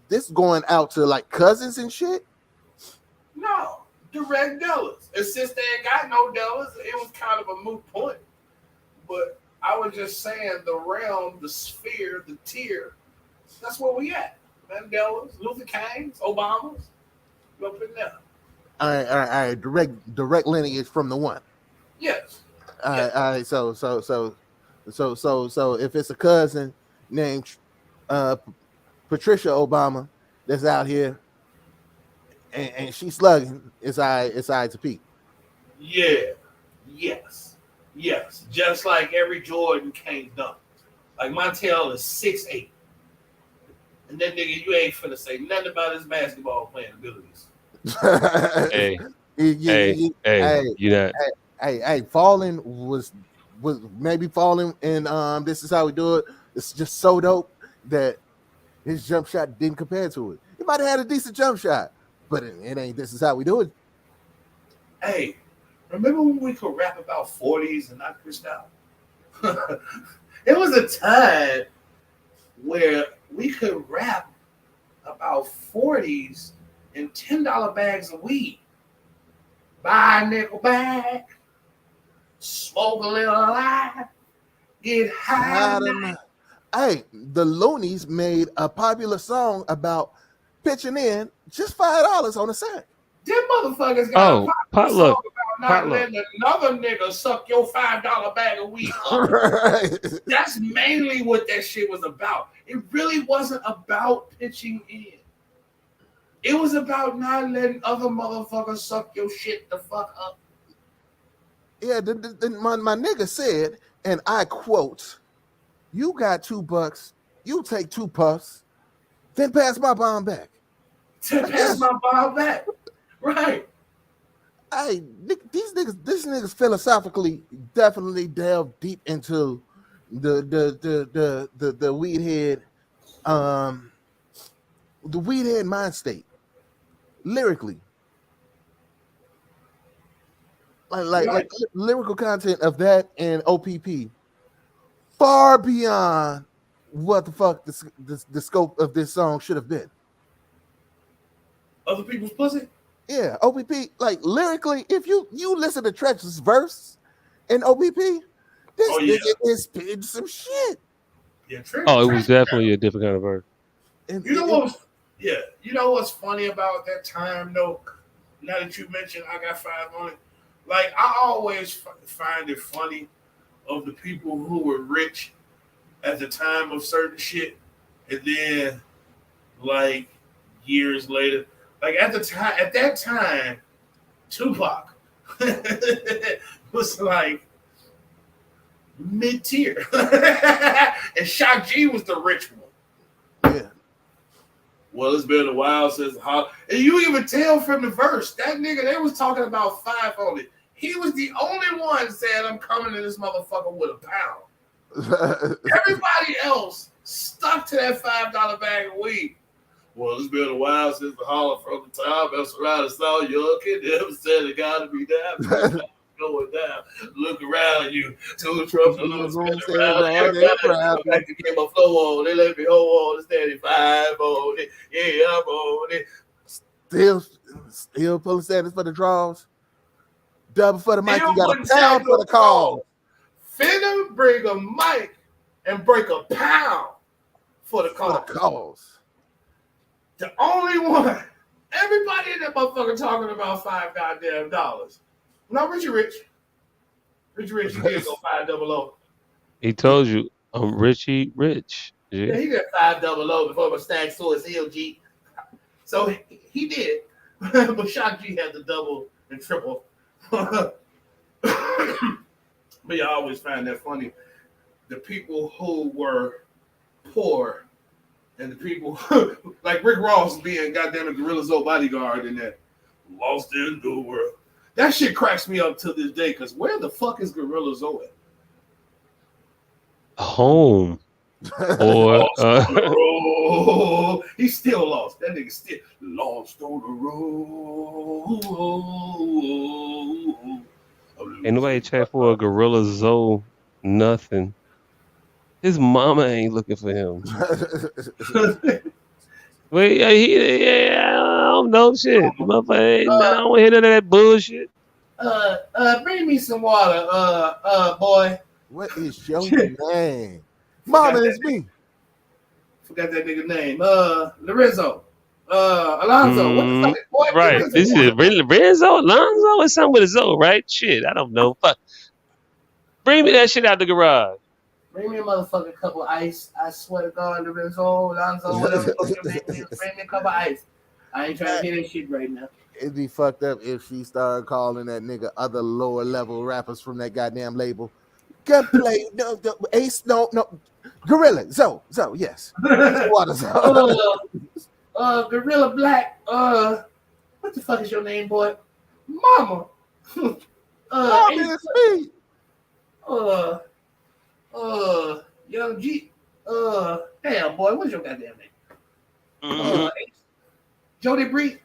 This going out to like cousins and shit? No, direct Dellas. And since they ain't got no Dellas, it was kind of a moot point. But I was just saying the realm, the sphere, the tier. That's where we at. Mandelas, Luther Kings, Obamas, up in there. All right. Direct lineage from the one. Yes. All right. So if it's a cousin named Patricia Obama that's out here and she's slugging, it's all right to peep. Yeah. Yes. Just like every Jordan can't dunk. Like Montel is 6'8". And that nigga, you ain't finna say nothing about his basketball playing abilities. Hey, you know. Hey, falling was maybe falling, and this is how we do it. It's just so dope that his jump shot didn't compare to it. He might have had a decent jump shot, but it ain't. This is how we do it. Hey, Remember when we could rap about 40s and not Chris out? It was a time where we could rap about 40s and $10 bags of weed. Buy a nickel bag, smoke a little light, get high tonight. Hey, the Loonies made a popular song about pitching in just $5 on the sack. Them motherfuckers got a popular song about not potluck. letting another nigga suck your $5 bag of weed up. Right. That's mainly what that shit was about. It really wasn't about pitching in. It was about not letting other motherfuckers suck your shit the fuck up. Yeah, my nigga said, and I quote, "You got $2, you take 2 puffs, then pass my bomb back." To pass my bomb back. Right. Hey, these niggas philosophically definitely delve deep into the weed head, the weed head mind state, lyrically. Like lyrical content of that and OPP far beyond what the fuck the scope of this song should have been. Other people's pussy? Yeah, OPP, like lyrically, if you listen to Treach's verse in OPP, this nigga is spitting some shit. Yeah, it was definitely a different kind of verse. And you know what's funny about that time though? Now that you mentioned I got 5 on it, like I always find it funny of the people who were rich at the time of certain shit, and then like years later, like at that time, Tupac was like mid-tier, and Shock G was the rich one. Yeah. Well, it's been a while since and you even tell from the verse that nigga they was talking about 5 on it. He was the only one saying, "I'm coming to this motherfucker with a pound." Everybody else stuck to that $5 bag of weed. Well, it's been a while since the holler from the time. That's around and saw your kid. Never said it gotta be down. Going down. Look around you. 2 trucks of little spinning around. Everybody like to get my flow on. They let me hold on. It's 35 on it. Yeah, I'm on it. Still pulling standards for the draws. Double for the mic. You got a pound for the call. Finna bring a mic and break a pound for the cause. The only one. Everybody in that motherfucker talking about $5 goddamn dollars. No, Richie Rich. Richie Rich, he did go 500. He told you, I'm Richie Rich. Yeah, he got 500 before my stack saw his LG. So he did. But Shock G had the double and triple. But you always find that funny. The people who were poor and the people like Rick Ross being goddamn a Gorilla Zoe bodyguard in that Lost in the World. That shit cracks me up to this day because where the fuck is Gorilla Zoe? Home. Or he's still lost. That nigga still lost on the road. Ain't nobody check for a Gorilla Zoe, nothing. His mama ain't looking for him. Wait, I don't know shit. Motherfucker, I don't want to hear none of that bullshit. Bring me some water, boy. What is your name? Mama, it's me. Forgot that nigga name. Lorenzo. Alonzo. What the fuck? Boy, right. This is Lorenzo, Alonzo, or something with a Zoe, right? Shit, I don't know. Fuck. Bring me that shit out the garage. Bring me a motherfucking cup of ice. I swear to God, Lorenzo, Alonzo, whatever. Bring me a cup of ice. I ain't trying to hear that shit right now. It'd be fucked up if she started calling that nigga other lower level rappers from that goddamn label. Gunplay, no, Ace, no, Gorilla, Zoe, yes. Water, Gorilla Black, what the fuck is your name, boy? Mama. Mama, it's me. Young G, damn, boy, what's your goddamn name? Jody Bree,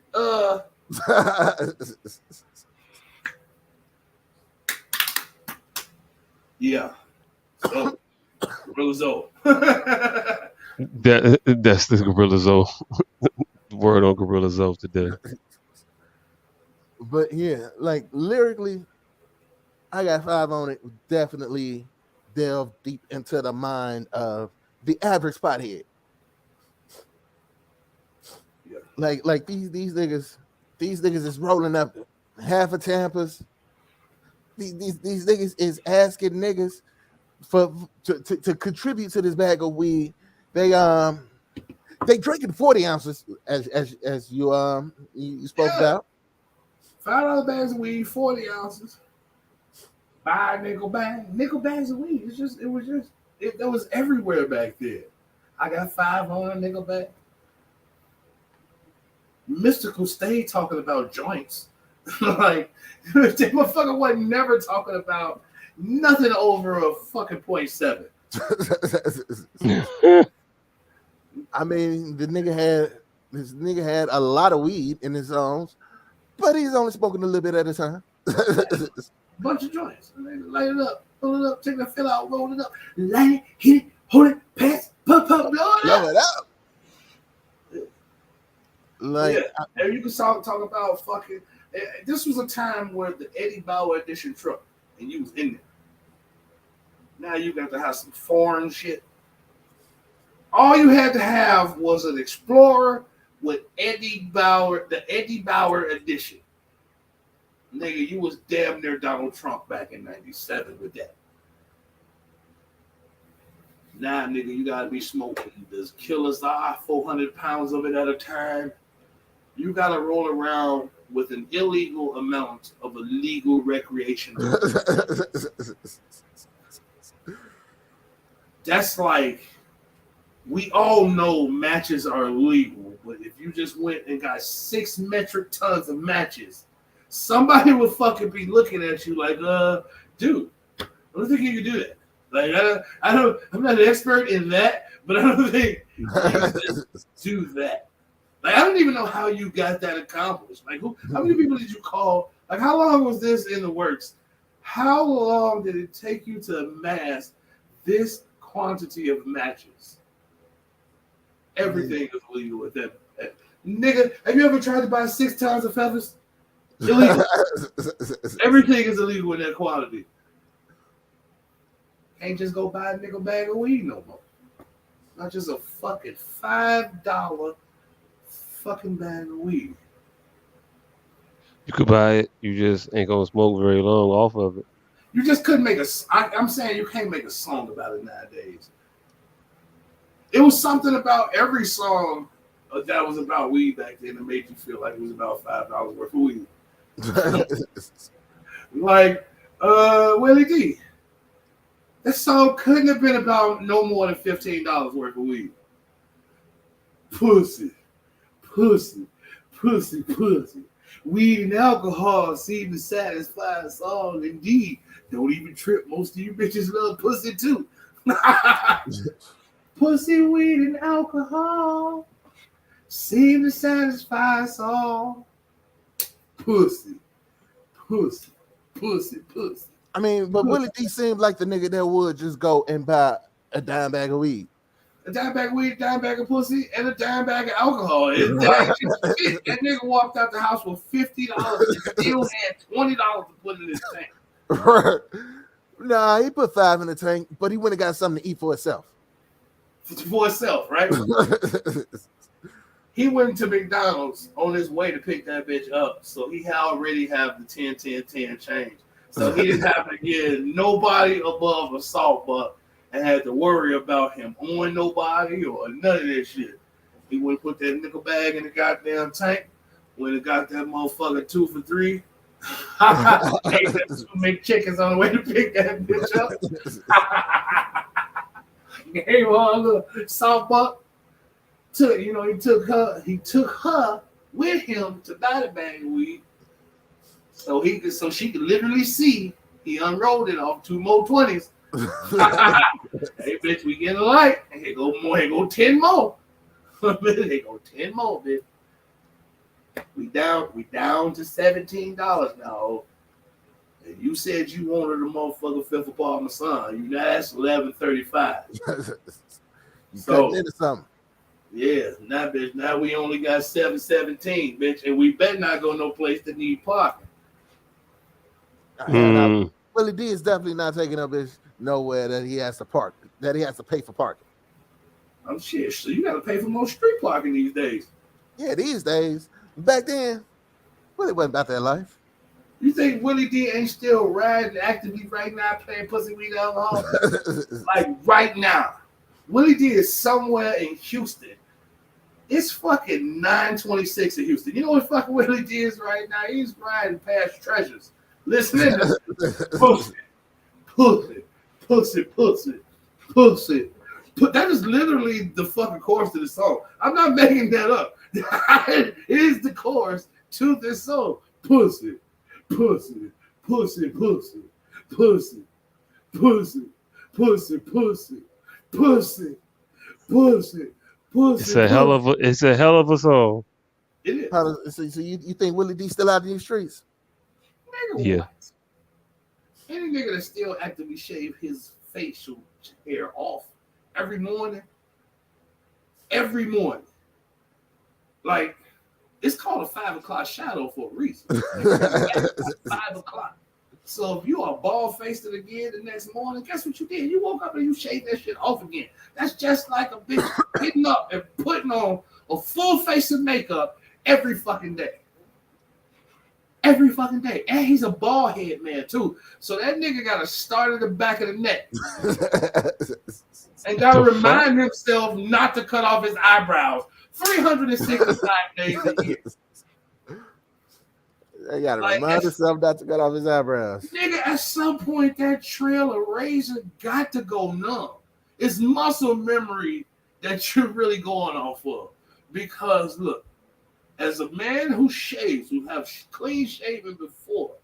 Yeah. So, Gorilla Zoe. That's the Gorilla Zoe word on Gorilla Zoe today. But yeah, like lyrically, I got 5 on it. Definitely delve deep into the mind of the average spothead. Yeah. Like these niggas is rolling up half of Tampa's. These niggas is asking niggas for to contribute to this bag of weed. They drinking 40 ounces as you spoke Yeah. about. $5 bags of weed, 40 ounces. Buy a nickel bag. Nickel bags of weed. That was everywhere back then. I got 5 on a nickel bag. Mystical stayed talking about joints. Like, that motherfucker wasn't never talking about nothing over a fucking 0.7. I mean, this nigga had a lot of weed in his songs, but he's only spoken a little bit at a time. Bunch of joints. Light it up, pull it up, take the fill out, roll it up, light it, hit it, hold it, pass, pop, blow it up. Blow it up. Like, yeah, and you can talk about fucking. This was a time where the Eddie Bauer edition truck, and you was in there. Now you got to have some foreign shit. All you had to have was an Explorer with Eddie Bauer, the Eddie Bauer edition. Nigga, you was damn near Donald Trump back in '97 with that. Now, nigga, you gotta be smoking this killer's eye, 400 pounds of it at a time. You gotta roll around with an illegal amount of illegal recreation. That's like, we all know matches are illegal, but if you just went and got 6 metric tons of matches, somebody would fucking be looking at you like, dude, I don't think you can do that. Like, I'm not an expert in that, but I don't think you can do that. Like, I don't even know how you got that accomplished. Like, how many people did you call? Like, how long was this in the works? How long did it take you to amass this quantity of matches? Everything is illegal with that. Nigga, have you ever tried to buy 6 tons of feathers? Illegal. Everything is illegal in that quantity. Can't just go buy a nickel bag of weed no more. Not just a fucking $5 fucking bag of weed. You could buy it. You just ain't gonna smoke very long off of it. You just couldn't make I'm saying you can't make a song about it nowadays. It was something about every song that was about weed back then that made you feel like it was about $5 worth of weed. Like Willie D. That song couldn't have been about no more than $15 worth of weed. Pussy, pussy, pussy, pussy. Weed and alcohol seem to satisfy us all. Indeed, don't even trip. Most of you bitches love pussy too. Pussy, weed, and alcohol seem to satisfy us all. Pussy, pussy, pussy, pussy. I mean, but Willie D seemed like the nigga that would just go and buy a dime bag of weed. A dime bag of weed, a dime bag of pussy, and a dime bag of alcohol. That nigga walked out the house with $50 and still had $20 to put in his tank. Nah, he put 5 in the tank, but he went and got something to eat for himself. For himself, right? He went to McDonald's on his way to pick that bitch up, so he already have the 10 change. So he didn't have to get nobody above a salt buck and had to worry about him on nobody or none of that shit. He went put that nickel bag in the goddamn tank. When it got that motherfucker 2 for $3. Ate that 2 McChickens on the way to pick that bitch up. Gave her a little salt buck. He took her with him to buy the bag of weed. So she could literally see he unrolled it off 2 more 20s. Hey bitch, we getting light. Here go more, here go 10 more. Here go 10 more, bitch. We down to $17 now. And you said you wanted a motherfucker fifth of Parmesan. You now that's 11:35. You So cutting into something. yeah, now bitch, now we only got 7:17, bitch, and we better not go no place that need parking. Hell no. Willie D is definitely not taking up his nowhere that he has to park, that he has to pay for parking. I'm shit. So you gotta pay for more street parking these days. Yeah, these days. Back then, Willie wasn't about that life. You think Willie D ain't still riding actively right now playing pussy weed alcohol? Like right now. Willie D is somewhere in Houston. It's fucking 9:26 in Houston. You know what fucking Willie D is right now? He's riding past treasures. Listening to pussy, pussy, pussy, pussy, pussy. That is literally the fucking chorus to the song. I'm not making that up. It is the chorus to this song. Pussy, pussy, pussy, pussy, pussy, pussy, pussy, pussy, pussy, pussy, pussy. It's a hell of a song. It is. So you think Willie D still out in these streets? Nigga, Yeah. what? Any nigga that still actively shave his facial hair off every morning, like it's called a 5 o'clock shadow for a reason. 5 o'clock. So if you are bald faced it again the next morning, guess what you did? You woke up and you shaved that shit off again. That's just like a bitch getting up and putting on a full face of makeup every fucking day. Every fucking day. And he's a bald head man too. So that nigga got to start at the back of the neck. And got to remind himself not to cut off his eyebrows 365 days a year. They got to remind himself not to cut off his eyebrows. Nigga, at some point, that trail of razor got to go numb. It's muscle memory that you're really going off of. Because, look, as a man who shaves, who have clean shaven before,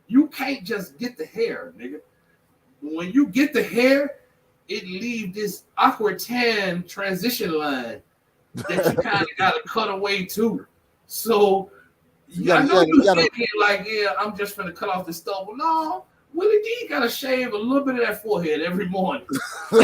you can't just get the hair, nigga. When you get the hair, it leaves this awkward tan transition line that you kind of got to cut away too. So, I know you thinking like, yeah, I'm just going to cut off the stubble. No, Willie D got to shave a little bit of that forehead every morning. A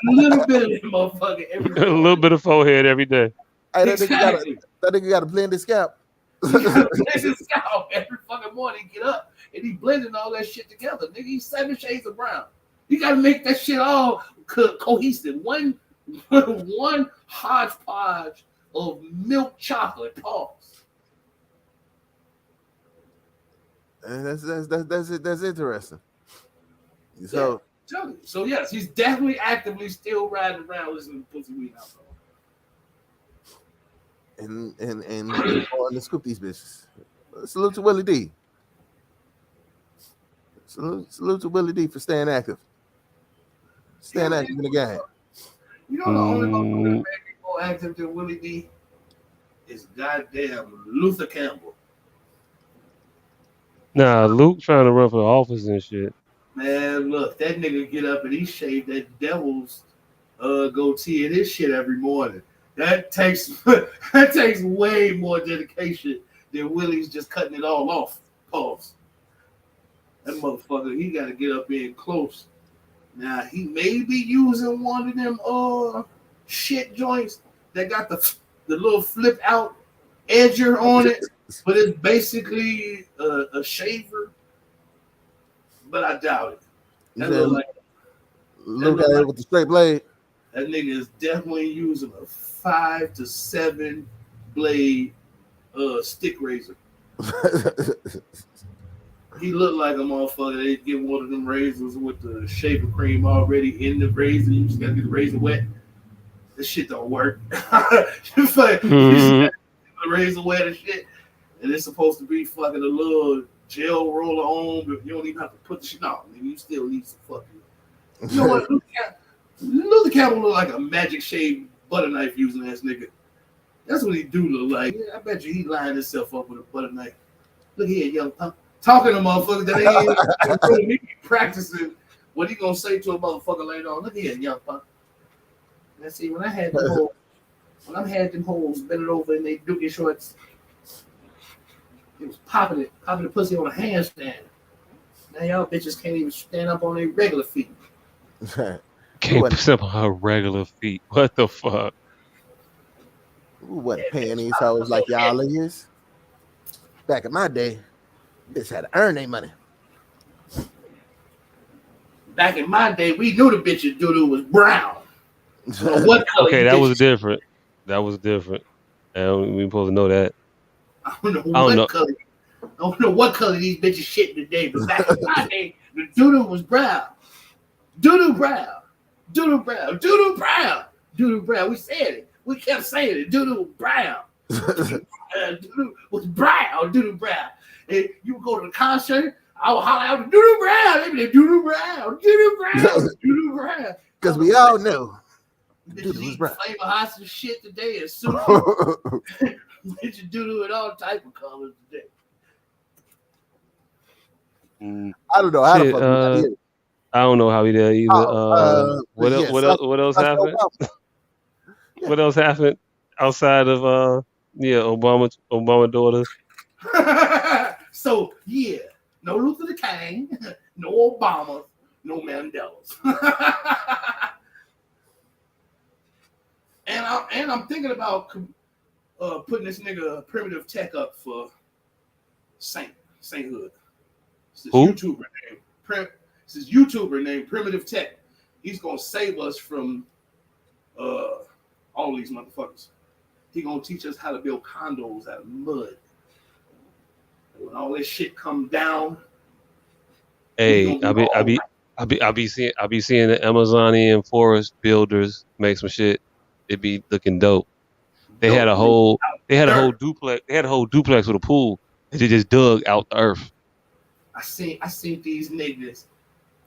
little bit of that motherfucker every morning. A little bit of forehead every day. Hey, that nigga got to blend his scalp. He got to blend his scalp every fucking morning. Get up and he blending all that shit together. Nigga, he's 7 shades of brown. You got to make that shit all cohesive. One hodgepodge of milk chocolate. Pause. And that's interesting. So yes, he's definitely actively still riding around listening to pussy weed alcohol. And on the scoop these bitches. Salute to Willie D. Salute to Willie D for staying active. Staying active in the game. You know the only motherfucker that made me more active than Willie D is goddamn Luther Campbell. Nah, Luke trying to run for the office and shit. Man, look, that nigga get up and he shaved that devil's goatee and his shit every morning. That takes way more dedication than Willie's just cutting it all off. Pause. That motherfucker, he got to get up in close. Now he may be using one of them shit joints that got the little flip out edger on it, but it's basically a shaver. But I doubt it. That look at it with the straight blade. That nigga is definitely using a 5 to 7 blade stick razor. He looked like a motherfucker. They get one of them razors with the shaving cream already in the razor. You just gotta get the razor wet. This shit don't work. It's like, you just gotta get the razor wet and shit. And it's supposed to be fucking a little gel roller on, but you don't even have to put the shit on. You still need some fucking. You know what? Luther Campbell look like a magic shade butter knife using ass nigga. That's what he do look like. Yeah, I bet you he lined himself up with a butter knife. Look here, young punk. Talking to motherfuckers that ain't even me practicing what he gonna say to a motherfucker later on. Look here, young punk. Let's see, when I had them hoes bending over in they dookie shorts, it was popping the pussy on a handstand. And y'all bitches can't even stand up on their regular feet. Can't step on her regular feet. What the fuck? We wasn't Yeah, paying bitch, these hoes like y'all is. Back in my day, bitch had to earn their money. back in my day, we knew the bitches doo-doo was brown. I don't know what color Okay, you that was bitches. different. That was different. And we supposed to know that. I don't know I don't know. what color. I don't know what color these bitches shit today, but back in my day, the doo-doo was brown. Doo-doo brown. Doo-doo brown. Doo-doo brown. Doo-doo brown. We said it. We kept saying it. Doo-doo brown. Doo-doo was brown. Doo-doo brown. And you would go to the concert, I would holler out, doo-doo brown. They be like, doo-doo brown. Doo-doo brown. Doo-doo brown. Because we all knew. Bitches eating flavor hots and shit today and sushi. Bitches doo-doo in all type of colors today. I don't know how Shit, the fuck we got here. I don't know how he did either. What yeah, else happened? What else happened outside of Obama daughters? So yeah, no Luther King, no Obama, no Mandelas. and I'm thinking about putting this nigga Primitive Tech up for sainthood. Who? It's this YouTuber named Primitive Tech. He's gonna save us from all these motherfuckers. He gonna teach us how to build condos out of mud. And when all this shit come down, hey, I be seeing the Amazonian forest builders make some shit. It be looking dope. They had a whole duplex. They had a whole duplex with a pool that they just dug out the earth. I seen these niggas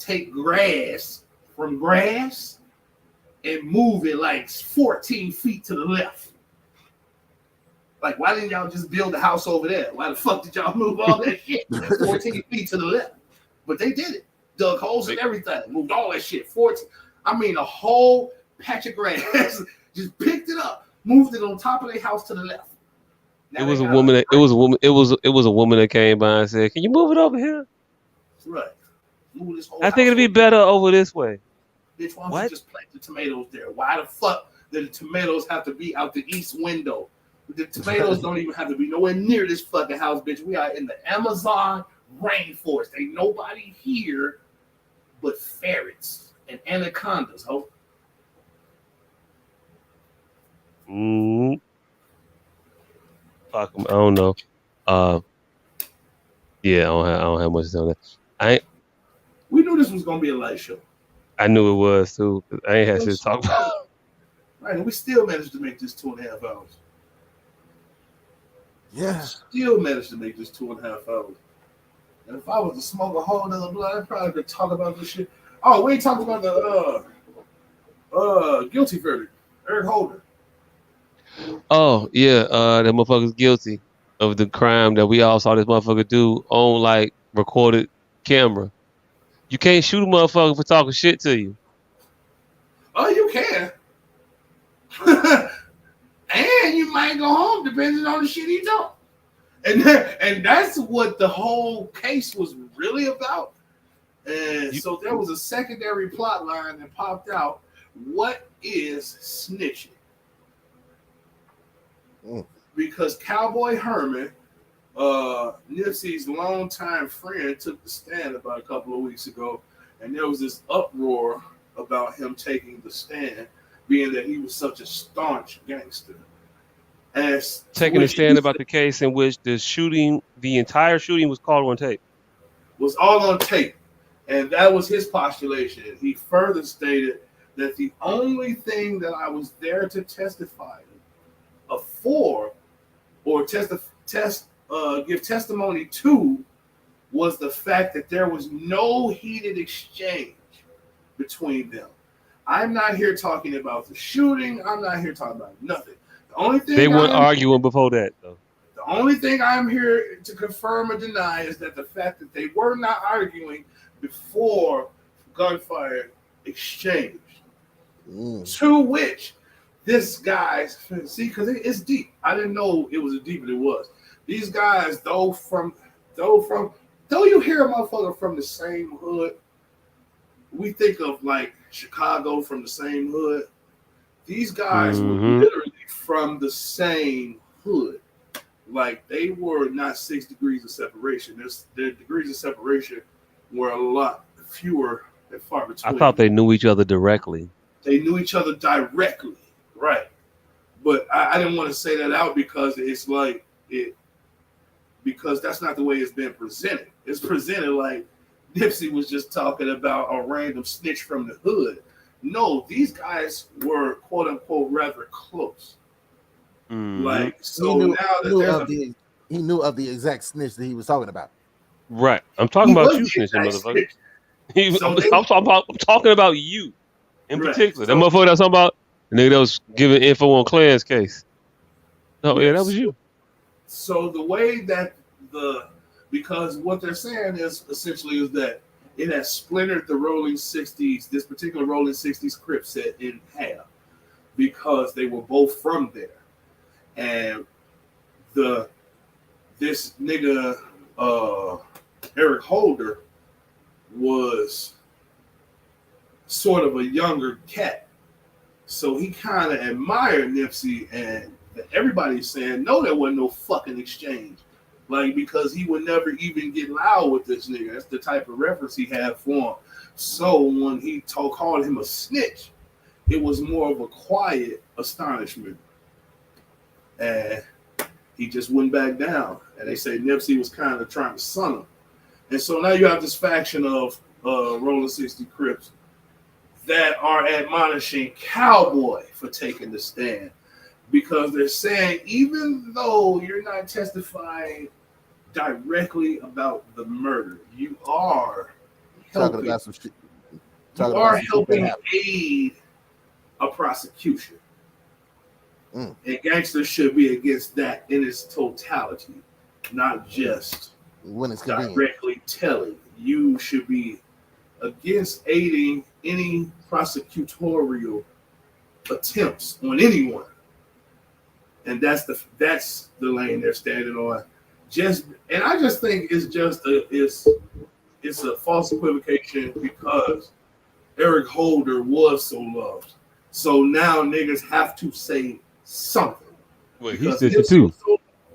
take grass from grass and move it like 14 feet to the left. Like, why didn't y'all just build a house over there? Why the fuck did y'all move all that shit 14 feet to the left? But they did it. Dug holes and everything. Moved all that shit 14. I mean, a whole patch of grass. Just picked it up, moved it on top of their house to the left. Now It was a woman that came by and said, "Can you move it over here?" Right. Move this whole I think it'd be better over this way. Bitch, why don't you just plant the tomatoes there? Why the fuck did the tomatoes have to be out the east window? The tomatoes don't even have to be nowhere near this fucking house, bitch. We are in the Amazon rainforest. Ain't nobody here but ferrets and anacondas, ho. Fuck 'em, I don't know. Yeah, I don't have much to say on that. We knew this was gonna be a light show. I knew it was too. I ain't had shit to talk about. Right, and we still managed to make this 2.5 hours. Yeah. Still managed to make this 2.5 hours. And if I was to smoke a whole nother blunt, I probably could talk about this shit. Oh, we ain't talking about the guilty verdict. Eric Holder. Oh yeah, that motherfucker's guilty of the crime that we all saw this motherfucker do on like recorded camera. You can't shoot a motherfucker for talking shit to you. Oh, you can. And you might go home depending on the shit he talk. And that's what the whole case was really about. And so there was a secondary plot line that popped out. What is snitching? Because Cowboy Herman, Nipsey's longtime friend, took the stand about a couple of weeks ago, and there was this uproar about him taking the stand, being that he was such a staunch gangster. And taking a stand about the case in which the entire shooting was caught on tape. Was all on tape. And that was his postulation. He further stated that the only thing that I was there to testify for or give testimony to was the fact that there was no heated exchange between them. I'm not here talking about the shooting. I'm not here talking about nothing. The only thing they weren't arguing before that, though. The only thing I'm here to confirm or deny is that the fact that they were not arguing before gunfire exchanged. To which this guy's because it's deep. I didn't know it was as deep as it was. These guys, though from though you hear a motherfucker from the same hood, we think of like Chicago from the same hood. These guys were Mm-hmm. literally from the same hood. Like they were not 6 degrees of separation. Their degrees of separation were a lot fewer and far I between. thought they knew each other directly. They knew each other directly, right? But I didn't want to say that out because it's like it because that's not the way it's been presented. It's presented like Nipsey was just talking about a random snitch from the hood. No, these guys were quote unquote rather close. Mm-hmm. Like so now that he knew of the exact snitch that he was talking about. Right. I'm talking he about was you, the snitching exact motherfucker. snitch. So I'm talking about you in right. particular. That So, motherfucker that's talking about the nigga that was giving info on Clarence case. Oh yeah, that was you. So the way that because what they're saying is essentially is that it has splintered the Rolling 60s, this particular Rolling 60s Crip set in half because they were both from there. And this nigga Eric Holder was sort of a younger cat. So he kind of admired Nipsey, and everybody's saying, no, there wasn't no fucking exchange. Like, because he would never even get loud with this nigga. That's the type of reference he had for him. So when he called him a snitch, it was more of a quiet astonishment. And he just went back down. And they say Nipsey was kind of trying to son him. And so now you have this faction of Rolling 60 Crips that are admonishing Cowboy for taking the stand. Because they're saying, even though you're not testifying directly about the murder, you are helping, Talking about some shit. You are helping aid a prosecution. And gangsters should be against that in its totality, not just when it's convenient. Directly telling. You should be against aiding any prosecutorial attempts on anyone. And that's the lane they're standing on. And I just think it's a false equivocation because Eric Holder was so loved. So now niggas have to say something. Well, he said it too.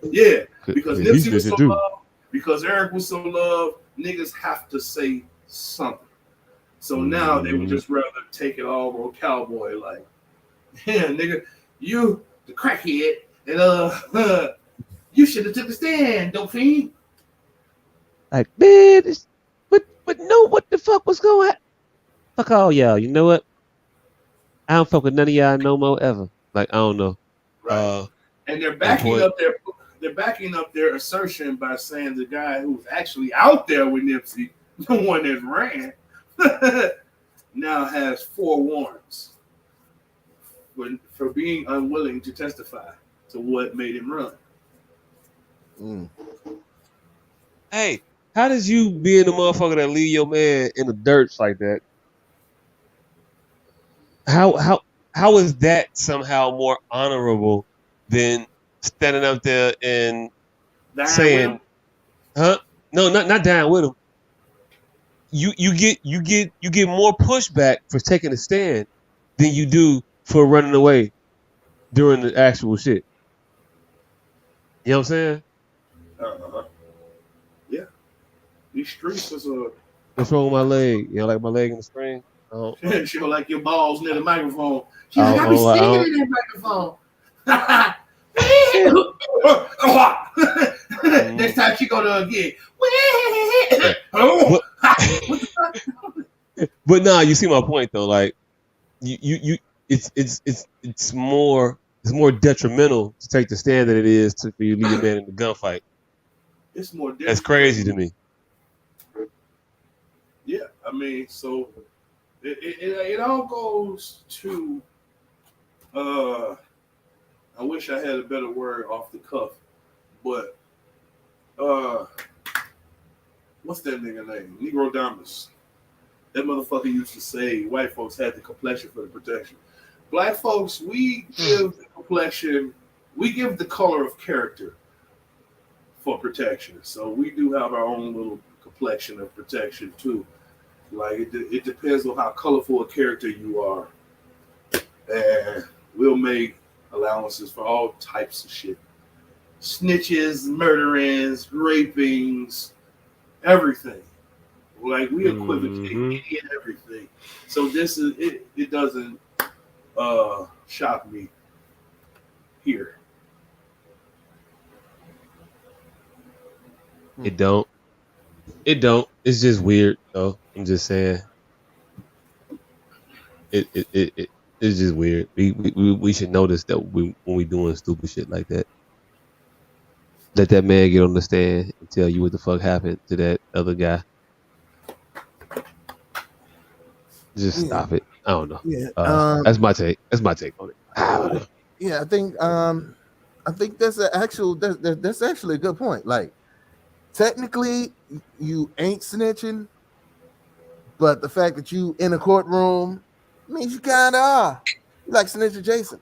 Because Nipsey was so loved, because Eric was so loved, niggas have to say something. So now they would just rather take it all on Cowboy, like, yeah, nigga, you the crackhead, and you should have took the stand, dope fiend. Like, man, but no, what the fuck was going on? Fuck all y'all. You know what? I don't fuck with none of y'all no more ever. Like, I don't know. Right. And they're backing up their assertion by saying the guy who was actually out there with Nipsey, the one that ran, now has 4 warrants for being unwilling to testify to what made him run. Hey, how does you being the motherfucker that leave your man in the dirt like that? How is that somehow more honorable than standing up there and saying, huh? No, not dying with him. You get more pushback for taking a stand than you do for running away during the actual shit. You know what I'm saying? Yeah. These streets is a. What's wrong with my leg? You know, like my leg in the spring? She don't like your balls near the microphone. She's like, I be singing in that microphone. Next time she go to a gig. But nah, you see my point though. Like you it's more detrimental to take the stand than it is for you to leave your man in the gunfight. It's more. That's crazy to me. Yeah, I mean, so it all goes to. I wish I had a better word off the cuff, but what's that nigga name? Negro Damas. That motherfucker used to say white folks had the complexion for the protection. Black folks, we give the complexion, we give the color of character for protection. So we do have our own little complexion of protection too. Like it depends on how colorful a character you are, and we'll make allowances for all types of shit: snitches, murderers, rapings, everything. Like we equivocate any and everything. So this is it. It doesn't shock me here. It don't. It don't. It's just weird though. I'm just saying. It's just weird. We should notice that when we doing stupid shit like that. Let that man get on the stand and tell you what the fuck happened to that other guy. Just stop it. I don't know. Yeah. That's my take. That's my take on it. I don't know. Yeah, I think that's that's actually a good point. Like, technically, you ain't snitching, but the fact that you in a courtroom means you kind of are. You like snitch adjacent.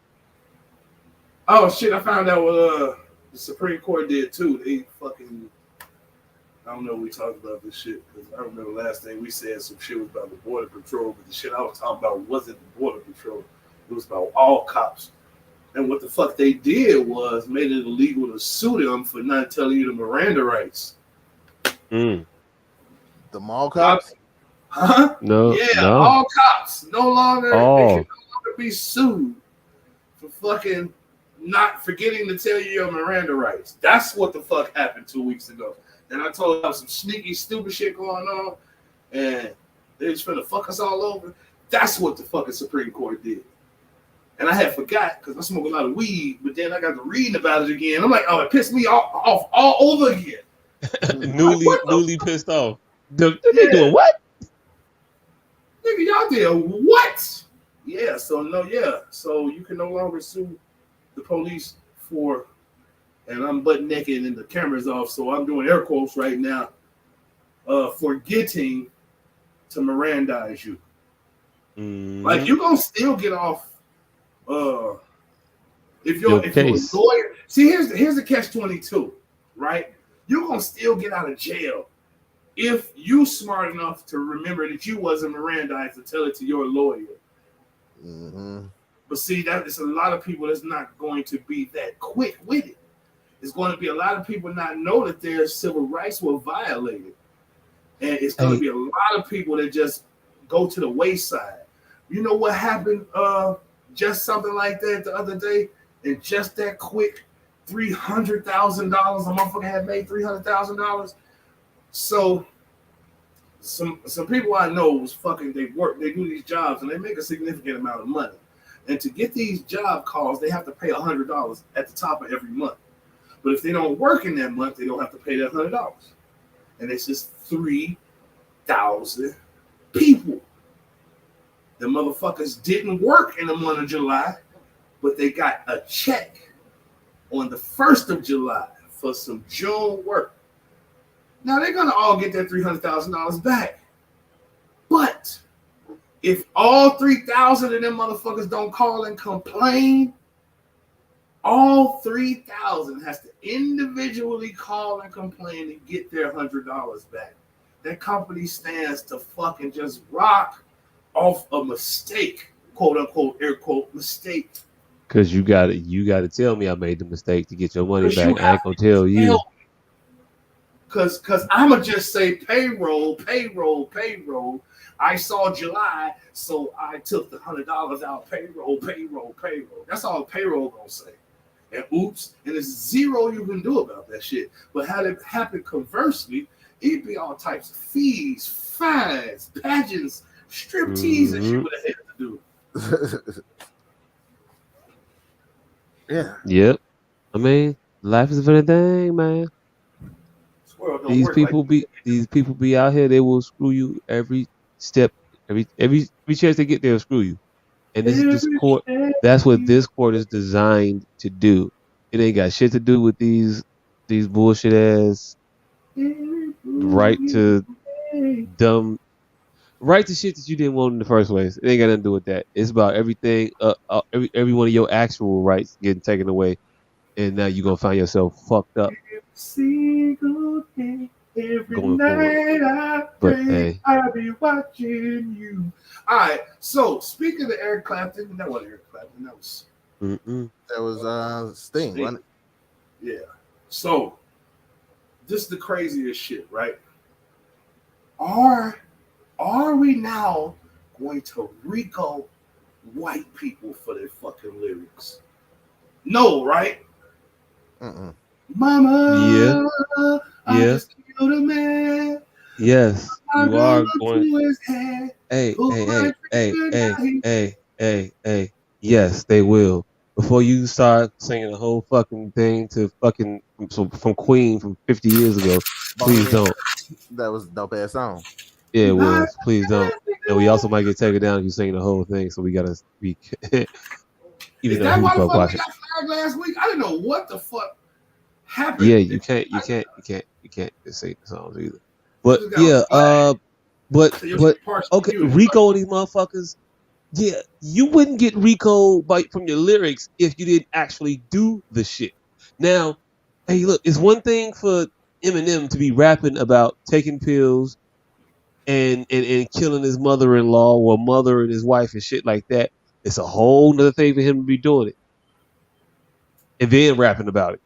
Oh shit! I found out what the Supreme Court did too. They fucking. I don't know. We talked about this shit because I remember last thing we said some shit was about the border patrol, but the shit I was talking about wasn't the border patrol. It was about all cops. And what the fuck they did was made it illegal to sue them for not telling you the Miranda rights. Mm. The mall cops? Huh? No. Yeah, No. all cops no longer they can Oh. no longer be sued for fucking not forgetting to tell you your Miranda rights. That's what the fuck happened 2 weeks ago. And I told them some sneaky, stupid shit going on, and they just finna fuck us all over. That's what the fucking Supreme Court did. And I had forgot because I smoke a lot of weed, but then I got to reading about it again. I'm like, oh, it pissed me off all over again. newly pissed off. They doing what? Nigga, y'all did what? Yeah, so you can no longer sue the police for, and I'm butt naked and the camera's off, so I'm doing air quotes right now, forgetting to Mirandize you. Like, you're gonna still get off if you're a lawyer. See, here's the catch-22, right? You're gonna still get out of jail if you smart enough to remember that you wasn't Mirandized to tell it to your lawyer. But see, that is a lot of people that's not going to be that quick with it. It's going to be a lot of people not know that their civil rights were violated. And it's going to be a lot of people that just go to the wayside. You know what happened? Just something like that the other day, and just that quick $300,000. A motherfucker had made $300,000. So some people I know was fucking. They do these jobs, and they make a significant amount of money. And to get these job calls, they have to pay $100 at the top of every month. But if they don't work in that month, they don't have to pay that $100. And it's just 3,000 people. The motherfuckers didn't work in the month of July, but they got a check on the 1st of July for some June work. Now they're gonna all get their $300,000 back. But if all 3,000 of them motherfuckers don't call and complain, all 3,000 has to individually call and complain and get their $100 back. That company stands to fucking just rock off a mistake, quote unquote, air quote, mistake. Because you got to tell me I made the mistake to get your money back. I ain't gonna tell you. Because I'ma just say payroll. I saw July, so I took the $100 out. Payroll. That's all payroll gonna say. And oops, and there's zero you can do about that shit. But had it happen conversely, it'd be all types of fees, fines, pageants, striptease, and shit would have had to do. Yeah. Yep. I mean, life is a funny thing, man. These people be out here. They will screw you every step, every chance they get. They'll screw you. And this court, that's what this court is designed to do. It ain't got shit to do with these bullshit ass right to shit that you didn't want in the first place. It ain't got nothing to do with that. It's about everything, every one of your actual rights getting taken and now you're gonna find yourself fucked up. Single day, every going forward. But hey, I'll be watching you. All right. So speaking of Eric Clapton, that wasn't Eric Clapton. That was That was Sting, wasn't it? Yeah. So this is the craziest shit, right? Are we now going to RICO white people for their fucking lyrics? No, right? Mama, I just killed a man. Yes, you are going. To his head. Hey. Yes, they will. Before you start singing the whole fucking thing to fucking from Queen from 50 years ago, please don't. That was a dope ass song. Yeah, it was. Please don't. And we also might get taken down if you sing the whole thing, so we gotta be. Is that why the fuck we got flagged last week? I didn't know what the fuck happened. Yeah, you can't just sing the songs either. But yeah, but okay, Rico and these motherfuckers. Yeah, you wouldn't get Rico from your lyrics if you didn't actually do the shit. Now, hey, look, it's one thing for Eminem to be rapping about taking pills and killing his mother-in-law or mother and his wife and shit like that. It's a whole nother thing for him to be doing it and then rapping about it.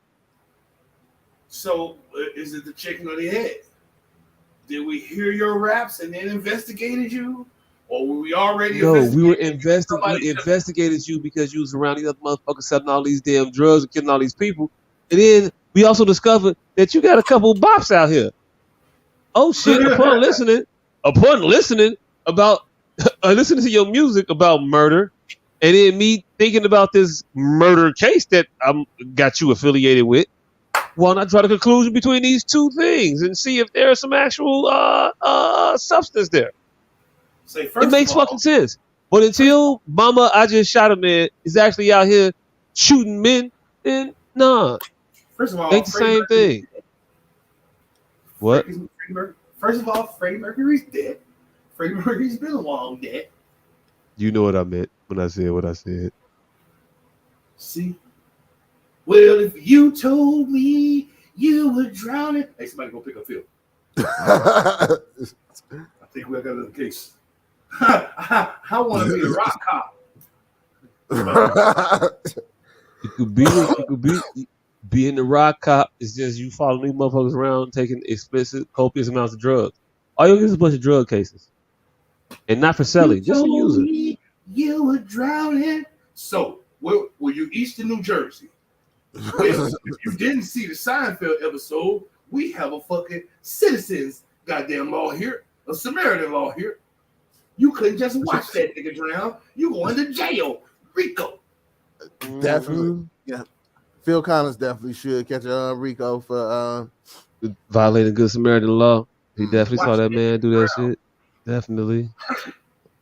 So, is it the chicken or the egg? Did we hear your raps and then investigated you? Or were we already we investigated you because you was around these other motherfuckers selling all these damn drugs and killing all these people. And then we also discovered that you got a couple of bops out here. Oh shit, upon listening about listening to your music about murder, and then me thinking about this murder case that I'm got you affiliated with. Why not draw the conclusion between these two things and see if there's some actual substance there? It makes fucking sense. But until Mama, I just shot a man is actually out here shooting men, then nah. First of all, ain't the same thing. What? First of all, Freddie Mercury's dead. Freddie Mercury's been long dead. You know what I meant when I said what I said. See? Well, if you told me you were drowning. Hey, somebody go pick up Phil. I think we got another case. I want to be a rock cop. You could be in the rock cop. It's just you following these motherfuckers around taking explicit, copious amounts of drugs. All you get is a bunch of drug cases, and not for selling, just for using. You were drowning. So, were you east of New Jersey? Well, if you didn't see the Seinfeld episode, we have a fucking citizens goddamn law here, a Samaritan law here. You couldn't just watch that nigga drown. You going to jail, Rico. Definitely, yeah. Phil Collins definitely should catch a Rico for violating Good Samaritan law. He definitely saw that man do that shit. Definitely.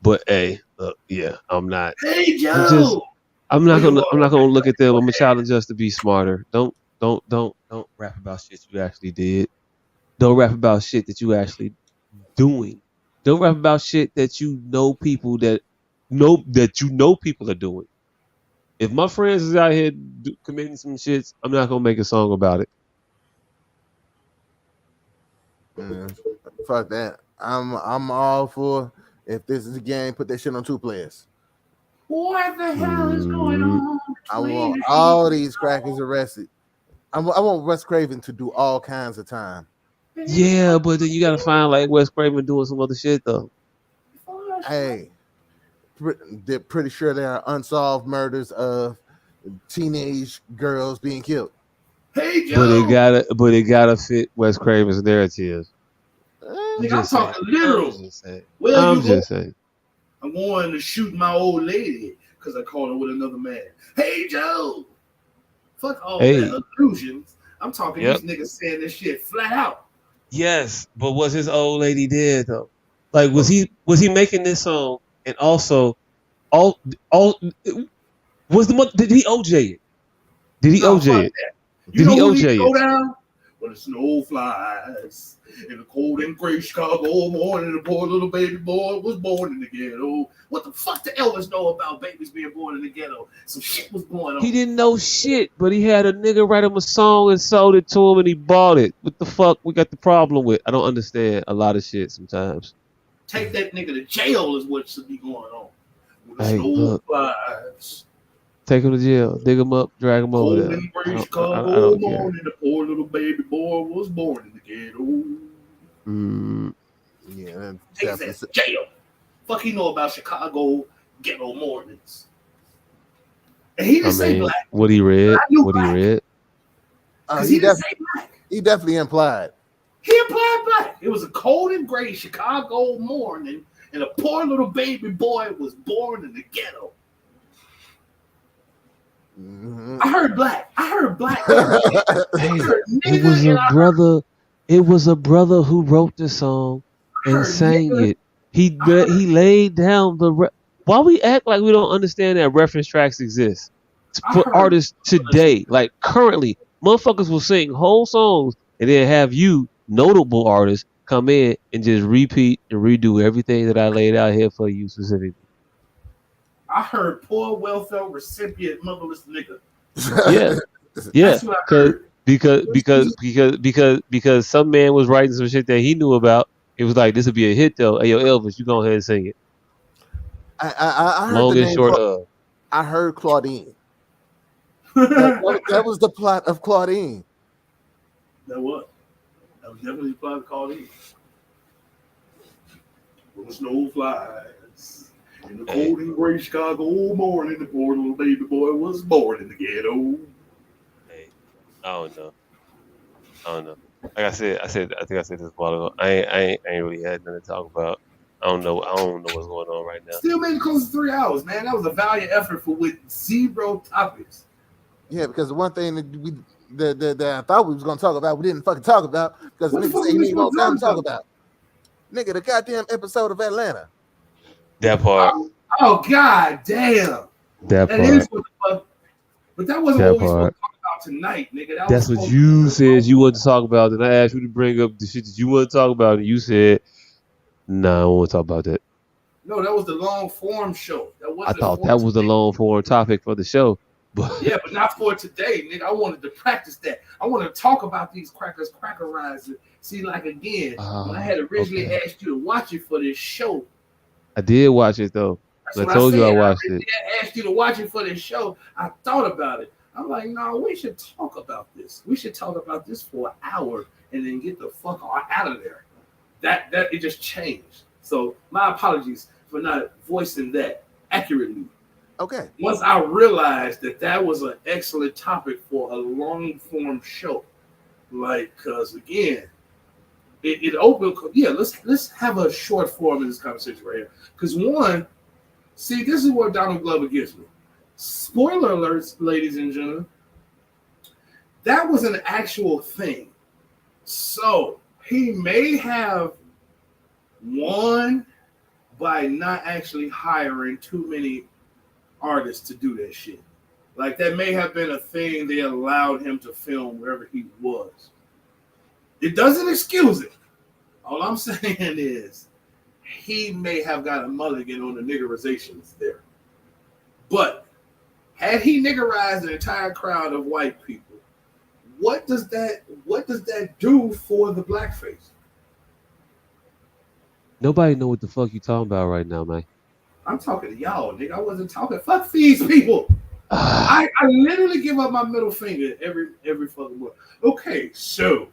But hey, look, yeah, I'm not. Hey Joe. I'm not gonna look at them. I'm a challenge us to be smarter. Don't rap about shit you actually did. Don't rap about shit that you actually doing. Don't rap about shit that you know people that people are doing. If my friends is out here committing some shits, I'm not gonna make a song about it. Fuck that. I'm all for if this is a game, put that shit on 2 players. What the hell is going on? I want all these crackers arrested. I want Wes Craven to do all kinds of time. Yeah, but then you gotta find like Wes Craven doing some other shit though. Hey, they're pretty sure there are unsolved murders of teenage girls being killed. Hey Joe. But it gotta fit Wes Craven's narrative. I'm talking literal. I'm just saying. I'm going to shoot my old lady because I called her with another man. Hey Joe. Fuck all that illusions. I'm talking these niggas saying this shit flat out. Yes, but was his old lady dead though? Like was he making this song and also all was the did he OJ it? Did he OJ it? Did he OJ it? Down? But the snow flies in the cold and gray Chicago morning. The poor little baby boy was born in the ghetto. What the fuck did Elvis know about babies being born in the ghetto? Some shit was going on. He didn't know shit, but he had a nigga write him a song and sold it to him, and he bought it. What the fuck we got the problem with? I don't understand a lot of shit sometimes. Take that nigga to jail is what should be going on. When the Hey, snow look. flies. Take him to jail, dig him up, drag him over Cold there. and gray I Chicago don't care. morning. The poor little baby boy was born in the ghetto. Yeah, Take that to jail. Fuck, he know about Chicago ghetto mornings. And he didn't say black. What he read? What he read? He definitely implied. He implied black. It was a cold and gray Chicago morning, and a poor little baby boy was born in the ghetto. Mm-hmm. I heard black. Hey, it was a brother. It was a brother who wrote the song and sang it. He laid down the. Why we act like we don't understand that reference tracks exist for artists today? Like currently, motherfuckers will sing whole songs and then have you, notable artists, come in and just repeat and redo everything that I laid out here for you specifically. I heard poor welfare recipient motherless nigga. Yeah. Because some man was writing some shit that he knew about. It was like, this would be a hit though. Hey yo, Elvis, you go ahead and sing it. I heard long the and name short of. I heard Claudine. that was the plot of Claudine. That was definitely the plot of Claudine. When the snow flies in the cold and gray Chicago morning, the poor little baby boy was born in the ghetto. Hey, I don't know. Like I think I said this a while ago. I ain't really had nothing to talk about. I don't know what's going on right now. Still made it close to 3 hours, man. That was a valiant effort for with 0 topics. Yeah, because the one thing that I thought we was gonna talk about, we didn't fucking talk about because the nigga say he ain't gonna time to talk about. Nigga, the goddamn episode of Atlanta. That part. Oh god damn. That part. Is what the fuck. But that wasn't what we were supposed to talk about tonight, nigga. That's what you said you wanted to talk about. And I asked you to bring up the shit that you want to talk about, and you said, "Nah, I don't want to talk about that." No, that was the long form show. I thought that was the long form topic for the show. Yeah, but not for today, nigga. I wanted to practice that. I wanted to talk about these crackerize it. See, like again, when I had originally asked you to watch it for this show. I did watch it though. I told you I watched it. I asked you to watch it for this show. I thought about it. I'm like, no, we should talk about this. We should talk about this for an hour and then get the fuck out of there. That it just changed. So my apologies for not voicing that accurately. Okay. Once I realized that was an excellent topic for a long form show, like, cause again, it opened. Yeah, let's have a short form in this conversation right here. Cause one, see, this is where Donald Glover gets me. Spoiler alerts, ladies and gentlemen. That was an actual thing. So he may have won by not actually hiring too many artists to do that shit. Like that may have been a thing they allowed him to film wherever he was. It doesn't excuse it. All I'm saying is he may have got a mulligan on the niggerizations there. But had he niggerized an entire crowd of white people, what does that do for the blackface? Nobody know what the fuck you talking about right now, man. I'm talking to y'all, nigga. I wasn't talking. Fuck these people. I literally give up my middle finger every fucking word. Okay, so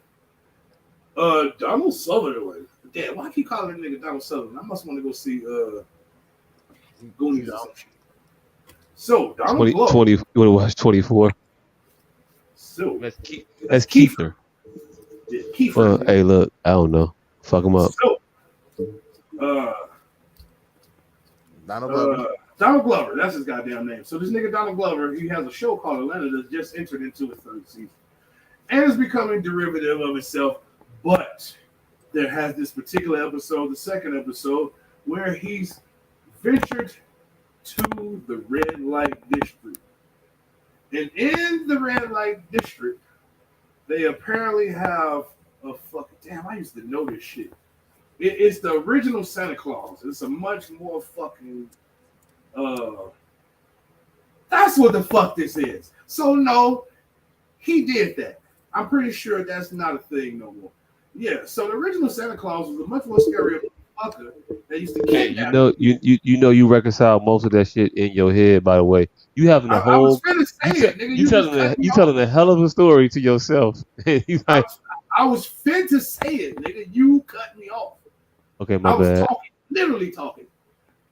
Donald Sutherland. Damn, why I keep calling that nigga Donald Sutherland? I must want to go see Goonies or some shit. So Donald Glover. 20. You want to watch 24? So that's Keither. Yeah, Kiefer. Hey, look, I don't know. Fuck him up. So, Donald Glover, that's his goddamn name. So this nigga Donald Glover, he has a show called Atlanta that just entered into its 3rd season. And it's becoming derivative of itself. But there has this particular episode, the 2nd episode, where he's ventured to the red light district. And in the red light district, They apparently have a fucking damn. I used to know this shit. It's the original Santa Claus. It's a much more fucking. Uh, that's what the fuck this is. So no, he did that. I'm pretty sure that's not a thing no more. Yeah. So the original Santa Claus was a much more scary motherfucker that used to Hey, kidnap. you reconcile most of that shit in your head. By the way, you having a I was whole finna you say it, nigga. You just cut me you off. telling a hell of a story to yourself. He's I like, was, I was fit to say it, nigga. You cut me off. okay, I my was bad. talking, literally talking.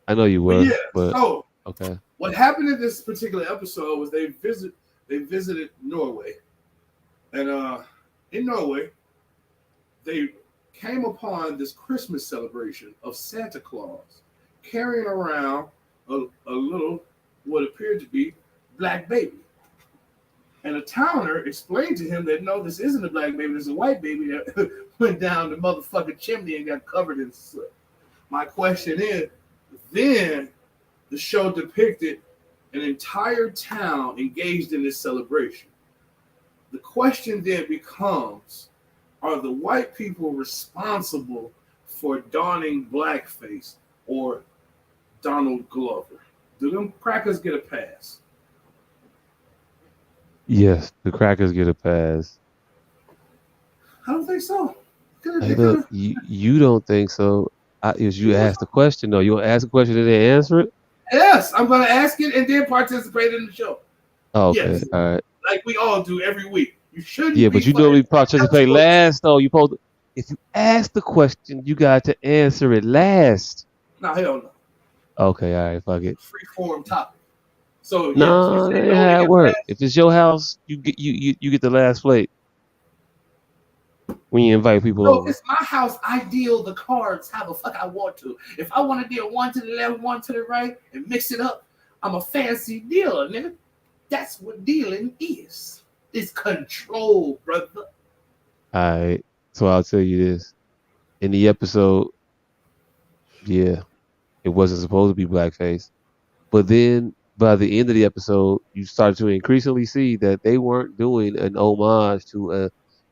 I know you But were, yeah, but so okay. what happened in this particular episode was they visited Norway, and in Norway they came upon this Christmas celebration of Santa Claus carrying around a little what appeared to be black baby. And the towner explained to him that no, this isn't a black baby, this is a white baby that went down the motherfucking chimney and got covered in soot. My question is, then the show depicted an entire town engaged in this celebration. The question then becomes, are the white people responsible for donning blackface or Donald Glover? Do them crackers get a pass? Yes, the crackers get a pass. I don't think so. Hey, look, you don't think so? Is you ask the question though? You want to ask the question and then answer it? Yes, I'm going to ask it and then participate in the show. Oh, okay, Yes, all right. like we all do every week. You shouldn't Yeah, be but you fucking normally participate eligible. last though. You supposed to, if you ask the question, you got to answer it last. No, hell no. Okay, all right, fuck it. Free form topic. So yes, you No, say that you ain't only how it get work. passed. If it's your house, you get the last plate when you invite people So over. it's my house. I deal the cards how the fuck I want to. If I want to deal one to the left, one to the right, and mix it up, I'm a fancy dealer, nigga. That's what dealing is. It's control, brother. All right, so I'll tell you this: in the episode, yeah, it wasn't supposed to be blackface, but then by the end of the episode, you started to increasingly see that they weren't doing an homage to a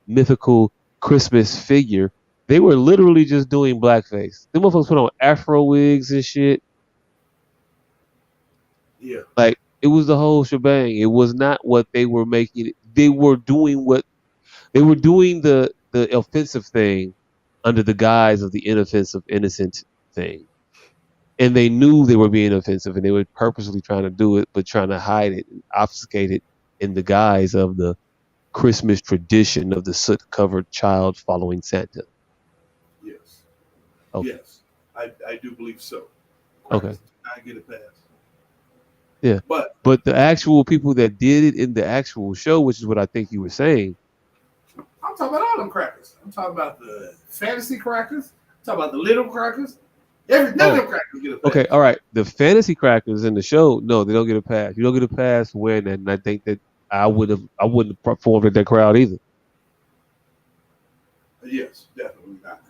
mythical Christmas figure. They were literally just doing blackface. Them motherfuckers put on Afro wigs and shit. Yeah. Like it was the whole shebang. It was not what they were making. They were doing what they were doing the offensive thing under the guise of the inoffensive, innocent thing. And they knew they were being offensive, and they were purposely trying to do it, but trying to hide it and obfuscate it in the guise of the Christmas tradition of the soot-covered child following Santa. Yes. Okay. Yes. I do believe so. Okay. I get a pass. Yeah. But the actual people that did it in the actual show, which is what I think you were saying. I'm talking about all them crackers. I'm talking about the fantasy crackers. I'm talking about the little crackers. None of them crackers get a pass. Okay, all right. The fantasy crackers in the show, no, they don't get a pass. You don't get a pass when, and I think that I wouldn't have performed at that crowd either. Yes, definitely not.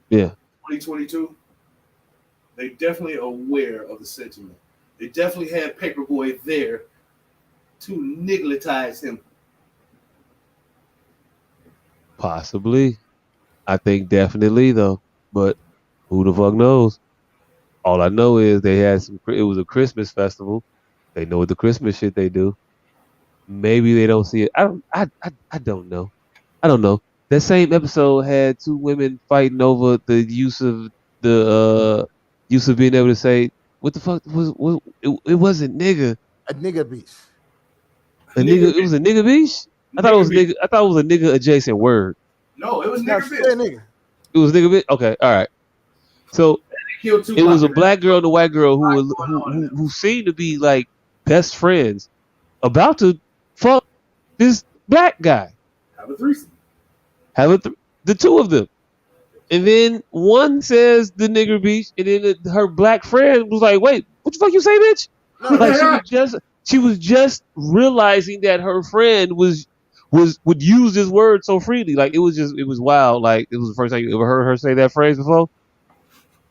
Yeah. 2022, they definitely aware of the sentiment. They definitely had Paperboy there to niggletize him. Possibly. I think definitely though. But who the fuck knows? All I know is they had it was a Christmas festival. They know what the Christmas shit they do. Maybe they don't see it. I don't know. I don't know. That same episode had two women fighting over the use of being able to say what the fuck was it wasn't nigga. A nigga beach. It was a nigga beach? I thought it was nigga. I thought it was a nigga adjacent word. No, it was No, nigga she bitch. said nigga. It was nigga bitch. Okay, all right. So it was a black girl and a white girl who seemed to be like best friends, about to fuck this black guy. Have a threesome. The two of them. And then one says the nigger beach, and then her black friend was like, "Wait, what the fuck you say, bitch?" No, Like she was just realizing that her friend would use this word so freely. Like it was wild. Like it was the first time you ever heard her say that phrase before.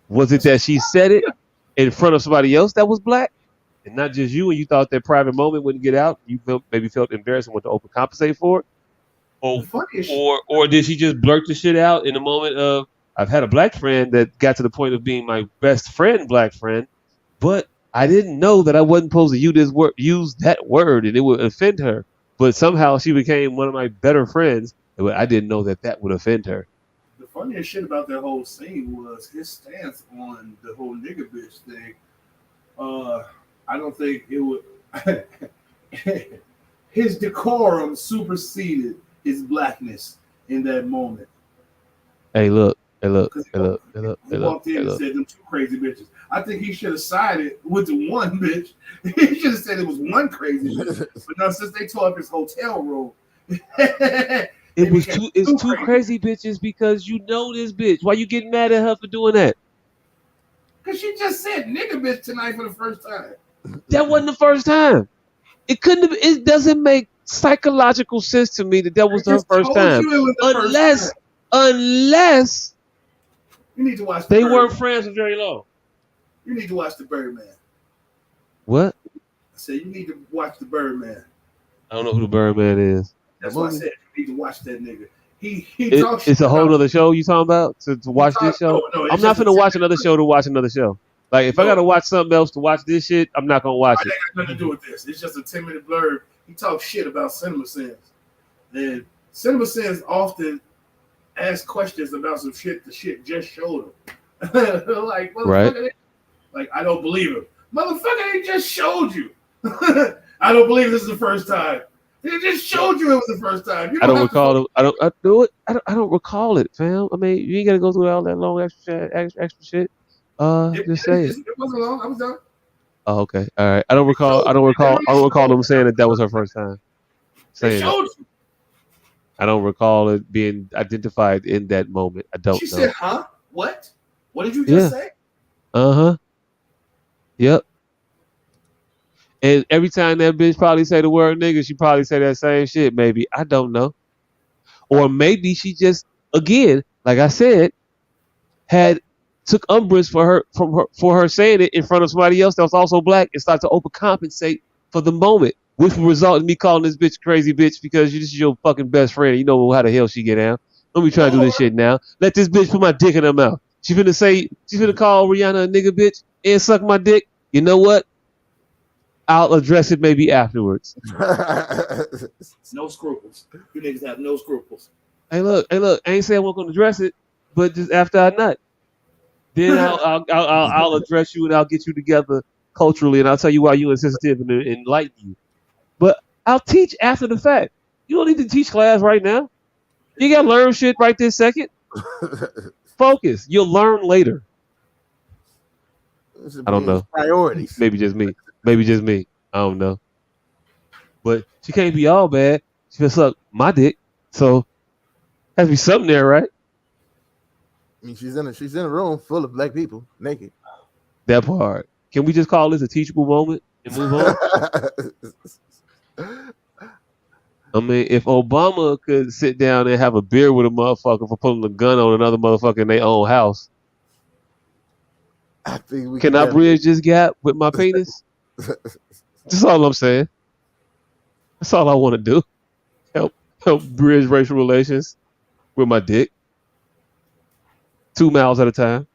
Was it that she said it in front of somebody else that was black, and not just you, and you thought that private moment wouldn't get out? You maybe felt embarrassed and went to overcompensate for it. Or funniest shit. or did she just blurt the shit out in the moment of I've had a black friend that got to the point of being my best friend, black friend, but I didn't know that I wasn't supposed to use that word, and it would offend her. But somehow she became one of my better friends. But I didn't know that would offend her. The funniest shit about that whole scene was his stance on the whole nigga bitch thing. I don't think it would. His decorum superseded his blackness in that moment. Hey, look. Hey, look. Because Hey, look. Hey, look. he Hey, look. walked in Hey, and look. said them two crazy bitches. I think he should have sided with the one bitch. He should have said it was one crazy bitch. But no, since they tore up his hotel room, It's two crazy bitches because you know this bitch. Why you getting mad at her for doing that? Because she just said nigga bitch tonight for the first time. That wasn't the first time. It couldn't have. It doesn't make psychological sense to me that was her first time. Unless you need to watch. They weren't friends for very long. You need to watch the Birdman. What? I said you need to watch the Birdman. I don't know who the Birdman is. That's why I said you need to watch that nigga. He talks. It's a whole other show you talking about to watch this show. No, I'm not gonna watch another show to watch another show. Like if I gotta watch something else to watch this shit, I'm not gonna watch it. That got nothing to do with this. It's just a 10-minute blurb. He talks shit about Cinema Sins. And Cinema Sins often ask questions about some shit the shit just showed him. Like, motherfucker, like, I don't believe him. Motherfucker, they just showed you. I don't believe this is the first time. They just showed you it was the first time. I don't recall it. I don't recall it, fam. I mean, you ain't gotta go through all that long extra shit. Just say it. It wasn't long. I was done. Oh, okay. All right. I don't recall them saying that was her first time. Saying it. I don't recall it being identified in that moment. I don't know. She said, huh? What? What did you just say? Uh-huh. Yep. And every time that bitch probably say the word nigga, she probably say that same shit, maybe. I don't know. Or maybe she just, again, like I said, took umbrage for her saying it in front of somebody else that was also black and started to overcompensate for the moment, which will result in me calling this bitch crazy bitch because this is your fucking best friend. You know how the hell she get down. Let me try to do this shit now. Let this bitch put my dick in her mouth. She finna call Rihanna a nigga bitch and suck my dick. You know what? I'll address it maybe afterwards. No scruples. You niggas have no scruples. Hey, look. I ain't saying I wasn't gonna address it, but just after I nut, then I'll address you and I'll get you together culturally and I'll tell you why you insensitive and enlighten you. But I'll teach after the fact. You don't need to teach class right now. You gotta learn shit right this second. Focus. You'll learn later. I don't know. Priorities. Maybe just me. I don't know. But she can't be all bad. She can suck my dick. So has to be something there, right? I mean, she's in a room full of black people naked. That part. Can we just call this a teachable moment and move on? I mean, if Obama could sit down and have a beer with a motherfucker for pulling a gun on another motherfucker in their own house, I think can I bridge this gap with my penis? That's all I'm saying. That's all I want to do. Help bridge racial relations with my dick. 2 miles at a time.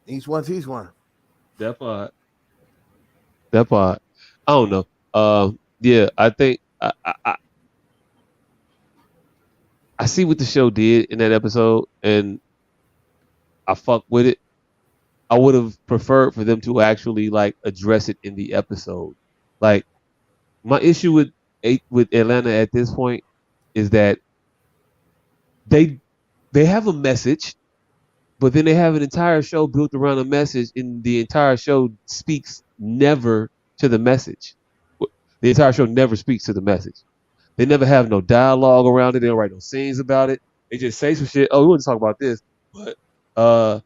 Each one teach one. That part. I don't know. Yeah, I think I see what the show did in that episode, and I fuck with it. I would have preferred for them to actually like address it in the episode. Like my issue with Atlanta at this point is that they have a message, but then they have an entire show built around a message, and the entire show speaks never to the message. The entire show never speaks to the message. They never have no dialogue around it. They don't write no scenes about it. They just say some shit. Oh, we want to talk about this, but I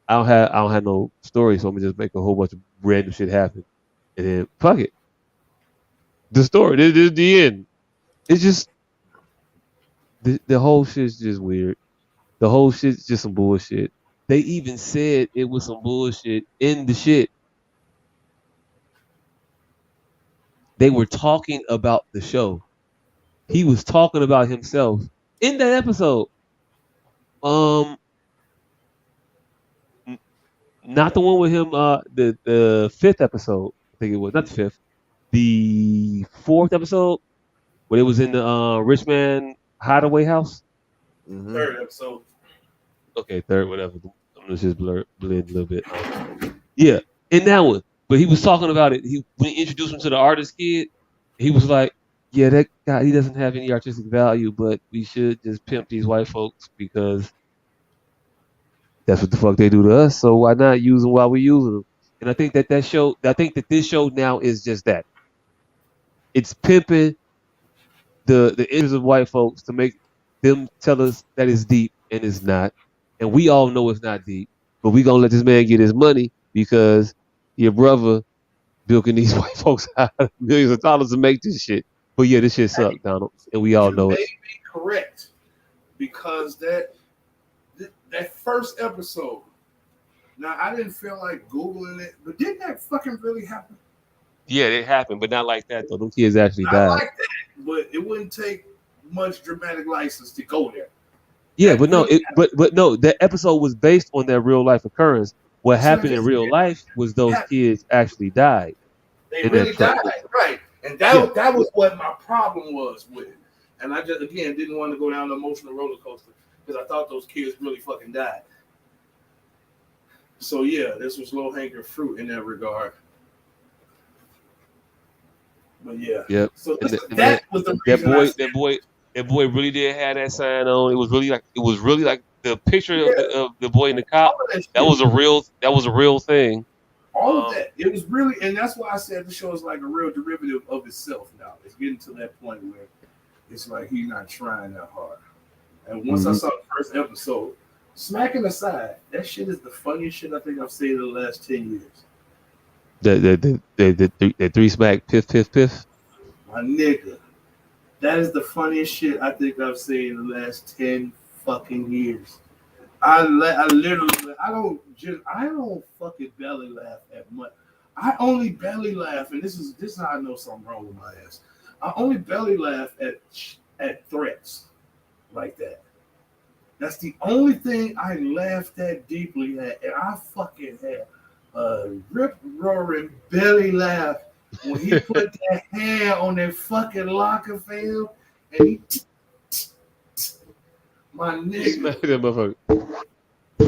don't have no story, so I'm gonna just make a whole bunch of random shit happen, and then fuck it. The story, this is the end. It's just the whole shit's just weird. The whole shit's just some bullshit. They even said it was some bullshit in the shit. They were talking about the show. he was talking about himself in that episode. Not the one with him. The fifth episode, I think it was not the fifth, the fourth episode when it was in the rich man hideaway house. Mhm. Third episode. Okay, third, whatever. I'm just blend a little bit. Yeah, in that one. But he was talking about it. When he introduced him to the artist kid, he was like, "Yeah, that guy, he doesn't have any artistic value, but we should just pimp these white folks because that's what the fuck they do to us. So why not use them while we're using them?" And I think that this show now is just that. It's pimping the interests of white folks to make them tell us that it's deep and it's not, and we all know it's not deep. But we gonna let this man get his money because your brother bilking these white folks out of millions of dollars to make this shit. But yeah, this shit sucked, Donald, and we all You know may it. be correct because that first episode. Now I didn't feel like googling it, but didn't that fucking really happen? Yeah, it happened, but not like that though. Them kids actually Not died. like that, but it wouldn't take much dramatic license to go there. Yeah, That but no, really but no, that episode was based on that real life occurrence. What So happened in real life was those kids actually died. They in really that truck. died, right? And Yeah. that was what my problem was with it. And I just again didn't want to go down the emotional roller coaster because I thought those kids really fucking died. So yeah, this was low hanging fruit in that regard. But yeah, Yep. so And that was the reason that boy really did have that sign on. It was really like the picture of the boy in the cop. all of that, That was a real thing. all of that. It was really, and that's why I said the show is like a real derivative of itself now. It's getting to that point where it's like he's not trying that hard. And once I saw the first episode, smacking aside, that shit is the funniest shit I think I've seen in the last 10 years. The three smack piff piff piff. My nigga, that is the funniest shit I think I've seen in the last 10 fucking years. I literally, I don't fucking belly laugh at much. I only belly laugh, and this is how I know something wrong with my ass. I only belly laugh at threats like that. That's the only thing I laughed that deeply at, and I fucking had a rip roaring belly laugh when he put that hand on that fucking locker film, and he. My nigga, That motherfucker.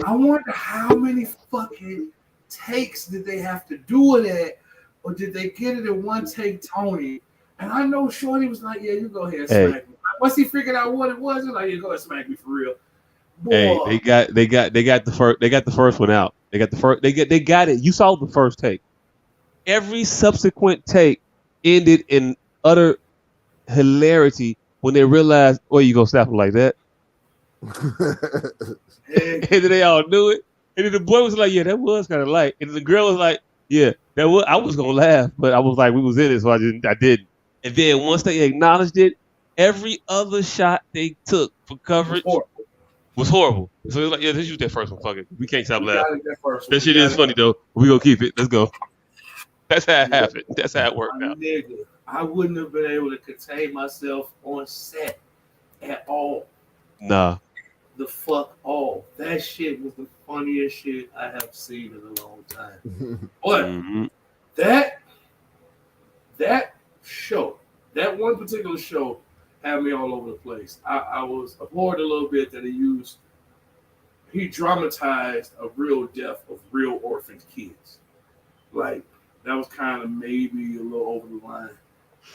I wonder how many fucking takes did they have to do of that, or did they get it in one take, Tony? And I know Shorty was like, "Yeah, you go ahead and smack me." Once he figured out what it was, he's like, "Yeah, go ahead and smack me for real." Boy. Hey, they got the first one out. They got it. You saw the first take. Every subsequent take ended in utter hilarity when they realized, "Oh, you gonna slap him like that?" And then they all knew it. And then the boy was like, "Yeah, that was kind of light." And the girl was like, "Yeah, that was." I was gonna laugh, but I was like, "We was in it, so I didn't." And then once they acknowledged it, every other shot they took for coverage was horrible. So it was like, "Yeah, let's use that first one. Fuck it, we can't stop laughing. That shit is funny though. We gonna keep it. Let's go." That's how it happened. That's how it worked out. Nigga, I wouldn't have been able to contain myself on set at all. Nah. The fuck all. That shit was the funniest shit I have seen in a long time. But that show, that one particular show, had me all over the place. I was abhorred a little bit that he dramatized a real death of real orphaned kids. Like, that was kind of maybe a little over the line.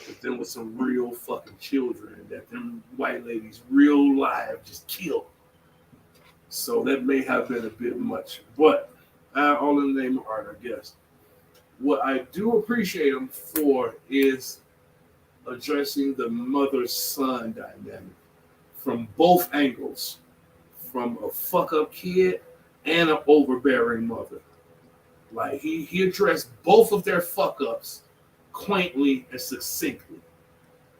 But there was some real fucking children that them white ladies real live just killed. So that may have been a bit much. But all in the name of art, I guess. What I do appreciate them for is addressing the mother-son dynamic from both angles. From a fuck-up kid and an overbearing mother. Like, he addressed both of their fuck-ups quaintly and succinctly.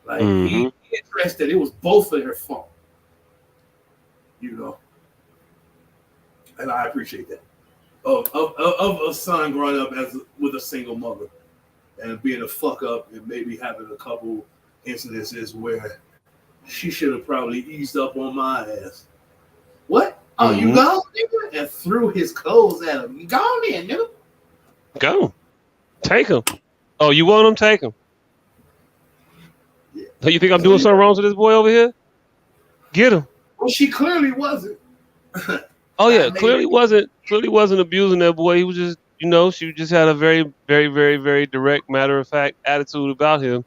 Like, he addressed that it was both of their fault. You know? And I appreciate that. Of a son growing up with a single mother and being a fuck-up and maybe having a couple incidences where She should have probably eased up on my ass. What? Oh, you gone, nigga? And threw his clothes at him. You gone then, nigga? Go. Take him. Oh, you want him? Take him. Yeah. So you think I'm doing something wrong to this boy over here? Get him. Well, she clearly wasn't. Oh yeah, clearly wasn't abusing that boy. He was just, she just had a very, very, very, very direct, matter of fact attitude about him.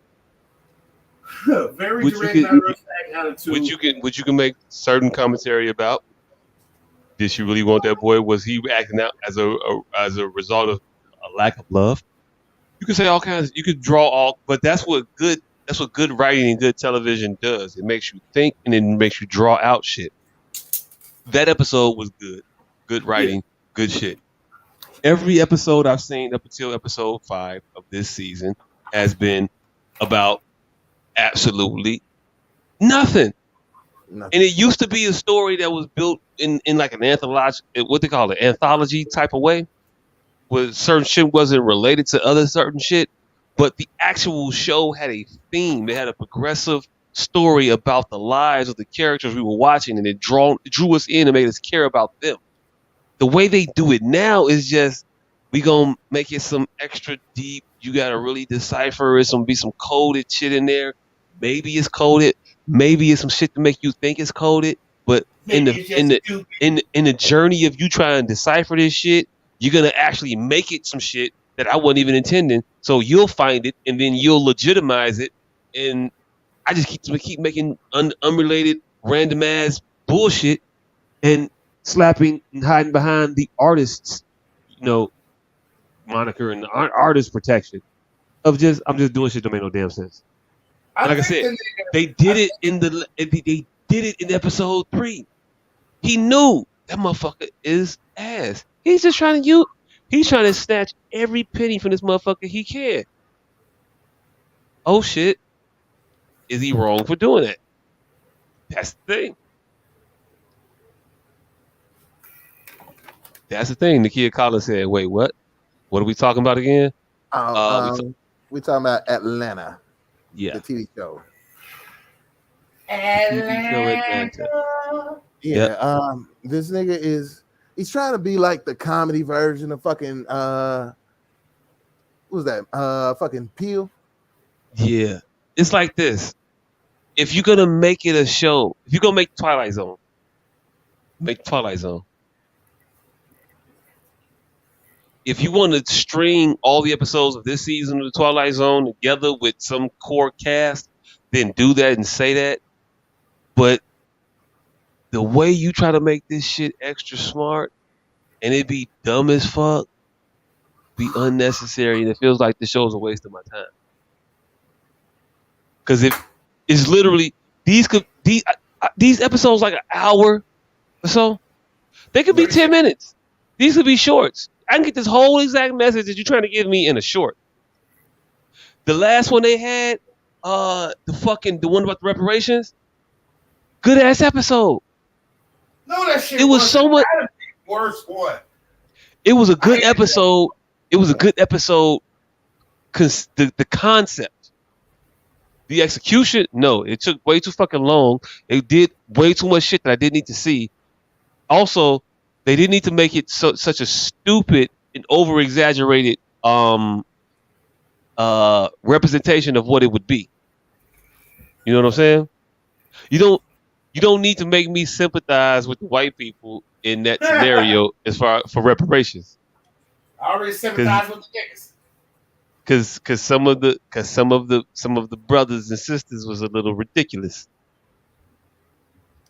Very direct, matter of fact attitude. Which you can make certain commentary about. Did she really want that boy? Was he acting out as a result of a lack of love? You could say all kinds. You could draw all, but that's what good writing and good television does. It makes you think and it makes you draw out shit. That episode was good. Good writing, good shit. Every episode I've seen up until episode 5 of this season has been about absolutely nothing. And it used to be a story that was built in like an anthology type of way, where certain shit wasn't related to other certain shit, but the actual show had a theme. It had a progressive story about the lives of the characters we were watching, and it drew us in and made us care about them. The way they do it now is just, we gonna make it some extra deep. You gotta really decipher. It's gonna be some coded shit in there. Maybe it's coded. Maybe it's some shit to make you think it's coded. But in the journey of you trying to decipher this shit, you're gonna actually make it some shit that I wasn't even intending. So you'll find it, and then you'll legitimize it. And I just keep making unrelated, random ass bullshit and slapping and hiding behind the artist's, moniker and the artist protection of I'm just doing shit that make no damn sense. Like I said, they did it in episode 3. He knew that motherfucker is ass. He's just trying to snatch every penny from this motherfucker he can. Oh shit. Is he wrong for doing that? That's the thing. That's the thing. The kid caller said, wait, what? What are we talking about again? We're talking about Atlanta. Yeah. The TV show. Atlanta. Yeah. This nigga he's trying to be like the comedy version of fucking what was that? Fucking Peel. Yeah. It's like this. If you're gonna make it a show, if you're gonna make Twilight Zone, make Twilight Zone. If you want to string all the episodes of this season of the Twilight Zone together with some core cast, then do that and say that. But the way you try to make this shit extra smart and it be dumb as fuck, be unnecessary, and it feels like the show's a waste of my time. Because it's literally these episodes like an hour or so. They could be 10 minutes. These could be shorts. I can get this whole exact message that you're trying to give me in a short. The last one they had, the one about the reparations, good ass episode. No, that shit. It was so much. Worse one. It was a good episode. It was a good episode because the concept, the execution. No, it took way too fucking long. It did way too much shit that I didn't need to see. Also, they didn't need to make it such a stupid and over exaggerated representation of what it would be. You know what I'm saying? You don't need to make me sympathize with the white people in that scenario as far for reparations. I already sympathize with the niggas. Cause some of the brothers and sisters was a little ridiculous.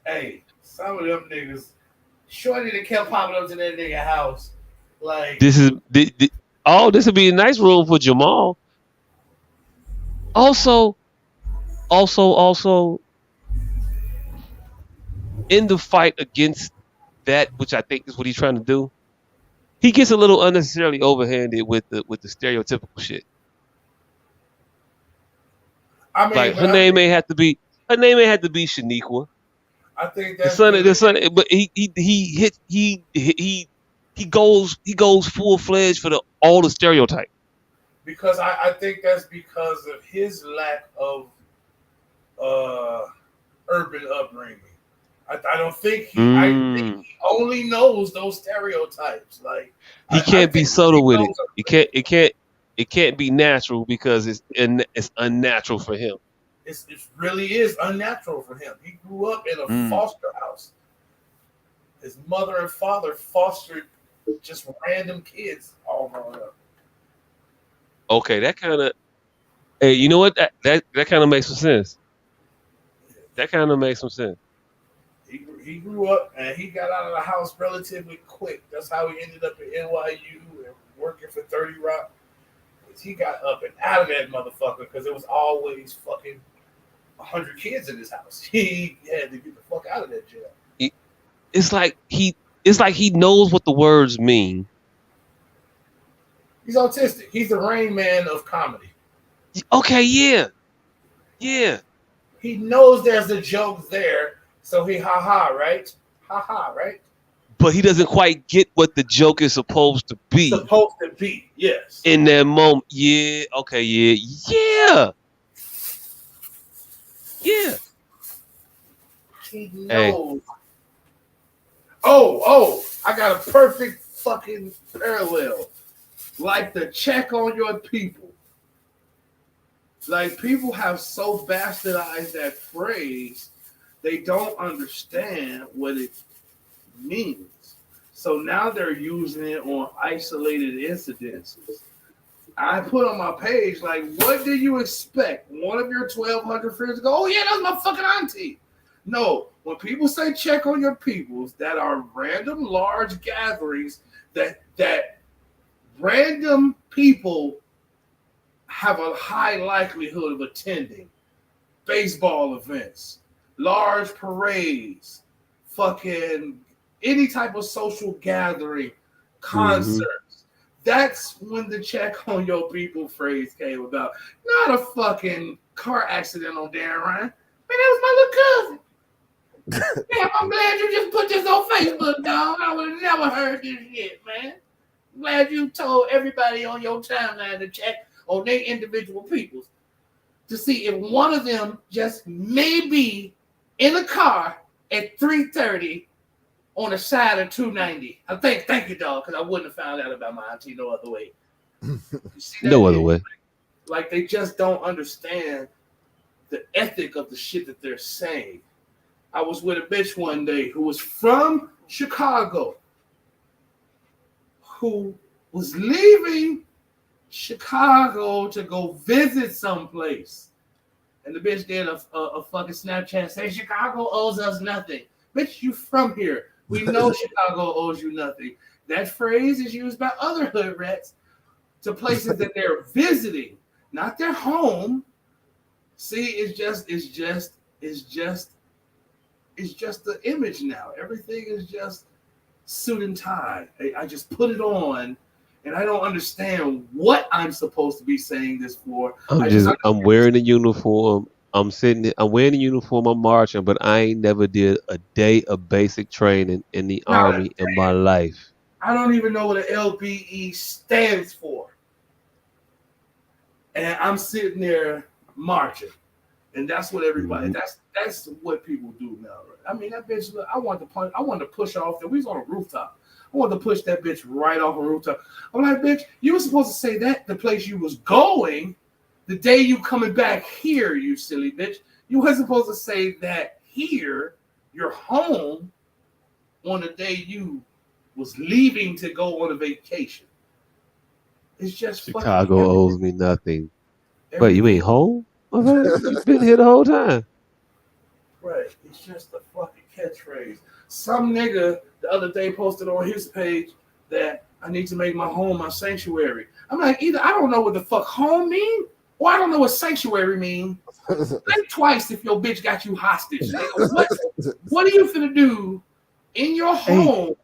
Hey, some of them niggas. Shorty that kept popping up to that nigga house. Like this would be a nice room for Jamal. Also, in the fight against that, which I think is what he's trying to do, he gets a little unnecessarily overhanded with the stereotypical shit. I mean, like her name may have to be Shaniqua. I think that's the son, but he goes full fledged for all the stereotype. Because I think that's because of his lack of urban upbringing. I don't think he. I think he only knows those stereotypes. Like He I can't be think subtle he with it. knows It can't. It can't. It can't be natural because it's unnatural for him. it really is unnatural for him. He grew up in a foster house. His mother and father fostered just random kids all growing up. Okay, that kind of. Hey, you know what? That kind of makes some sense. That kind of makes some sense. He grew up and he got out of the house relatively quick. That's how he ended up at NYU and working for 30 Rock. He got up and out of that motherfucker because there was always fucking 100 kids in his house. He had to get the fuck out of that jail. It's like he knows what the words mean. He's autistic. He's the Rain Man of comedy. Okay, yeah. He knows there's a joke there, so he right? Right? But he doesn't quite get what the joke is supposed to be. Supposed to be, yes. In that moment, yeah. Okay, yeah. He knows. Hey. Oh, I got a perfect fucking parallel. Like the check on your people. Like people have so bastardized that phrase, they don't understand what it means. So now they're using it on isolated incidences. I put on my page, like, what do you expect? One of your 1,200 friends to go, oh yeah, that's my fucking auntie. No, when people say check on your peoples, that are random large gatherings that random people have a high likelihood of attending. Baseball events, large parades, fucking any type of social gathering, concerts. That's when the check on your people phrase came about. Not a fucking car accident on Darren Ryan. Man, that was my little cousin. Damn, I'm glad you just put this on Facebook, dog. I would have never heard this shit, man. I'm glad you told everybody on your timeline to check on their individual peoples to see if one of them just may be in a car at 3:30 on the side of 290. I think, thank you, dog, because I wouldn't have found out about my auntie no other way. No other way. Like they just don't understand the ethic of the shit that they're saying. I was with a bitch one day who was from Chicago, who was leaving Chicago to go visit someplace. And the bitch did a fucking Snapchat say, Chicago owes us nothing. Bitch, you from here. We know Chicago owes you nothing. That phrase is used by other hood rats to places that they're visiting, not their home. See, it's just the image now. Everything is just suit and tie. I just put it on, and I don't understand what I'm supposed to be saying this for. I'm wearing a uniform. I'm wearing a uniform. I'm marching, but I ain't never did a day of basic training in the Army in my life. I don't even know what an LBE stands for. And I'm sitting there marching. And that's what everybody, that's what people do now. Right? I mean, that bitch, I wanted to push her off there. We was on a rooftop. I wanted to push that bitch right off a rooftop. I'm like, bitch, you were supposed to say that the place you was going the day you coming back here, you silly bitch. You weren't supposed to say that here, your home, on the day you was leaving to go on a vacation. It's just Chicago owes me nothing. But you ain't home? You've been here the whole time. Right. It's just a fucking catchphrase. Some nigga the other day posted on his page that I need to make my home my sanctuary. I'm like, either I don't know what the fuck home mean, or I don't know what sanctuary mean. Think twice if your bitch got you hostage. What are you finna do in your home?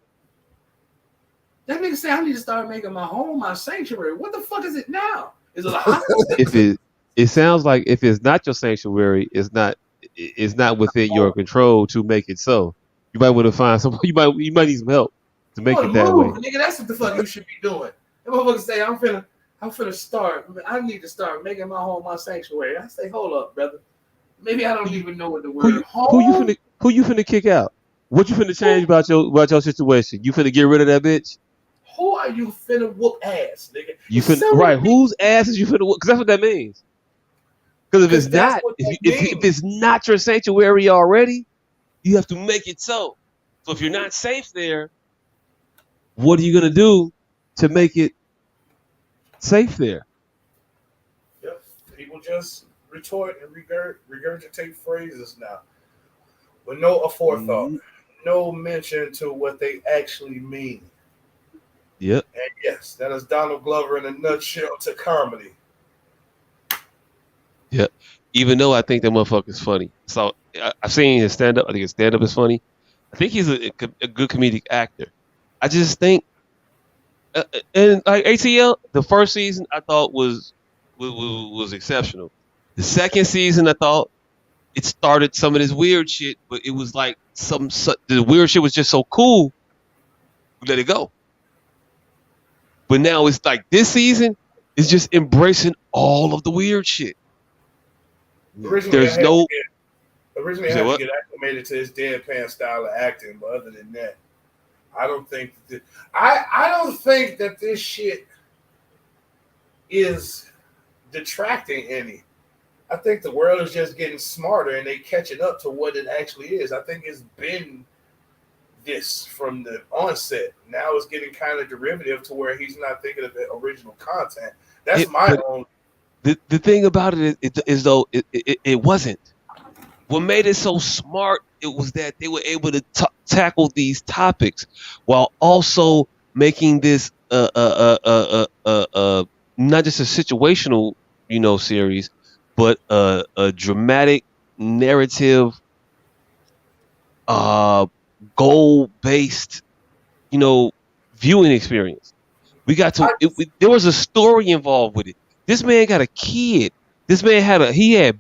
That nigga say I need to start making my home my sanctuary. What the fuck is it now? Is it a hospital? It sounds like if it's not your sanctuary, it's not within your control to make it so. You might want to find some. You might need some help to make it that way. Nigga, that's what the fuck you should be doing. That motherfucker say I'm finna start. I need to start making my home my sanctuary. I say, hold up, brother. maybe I don't even know what the Who word you home. who you finna kick out? What you finna change about your situation? You finna get rid of that bitch? Who are you finna whoop ass, nigga? You It's finna so right? many Whose ass is you finna whoop? Because that's what that means. Because if it's because that's not, what that if means. it's not your sanctuary already, you have to make it so. So if you're not safe there, what are you gonna do to make it safe there? Yep. People just retort and regurgitate phrases now with no aforethought, Mm-hmm. no mention to what they actually mean. Yep. And yes, that is Donald Glover in a nutshell to comedy. Yep. Even though I think that motherfucker's funny, so I've seen his stand up. I think his stand up is funny. I think he's a good comedic actor. I just think, and like ATL, the first season I thought was exceptional. The second season I thought it started some of this weird shit, but it was like the weird shit was just so cool, we let it go. But now it's like this season is just embracing all of the weird shit. Originally, There's no. originally You I say had to what? get acclimated to his deadpan style of acting, but other than that, I don't think I don't think that this shit is detracting any. I think the world is just getting smarter and they catching up to what it actually is. I think it's been this from the onset. Now it's getting kind of derivative to where he's not thinking of the original content. That's my But own. the thing about it is though it wasn't. What made it so smart it was that they were able to tackle these topics while also making this not just a situational series, but a dramatic narrative uh goal based you know viewing experience. We got to. I, There was a story involved with it. This man got a kid. This man had he had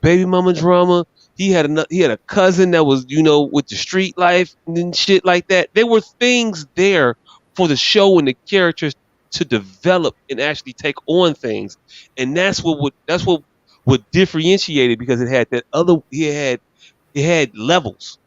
baby mama drama. He had a cousin that was with the street life and shit like that. There were things there for the show and the characters to develop and actually take on things, and that's what differentiated because it had levels.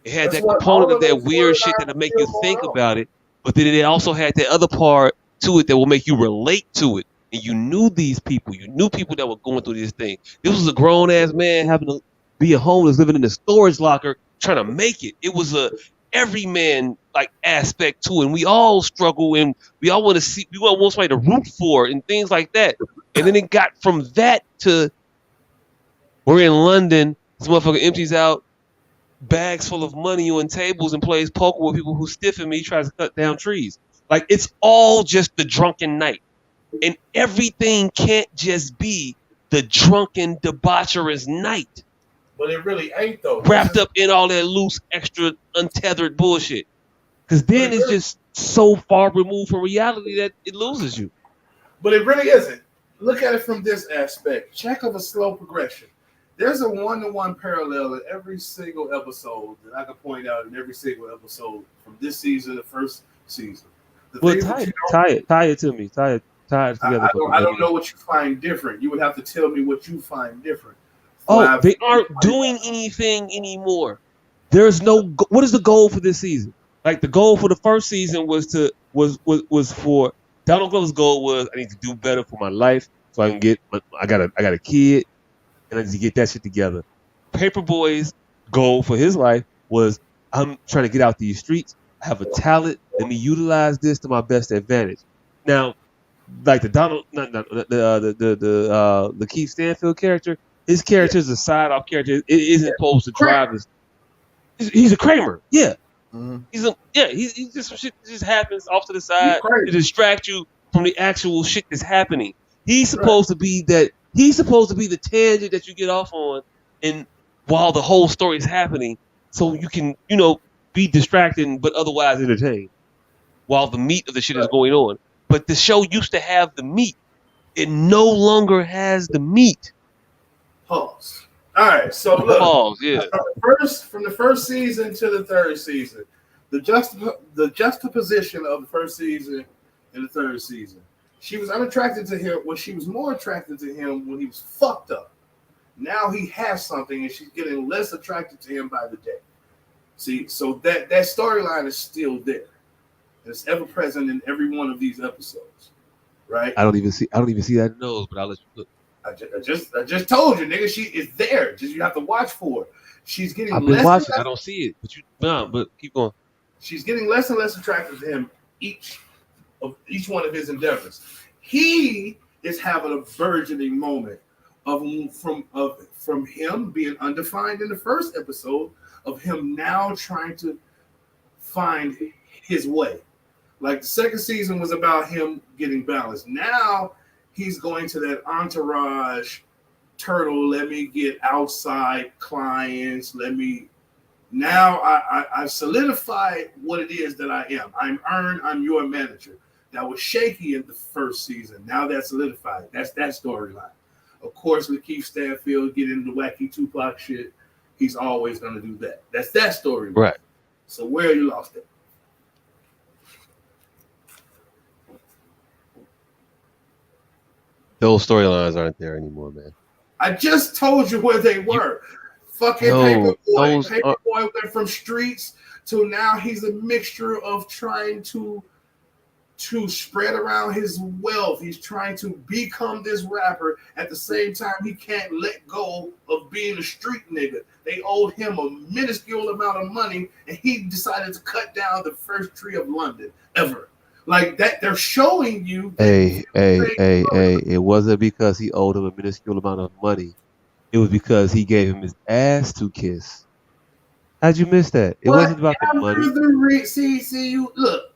It had that's that what component all of of that those weird shit storylines that'll make you still going think on. about it, but then it also had that other part to it that will make you relate to it. And you knew these people. You knew people that were going through this thing. This was a grown ass man having to be a homeless, living in a storage locker, trying to make it. It was a everyman like aspect to it. And we all struggle and we all want to see, we all want somebody to root for and things like that. And then it got from that to we're in London. This motherfucker empties out bags full of money on tables and plays poker with people who stiffen me, tries to cut down trees. Like it's all just the drunken night. And everything can't just be the drunken debaucherous night But it really ain't though. This wrapped is up in all that loose, extra, untethered bullshit. Because but then it it's really just so far removed from reality that it loses you. but it really isn't. Look at it from this aspect. Check of a slow progression. There's a one-to-one parallel in every single episode that I can point out in every single episode from this season, the first season. The Well, things that you don't, tie it to me. Tie it together for me. I Let don't me know. know what you find different. You would have to tell me what you find different. Oh, Why? they aren't doing anything anymore. There's no. What is the goal for this season? Like the goal for the first season was for Donald Glover's goal was I need to do better for my life so I can get. I got a kid and I need to get that shit together. Paperboy's goal for his life was I'm trying to get out these streets. I have a talent. Let me utilize this to my best advantage. Now, like the Donald, not the Keith Stanfield character, his Yeah, character is a side off character. It isn't yeah. supposed to drive Kramer. his. He's a Kramer, yeah. Mhm. He's just some shit that just happens off to the He's side to crazy. distract you from the actual shit that's happening. He's Right. supposed to be that. He's supposed to be the tangent that you get off on, and while the whole story is happening, so you can be distracted but otherwise entertained while the meat of the shit is Right. going on. But the show used to have the meat. It no longer has the meat. Pause. All right. So look. Pause. Yeah. From the first season to the third season, the juxtaposition of the first season and the third season. She was unattracted to him when she was more attracted to him when he was fucked up. Now he has something, and she's getting less attracted to him by the day. See, so that storyline is still there. It's ever present in every one of these episodes, right? I don't even see that in those, but I'll let you look. I just told you, nigga. She is there. Just you have to watch for her. She's getting I've been less. watching. I don't see it, but keep going. She's getting less and less attracted to him each one of his endeavors. He is having a burgeoning moment from him being undefined in the first episode, of him now trying to find his way. Like the second season was about him getting balanced. Now he's going to that entourage turtle. Let me get outside clients. Now I've solidified what it is that I am. I'm Earn. I'm your manager. That was shaky in the first season. Now that's solidified. That's that storyline. Of course, with Keith Stanfield getting the wacky Tupac shit, he's always going to do that. That's that storyline. Right. So where you lost it? Those storylines aren't there anymore, man. I just told you where they were. Fucking Paperboy. Paperboy went from streets to now he's a mixture of trying to spread around his wealth. He's trying to become this rapper. At the same time, he can't let go of being a street nigga. They owed him a minuscule amount of money, and he decided to cut down the first tree of London ever. Like that, they're showing you. Hey. It wasn't because he owed him a minuscule amount of money. It was because he gave him his ass to kiss. How'd you miss that? It wasn't about the money. See, you look.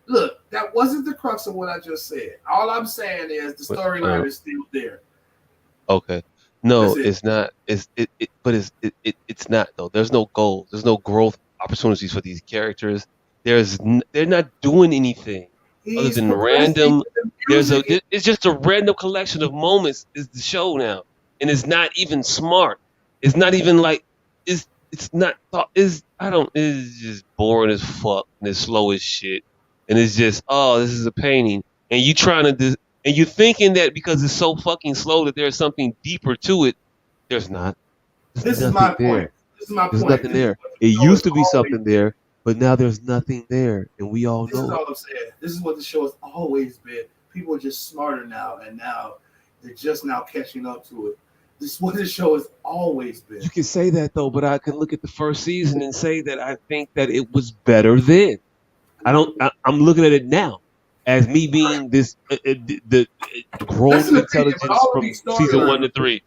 That wasn't the crux of what I just said. All I'm saying is the storyline is still there. Okay. No, it's not. It's not though. There's no goals. There's no growth opportunities for these characters. They're not doing anything other than random. It's just a random collection of moments. Is the show now, and it's not even smart. It's not even like it's not thought. It's just boring as fuck and it's slow as shit. And it's just, this is a painting. And you and you're thinking that because it's so fucking slow that there's something deeper to it. There's not. This is my point. There's nothing there. It used to be something there, but now there's nothing there. And we all know. This is all I'm saying. This is what the show has always been. People are just smarter now, and now they're just now catching up to it. This is what the show has always been. You can say that though, but I can look at the first season and say that I think that it was better then. I'm looking at it now as me being this the growth intelligence from season 1 to 3.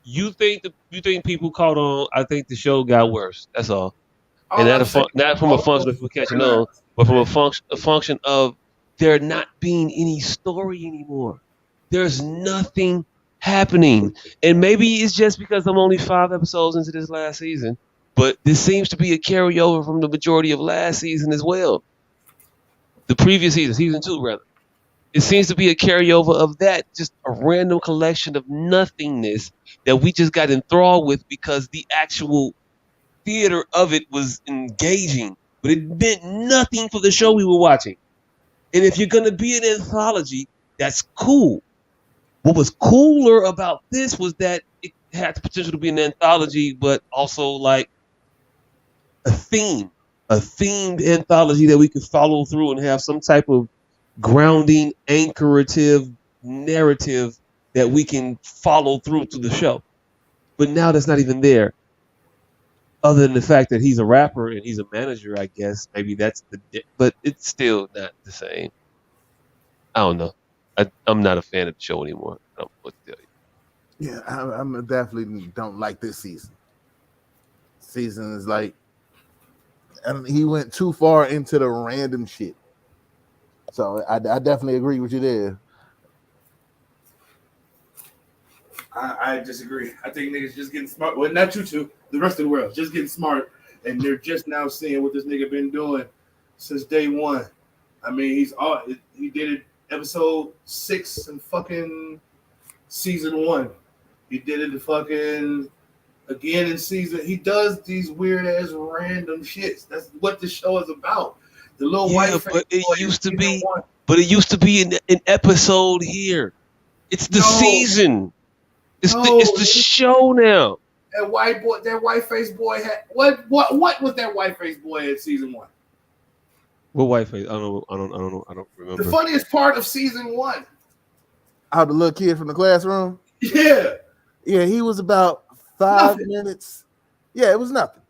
You think people caught on? I think the show got worse. That's all. And not from a function of people catching on, but from a function of there not being any story anymore. There's nothing happening, and maybe it's just because I'm only 5 episodes into this last season. But this seems to be a carryover from the majority of last season as well. The previous season 2 rather. It seems to be a carryover of that, just a random collection of nothingness that we just got enthralled with because the actual theater of it was engaging. But it meant nothing for the show we were watching. And if you're going to be an anthology, that's cool. What was cooler about this was that it had the potential to be an anthology, but also like a themed anthology that we could follow through and have some type of grounding, anchorative narrative that we can follow through to the show. But now that's not even there. Other than the fact that he's a rapper and he's a manager, I guess maybe that's but it's still not the same. I don't know. I'm not a fan of the show anymore. I don't know what to tell you. Yeah, I'm definitely don't like this season. Season is like, and he went too far into the random shit. So I definitely agree with you there. I disagree. I think niggas just getting smart. Well, not you two. The rest of the world just getting smart, and they're just now seeing what this nigga been doing since day one. I mean, he did it episode 6 in fucking season 1. He did it fucking again in season. He does these weird ass random shits. That's what the show is about. The little white. But it used to be. But it used to be an episode here. It's the No. season. It's No. the show now. That white faced boy had what was that white faced boy in season 1? What white face? I don't know. I don't remember. The funniest part of season 1. How the little kid from the classroom? Yeah. Yeah, he was about 5 minutes. Yeah, it was nothing.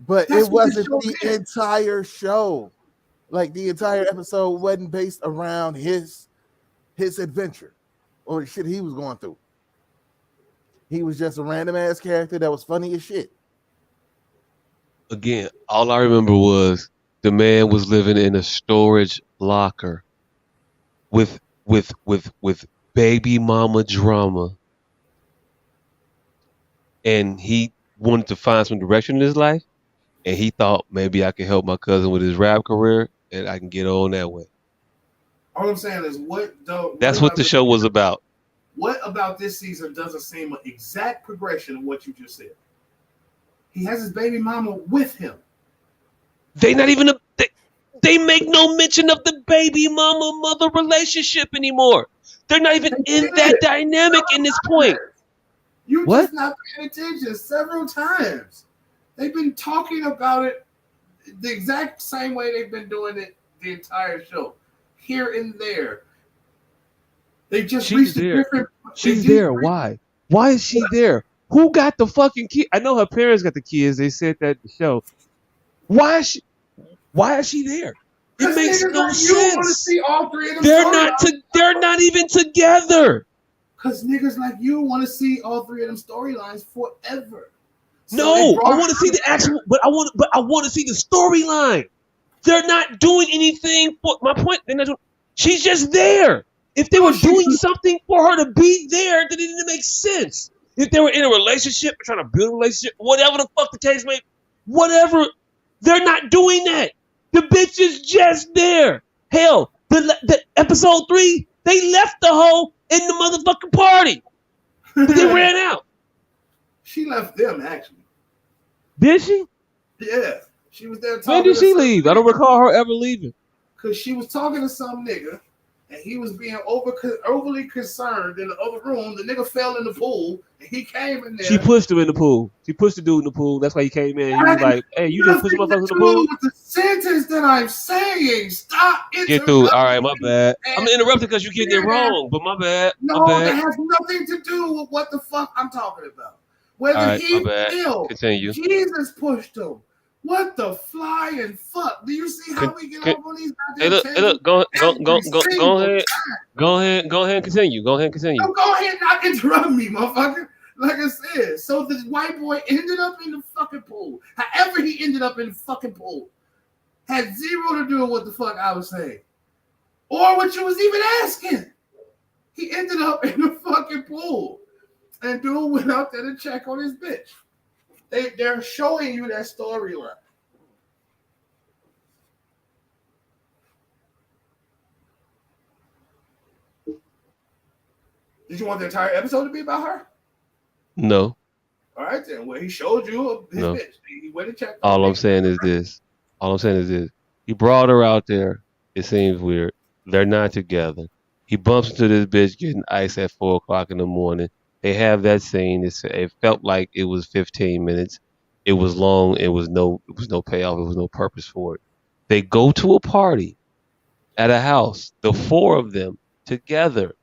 But That's it what wasn't the show the is. entire show. Like the entire episode wasn't based around his adventure or the shit he was going through. He was just a random ass character that was funny as shit. Again, all I remember was the man was living in a storage locker with baby mama drama, and he wanted to find some direction in his life, and he thought maybe I could help my cousin with his rap career, and I can get on that way. All I'm saying is That's what the show was about. What about this season doesn't seem an exact progression of what you just said? He has his baby mama with him. They not even they make no mention of the baby mama mother relationship anymore. They're not even in that dynamic in this point. You What? just not paying attention several times. They've been talking about it the exact same way they've been doing it the entire show. Here and there. They just She's reached there. a different. She's there. Why? Why is she there? Who got the fucking kid? I know her parents got the kids. They said that in the show. Why is she there? It makes no like you want to sense. see all three of them. They're not even together. Because niggas like you want to see all three of them storylines forever. So No, they I brought want to see the actual, but I want to see the storyline. They're not doing anything for my point. They're not doing, she's just there. If they were doing something for her to be there, then it didn't make sense. If they were in a relationship, trying to build a relationship, whatever the fuck the case may be, whatever, they're not doing that. The bitch is just there. Hell, the episode 3, they left the hoe in the motherfucking party. They ran out. She left them actually. Did she? Yeah, she was there. When did she leave? I don't recall her ever leaving. Because she was talking to some nigga, and he was being overly concerned in the other room. The nigga fell in the pool, and he came in there. She pushed him in the pool. She pushed the dude in the pool. That's why he came in. He was like, "Hey, you just pushed motherfuckers in the pool." With the sentence that I'm saying, stop interrupting. Get through. All right, my bad. I'm interrupting because you're getting it wrong, but my bad. No, my bad. that has nothing to do with what the fuck I'm talking about. Whether right, he my bad. fell, Continue. Jesus pushed him. What the flying fuck? Do you see how we get off on these goddamn Hey, look, go ahead. Go ahead and continue. Go ahead and continue. No, go ahead and not interrupt me, motherfucker. Like I said, so the white boy ended up in the fucking pool. However he ended up in the fucking pool had zero to do with what the fuck I was saying. Or what you was even asking. He ended up in the fucking pool. And dude went out there to check on his bitch. They're showing you that storyline. Did you want the entire episode to be about her? No. All right, then. Well, he showed you his bitch. He went and checked. All I'm saying is this. He brought her out there. It seems weird. They're not together. He bumps into this bitch getting ice at 4:00 in the morning. They have that scene. It felt like it was 15 minutes. It was long. It was no payoff. It was no purpose for it. They go to a party at a house. The 4 of them together.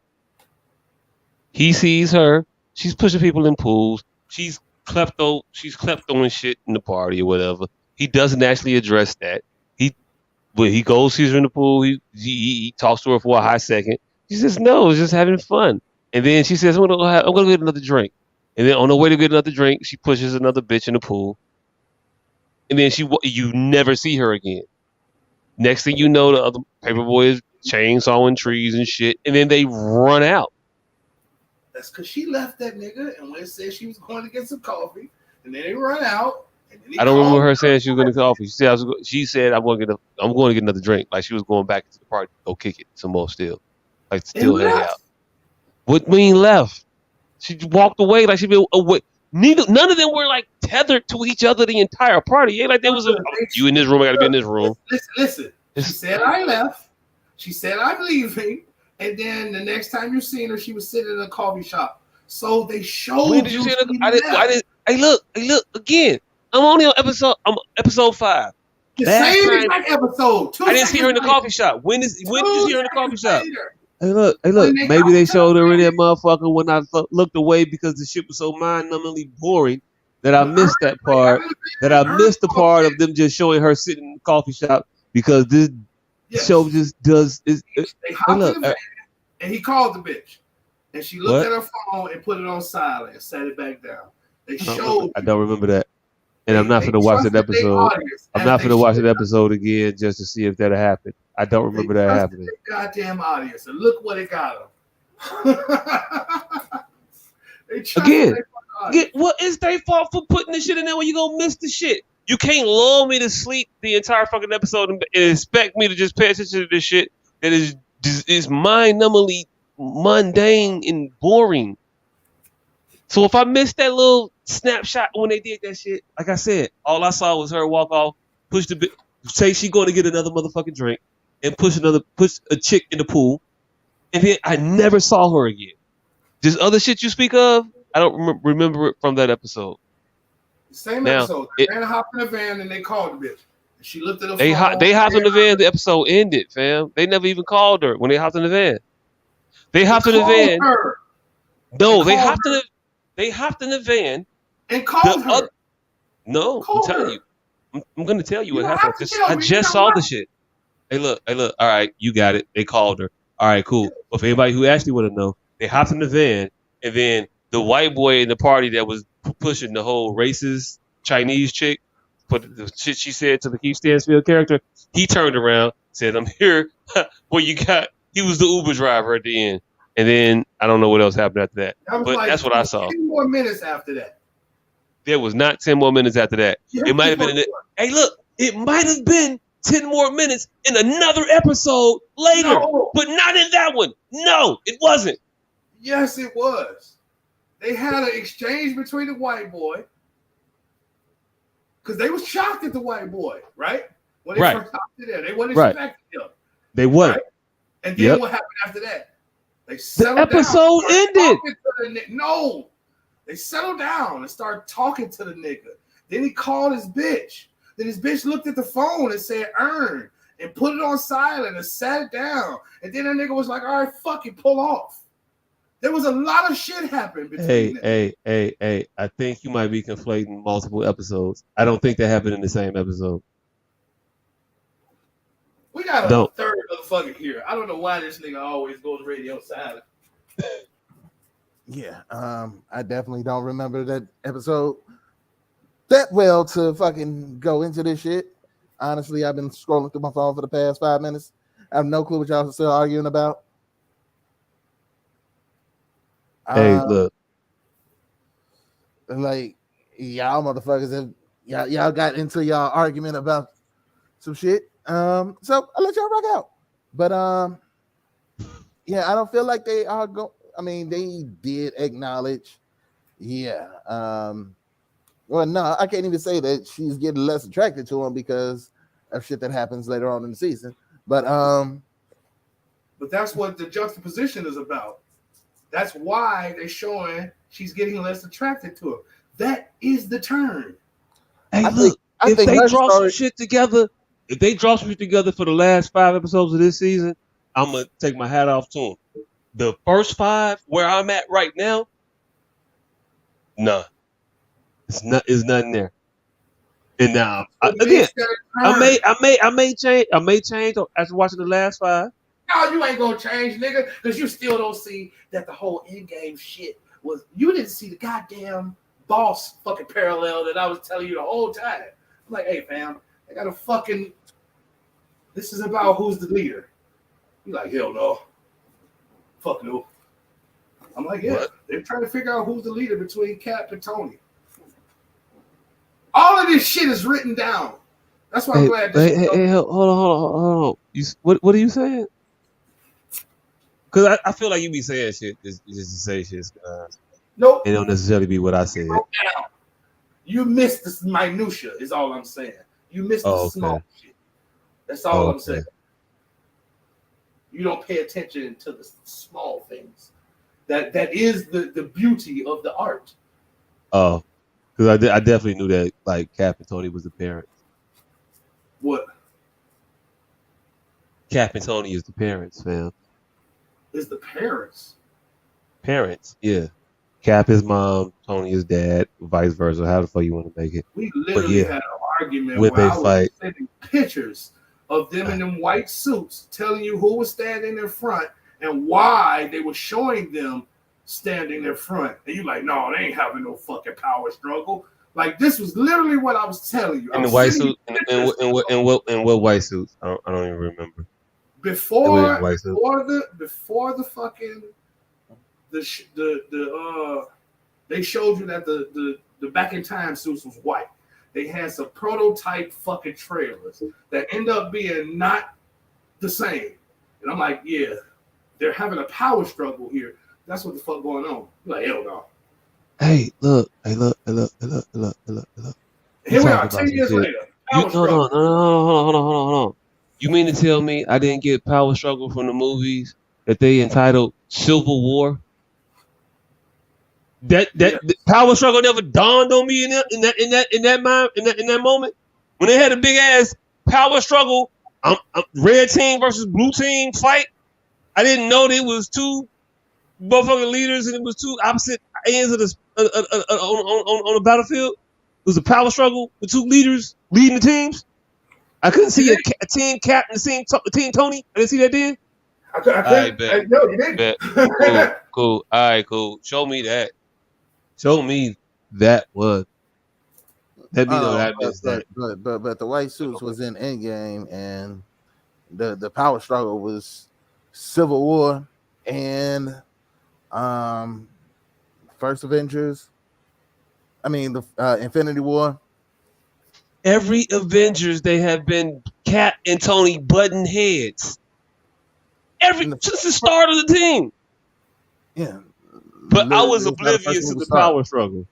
He sees her. She's pushing people in pools. She's kleptoing shit in the party or whatever. He doesn't actually address that. He goes, sees her in the pool. He talks to her for a hot second. She says, "No, it's just having fun." And then she says, I'm gonna get another drink. And then on the way to get another drink, she pushes another bitch in the pool. And then you never see her again. Next thing you know, the other paperboy is chainsawing trees and shit. And then they run out. That's because she left that nigga and went said she was going to get some coffee. And then they run out. And then I don't remember her saying she was going to get coffee. She said I'm going to get another drink. Like she was going back to the party, go kick it some more still. Like still hang out. What mean left? She walked away like she been away. None of them were like tethered to each other the entire party. Ain't like there was you in this room, I gotta be in this room. Listen. She said I left. She said I'm leaving. And then the next time you seen her, she was sitting in a coffee shop. So they showed When did you see her? she I left. didn't. Hey, look again. I'm only on episode 5. The Last same time exact episode. 2 I didn't see her in the seconds later. coffee shop. When did you see her in the coffee 2 seconds shop? later. Hey, When look. they Maybe they got showed her in that terminated. motherfucker when I looked away because the shit was so mind-numbingly boring that I But missed that part. That I missed the part of them just showing her sitting in the coffee shop because this show just does. They Hey, hopped look. in the van and he called the bitch. And she looked What? at her phone and put it on silent and set it back down. They showed I don't remember that. And I'm not they going to watch that trusted their episode. audience I'm as not they going to watch should. that episode again just to see if that happened. I don't They remember that trusted happening. their goddamn audience. And look what it got them. They trusted Again, their audience. what is their fault for putting this shit in there when you gonna miss the shit? You can't lull me to sleep the entire fucking episode and expect me to just pay attention to this shit that is mind-numbingly mundane and boring. So if I missed that little snapshot when they did that shit, like I said, all I saw was her walk off, push the bit, say she going to get another motherfucking drink, and push a chick in the pool, and then I never saw her again. Just other shit you speak of, I don't remember it from that episode. Same episode. They ran a hop in the van and they called the bitch. She looked at her phone. They hopped in the van. The episode ended, fam. They never even called her when they hopped in the van. They hopped in the van. Her. No, they hopped in the. They hopped in the van and called her. No, I'm telling you. I'm going to tell you what happened. I just saw the shit. Hey, look. All right, you got it. They called her. All right, cool. But for anybody who actually want to know, they hopped in the van, and then the white boy in the party that was pushing the whole racist Chinese chick, but the shit she said to the Keith Stansfield character, he turned around, said, "I'm here." Well, you got. He was the Uber driver at the end, and then I don't know what else happened after that. But like, that's what I saw. 10 more minutes after that. There was not 10 more minutes after that. It might have been. Hey, look, it might have been 10 more minutes in another episode later, but not in that one. No, it wasn't. Yes, it was. They had an exchange between the white boy, because they was shocked at the white boy, right? When they first talked to them, they wasn't expecting him. They wasn't. Right? And then what happened after that? They settled down. The episode ended. No, they settled down and started talking to the nigga. Then he called his bitch. Then his bitch looked at the phone and said "earn" and put it on silent and sat it down. And then that nigga was like, "All right, fuck it, pull off." There was a lot of shit happening between them. Hey. I think you might be conflating multiple episodes. I don't think that happened in the same episode. We got a third motherfucker here. I don't know why this nigga always goes radio silent. Yeah, I definitely don't remember that episode that well to fucking go into this shit. Honestly, I've been scrolling through my phone for the past 5 minutes. I have no clue what y'all are still arguing about. Hey, look. Like, y'all motherfuckers have y'all got into y'all argument about some shit. So I'll let y'all rock out. But yeah, I don't feel like they are going. I mean, they did acknowledge. Yeah. Well, no, I can't even say that she's getting less attracted to him because of shit that happens later on in the season. But that's what the juxtaposition is about. That's why they're showing she's getting less attracted to him. That is the turn. Hey, look, if they draw some shit together, for the last 5 episodes of this season, I'm gonna take my hat off to them. The first 5, where I'm at right now, nah, it's nothing there. And now, again, I may change after watching the last 5. No, you ain't gonna change, nigga, because you still don't see that the whole in-game shit was. You didn't see the goddamn boss fucking parallel that I was telling you the whole time. I'm like, hey, fam, I got a fucking. This is about who's the leader. You like, hell no. Fuck no. I'm like, yeah, what? They're trying to figure out who's the leader between Cap and Tony. All of this shit is written down. That's why I'm glad. Hey, hold on. What are you saying? Because I feel like you be saying shit just to say shit. Nope. It don't necessarily be what I said. You missed the minutia, is all I'm saying. You missed the small shit. That's all I'm saying. You don't pay attention to the small things. That is the beauty of the art. Oh, because I definitely knew that like Cap and Tony was the parents. What Cap and Tony is the parents, fam. is the parents? Parents, yeah. Cap is mom, Tony is dad, vice versa. How the fuck you want to make it? We But literally yeah, had an argument when where they I was fight, sending pictures of them in them white suits, telling you who was standing in front and why they were showing them standing in front. And you like, no, they ain't having no fucking power struggle. Like this was literally what I was telling you. I in the was white sending you suit, pictures in what white suits? I don't even remember. They were in before white suits. before the fucking they showed you that the back in time suits was white. They had some prototype fucking trailers that end up being not the same. And I'm like, yeah, they're having a power struggle here. That's what the fuck going on. You're like, hell no. Hey, look. You Here we talking are, about 10 some years shit. later. You Power hold struggle. on, hold on. You mean to tell me I didn't get Power Struggle from the movies that they entitled Civil War? That Yeah. the Power Struggle never dawned on me in that moment when they had a big ass Power Struggle, red team versus blue team fight. I didn't know there was two motherfucking leaders and it was two opposite ends of the on the battlefield. It was a power struggle with two leaders leading the teams. I couldn't see a team captain, team Tony. I didn't see that then. I couldn't. No, you didn't. Bet. Cool. All right, cool. Show me that. Show me that one. Let me know that I missed that. But the white suits was in Endgame, and the power struggle was Civil War and First Avengers. I mean the Infinity War. Every Avengers, they have been Cap and Tony button heads. Since the start of the team. Yeah. But I was oblivious to the power struggle.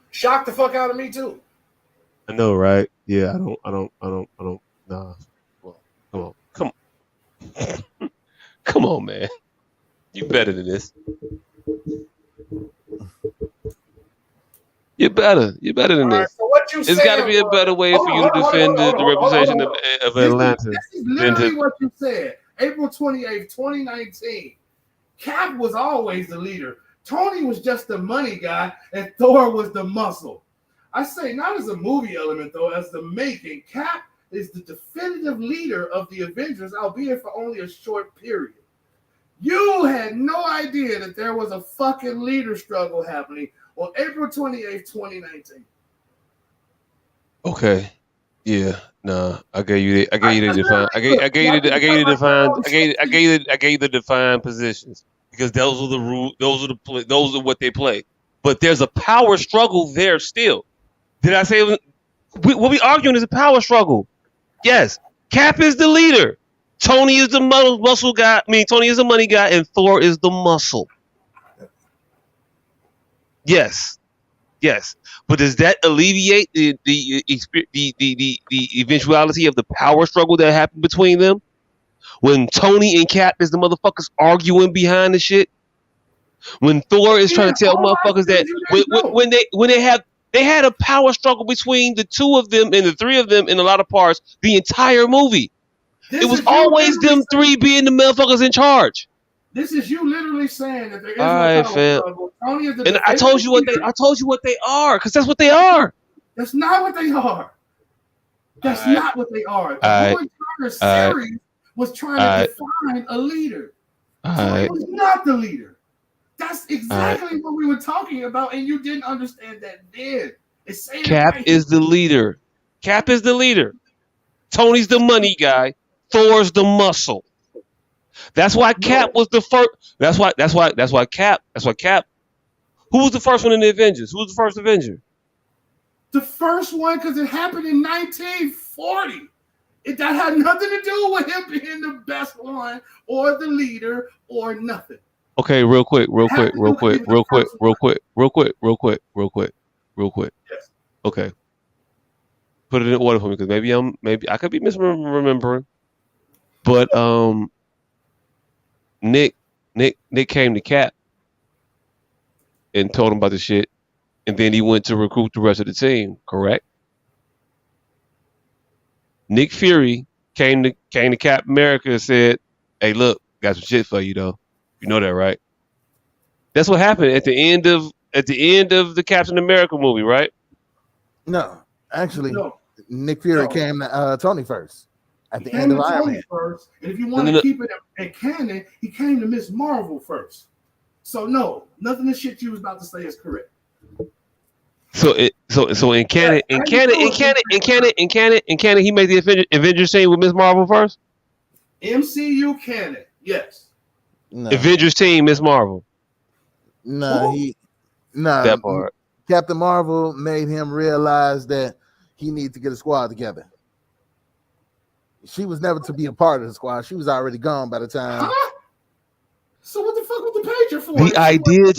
Shocked the fuck out of me too. I know, right? Yeah, I don't. Nah. Well, come on. Come on, man. You better than this. You're better than All right, this. so what you There's got to be a better way for you to defend the representation of Atlanta. This is literally what you said. April 28th, 2019. Cap was always the leader. Tony was just the money guy, and Thor was the muscle. I say not as a movie element, though, as the making. Cap is the definitive leader of the Avengers, albeit for only a short period. You had no idea that there was a fucking leader struggle happening on April 28th, 2019. Okay. Yeah. Nah. I gave you the defined positions because those are the rules. Those are what they play. But there's a power struggle there still. Did I say what we arguing is a power struggle? Yes. Cap is the leader. Tony is the muscle guy. I mean, Tony is the money guy, and Thor is the muscle. Yes. But does that alleviate the eventuality of the power struggle that happened between them? When Tony and Cap is the motherfuckers arguing behind the shit? When Thor is trying to tell motherfuckers that when they had a power struggle between the two of them and the three of them in a lot of parts the entire movie. It was always them three being the motherfuckers in charge. This is you literally saying that there is no power struggle. Tony is the and I told you what they are, because that's what they are. That's not what they are. That's not what they are. The whole entire series was trying to define a leader. Tony was not the leader. That's exactly what we were talking about, and you didn't understand that then. Cap is the leader. Cap is the leader. Tony's the money guy. Thor's the muscle. That's why Cap was the first. That's why Cap. Who was the first one in the Avengers? Who was the first Avenger? The first one, because it happened in 1940. That had nothing to do with him being the best one or the leader or nothing. Okay, real quick. Yes. Okay. put it in order for me because maybe I could be misremembering. But Nick came to Cap and told him about the shit, and then he went to recruit the rest of the team. Correct? Nick Fury came to Cap America and said, "Hey, look, got some shit for you though. You know that, right?" That's what happened at the end of the Captain America movie, right? No, actually, No. Nick Fury No. came to Tony first at He the came end of to Iron Tony Man. first, and if you want to keep it in canon, he came to Miss Marvel first. So no, nothing of the shit you was about to say is correct. So in canon, he made the Avengers team with Miss Marvel first. MCU canon, yes. No, Avengers team, Miss Marvel. no, That part. Captain Marvel made him realize that he needed to get a squad together. She was never to be a part of the squad. She was already gone by the time. Huh? So what the fuck was the pager for? The idea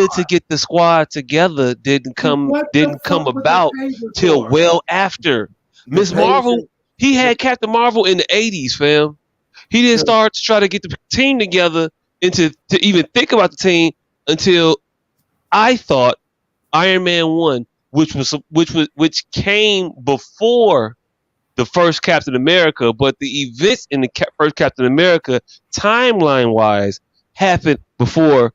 to get the squad together didn't come about till well after Miss Marvel. He had Captain Marvel in the 80s, fam. He didn't start to try to get the team together and to even think about the team until I thought Iron Man 1, which came before the first Captain America, but the events in the first Captain America, timeline-wise, happened before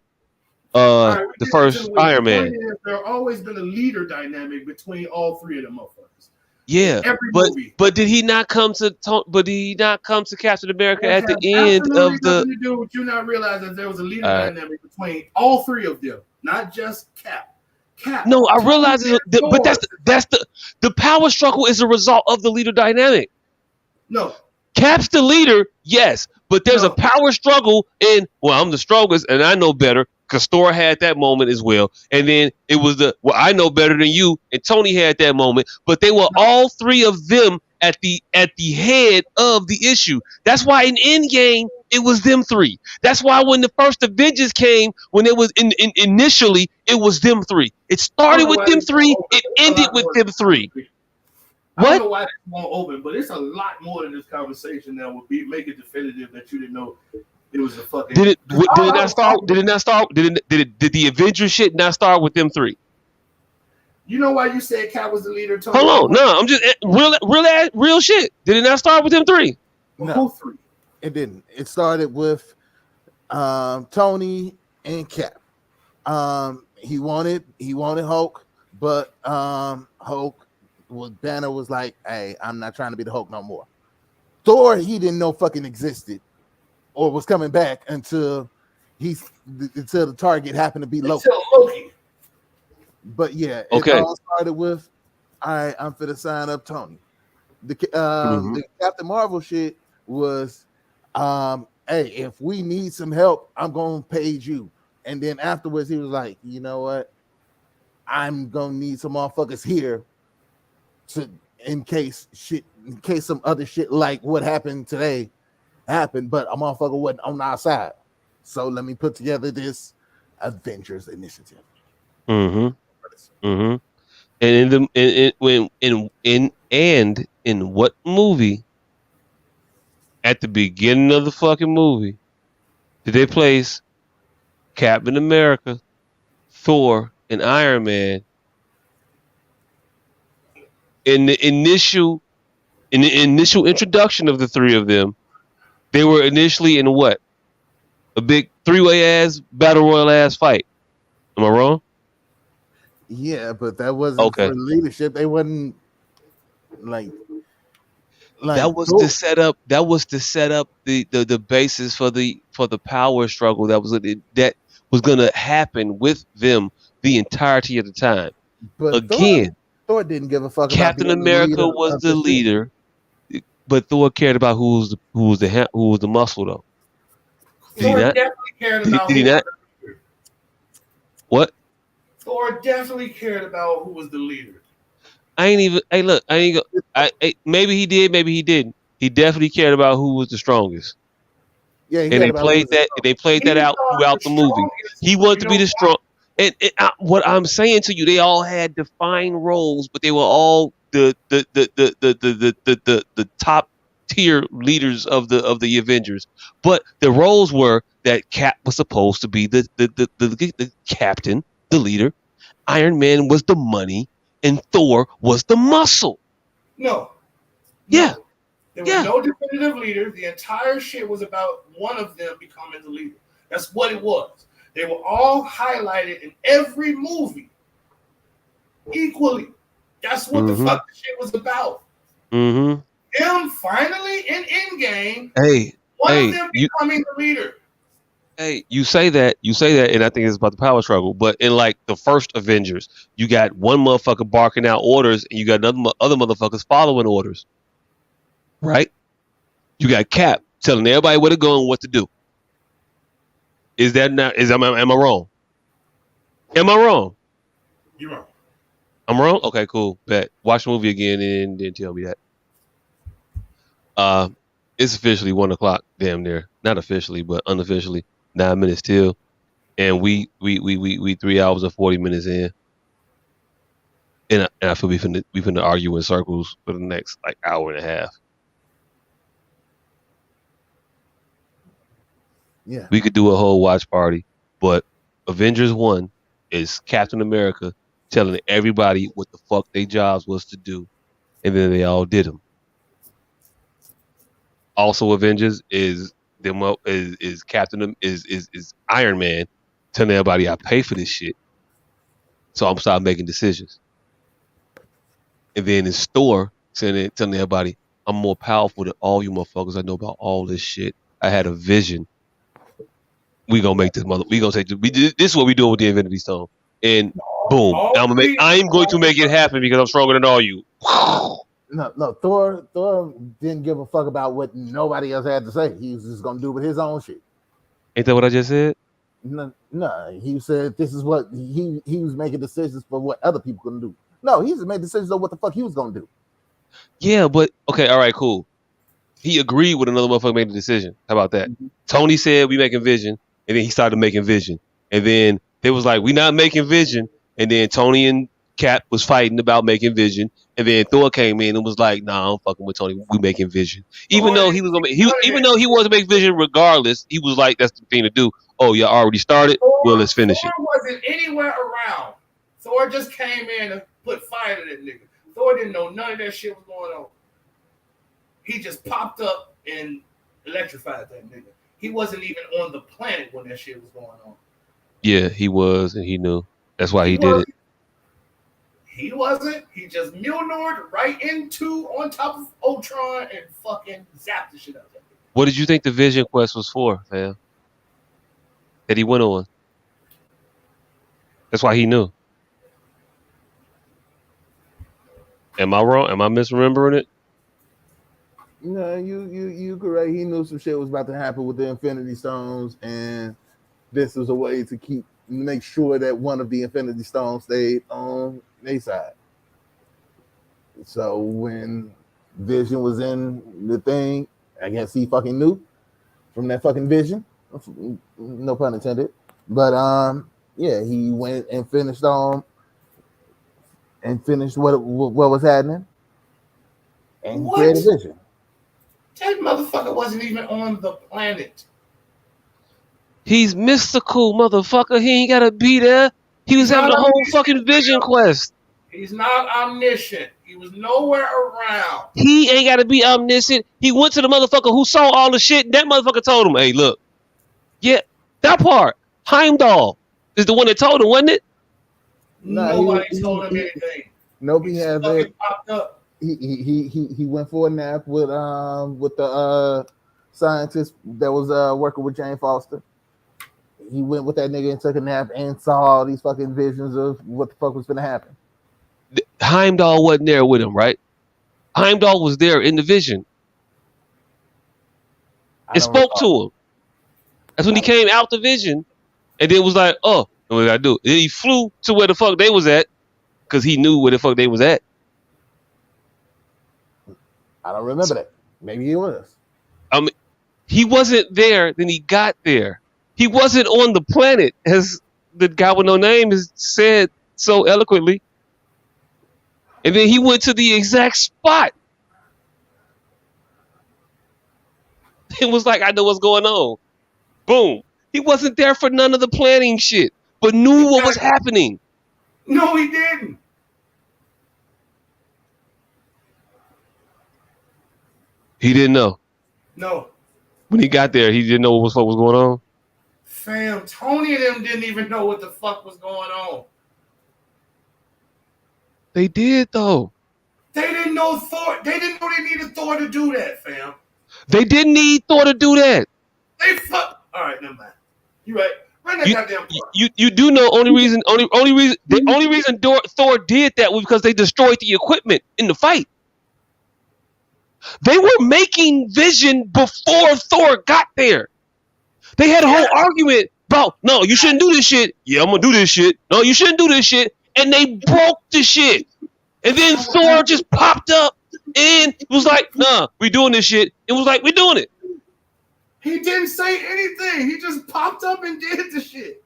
the first Iron Man. There's always been a leader dynamic between all three of them motherfuckers. Yeah, but did he not come to Captain America at the end of the? Nothing to do with you not realizing that there was a leader dynamic between all three of them, not just Cap. No, I realize but that's the power struggle is a result of the leader dynamic. No. Cap's the leader, yes, but there's a power struggle in, well, I'm the strongest and I know better, because Thor had that moment as well. And then it was I know better than you, and Tony had that moment, but they were all three of them at the head of the issue. That's why in Endgame, it was them three. That's why when the first Avengers came, when it was initially, it was them three. It started with them three, it ended with them three. I don't know why that's more open, but it's a lot more than this conversation that would make it definitive that you didn't know it was a fucking. Did it not start? Did the Avengers shit not start with them three? You know why you said Cap was the leader? Tony? Hold on, no, I'm just real shit. Did it not start with them three? No, who three? It didn't. It started with Tony and Cap. He wanted Hulk, but Hulk. Banner was like, "Hey, I'm not trying to be the Hulk no more." Thor, he didn't know fucking existed or was coming back until the target happened to be Loki. But yeah, it all started with, "All right, I'm finna sign up Tony." The Captain Marvel shit was, "Hey, if we need some help, I'm gonna page you." And then afterwards, he was like, "You know what? I'm gonna need some motherfuckers here." In case some other shit like what happened today happened, but a motherfucker wasn't on our side. So let me put together this Avengers initiative. And in what movie at the beginning of the fucking movie did they place Captain America, Thor, and Iron Man in the initial introduction of the three of them? They were initially in what? A big three-way ass battle royal ass fight. Am I wrong? Yeah, but that wasn't for leadership. They wasn't like that was to set up. That was to set up the basis for the power struggle that was gonna happen with them the entirety of the time. But again, Thor didn't give a fuck. Captain America was the leader, but Thor cared about who was the muscle though. Thor definitely cared about. Did he not? What? Thor definitely cared about who was the leader. Maybe he did, maybe he didn't. He definitely cared about who was the strongest. Yeah, and they played that out throughout the movie. He wanted to be the strong. And what I'm saying to you, they all had defined roles, but they were all the top tier leaders of the Avengers, but the roles were that Cap was supposed to be the captain, the leader. Iron Man was the money, and Thor was the muscle. No. Yeah. There was no definitive leader. The entire shit was about one of them becoming the leader. That's what it was. They were all highlighted in every movie equally. That's what the fuck the shit was about. Mm-hmm. Them finally in Endgame, one of them becoming the leader. Hey, you say that, and I think it's about the power struggle. But in like the first Avengers, you got one motherfucker barking out orders, and you got other motherfuckers following orders. Right? You got Cap telling everybody where to go and what to do. Is that not? Am I wrong? Am I wrong? You're wrong. I'm wrong? Okay, cool. Bet. Watch the movie again and then tell me that. It's officially 1:00, damn near. Not officially, but unofficially. 9 minutes till. And we 3 hours and 40 minutes in. And I feel we finna argue in circles for the next like hour and a half. Yeah. We could do a whole watch party, but Avengers 1 is Captain America telling everybody what the fuck their jobs was to do, and then they all did them. Also, Avengers is Captain is Iron Man telling everybody I pay for this shit, so I'm start making decisions. And then in Thor telling everybody I'm more powerful than all you motherfuckers. I know about all this shit. I had a vision. We gonna make this mother. We gonna say this is what we doing with the Infinity Stone, and boom, I'm going to make it happen because I'm stronger than all you. No, Thor didn't give a fuck about what nobody else had to say. He was just gonna do with his own shit. Ain't that what I just said? No, he said this is what he was making decisions for what other people couldn't do. No, he just made decisions on what the fuck he was gonna do. Yeah, but okay, all right, cool. He agreed with another motherfucker making the decision. How about that? Mm-hmm. Tony said we making Vision, and then he started making Vision, and then they was like we not making Vision, and then Tony and Cap was fighting about making Vision, and then Thor came in and was like, "Nah, I'm fucking with Tony. We making Vision." Even though he was gonna, even though he was to make Vision regardless, he was like, "That's the thing to do." Oh, y'all already started. Well, let's finish it. Thor wasn't anywhere around. Thor just came in and put fire to that nigga. Thor didn't know none of that shit was going on. He just popped up and electrified that nigga. He wasn't even on the planet when that shit was going on. Yeah, he was, and he knew. That's why he did it. He wasn't. He just Mjolnired right into on top of Ultron and fucking zapped the shit out of that nigga. What did you think the Vision Quest was for, fam? That he went on. That's why he knew. Am I wrong? Am I misremembering it? No, you correct. He knew some shit was about to happen with the Infinity Stones, and this was a way to make sure that one of the Infinity Stones stayed on their side. So when Vision was in the thing, I guess he fucking knew from that fucking vision. No pun intended. But yeah, he went and finished what was happening and created a vision. That motherfucker wasn't even on the planet. He's mystical, motherfucker. He ain't gotta be there. He was having a whole fucking Vision quest. He's not omniscient. He was nowhere around. He ain't gotta be omniscient. He went to the motherfucker who saw all the shit, and that motherfucker told him, "Hey, look, yeah, that part. Heimdall is the one that told him, wasn't it?" Nobody told him anything. Nobody had it. Popped up. He went for a nap with the scientist that was working with Jane Foster. He went with that nigga and took a nap and saw all these fucking visions of what the fuck was gonna happen. Heimdall wasn't there with him, right? Heimdall was there in the vision. It spoke to him. That's when he came out the vision, and then was like, "Oh, what I do?" And he flew to where the fuck they was at, because he knew where the fuck they was at. I don't remember that. Maybe he was. He wasn't there. Then he got there. He wasn't on the planet, as the guy with no name has said so eloquently. And then he went to the exact spot. It was like, I know what's going on. Boom. He wasn't there for none of the planning shit, but knew what was happening. No, he didn't. He didn't know. No. When he got there, he didn't know what the fuck was going on. Fam, Tony and them didn't even know what the fuck was going on. They did, though. They didn't know Thor. They didn't know they needed Thor to do that, fam. They didn't need Thor to do that. They fuck. All right, never mind. You right. Run that goddamn part. You do know the only reason Thor did that was because they destroyed the equipment in the fight. They were making Vision before Thor got there. They had a whole argument about, no, you shouldn't do this shit. Yeah, I'm gonna do this shit. No, you shouldn't do this shit. And they broke the shit. And then Thor just popped up and was like, nah, we doing this shit. It was like, we doing it. He didn't say anything. He just popped up and did the shit.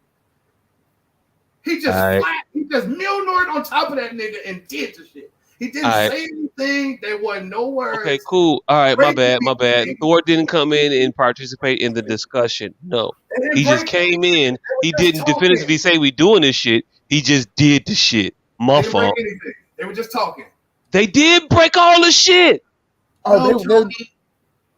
He just he just Milnord on top of that nigga and did the shit. He didn't say anything. There wasn't no words. Okay, cool. All right, my bad. Thor didn't come in and participate in the discussion. No. He just came in. He didn't definitively say we doing this shit. He just did the shit. My fault. They were just talking. They did break all the shit.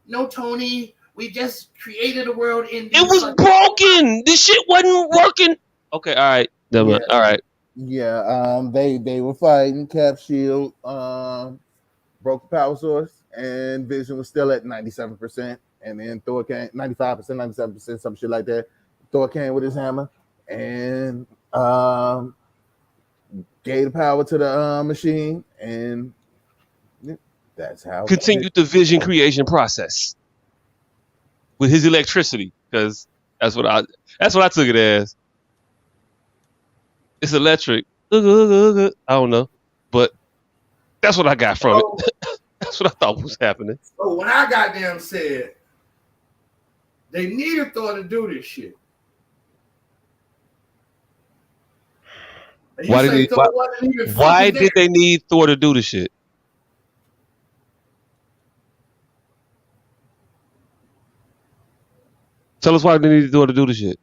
No, Tony. We just created a world in. It was broken. This shit wasn't working. Okay, all right. Yeah. All right. Yeah, they were fighting. Cap Shield broke the power source, and Vision was still at 97%. And then Thor came 95%, 97%, some shit like that. Thor came with his hammer and gave the power to the machine, and that's how continued the Vision creation process with his electricity, because that's what I took it as. It's electric. I don't know, but that's what I got from it. That's what I thought was happening. So when I goddamn said they needed Thor to do this shit, why did they need Thor to do this shit? Tell us why they needed Thor to do this shit.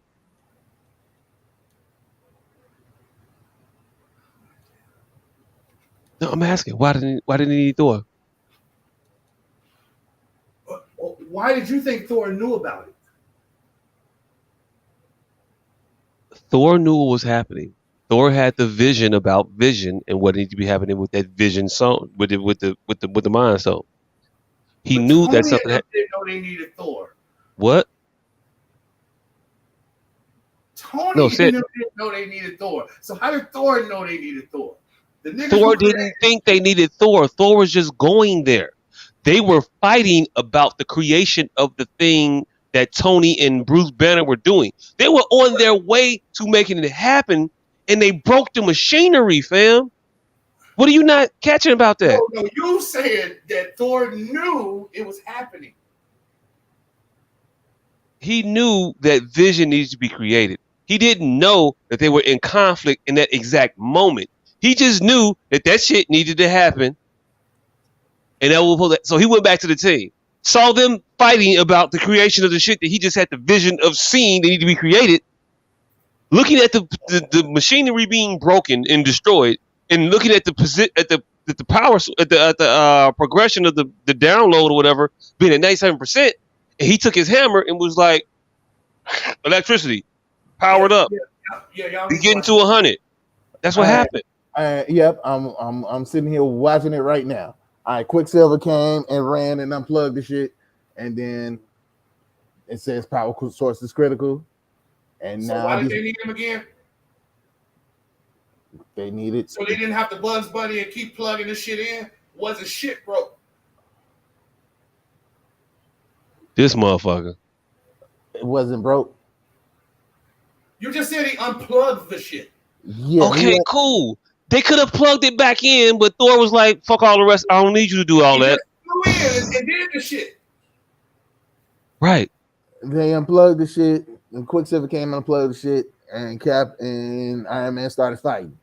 No, I'm asking. Why did they need Thor? Why did you think Thor knew about it? Thor knew what was happening. Thor had the vision about Vision and what needed to be happening with that Vision song, with the Mind Stone. He knew that something. Didn't know they needed Thor. What? Tony didn't know they needed Thor. So how did Thor know they needed Thor? Thor didn't think they needed Thor. Thor was just going there. They were fighting about the creation of the thing that Tony and Bruce Banner were doing. They were on their way to making it happen, and they broke the machinery, fam. What are you not catching about that? No, you said that Thor knew it was happening. He knew that Vision needs to be created. He didn't know that they were in conflict in that exact moment. He just knew that shit needed to happen. And so he went back to the team. Saw them fighting about the creation of the shit that he just had the vision of seeing that need to be created. Looking at the machinery being broken and destroyed, and looking at the power at the progression of the download or whatever being at 97%, and he took his hammer and was like, electricity, powered up. He's getting to 100. That's what happened. Yep, I'm sitting here watching it right now. All right, Quicksilver came and ran and unplugged the shit, and then it says power source is critical. And so now why did they need him again? They needed. So they didn't have to Bugs Bunny and keep plugging this shit in. Wasn't shit broke? This motherfucker. It wasn't broke. You just said he unplugged the shit. Yeah. Okay, cool. They could have plugged it back in, but Thor was like, "Fuck all the rest. I don't need you to do all that." Flew in and did the shit. Right. They unplugged the shit, and Quicksilver came and unplugged the shit, and Cap and Iron Man started fighting.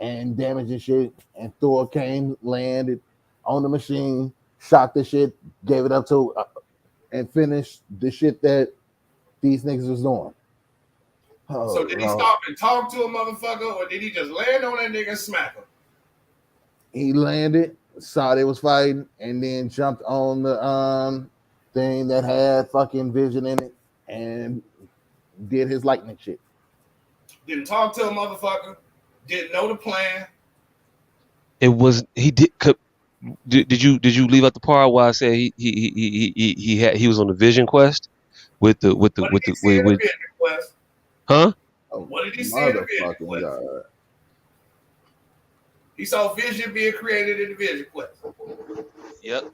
and damaged the shit. And Thor came, landed on the machine, shot the shit, gave it up to, and finished the shit that these niggas was doing. Oh, So did he stop and talk to a motherfucker, or did he just land on that nigga and smack him? He landed, saw they was fighting, and then jumped on the thing that had fucking Vision in it, and did his lightning shit. Didn't talk to a motherfucker. Didn't know the plan. It was he did. Did you leave out the part where I said he was on the Vision quest with the What did he see in the Vision quest? huh? What did he see in the Vision quest? God. He saw Vision being created in the Vision quest. Yep.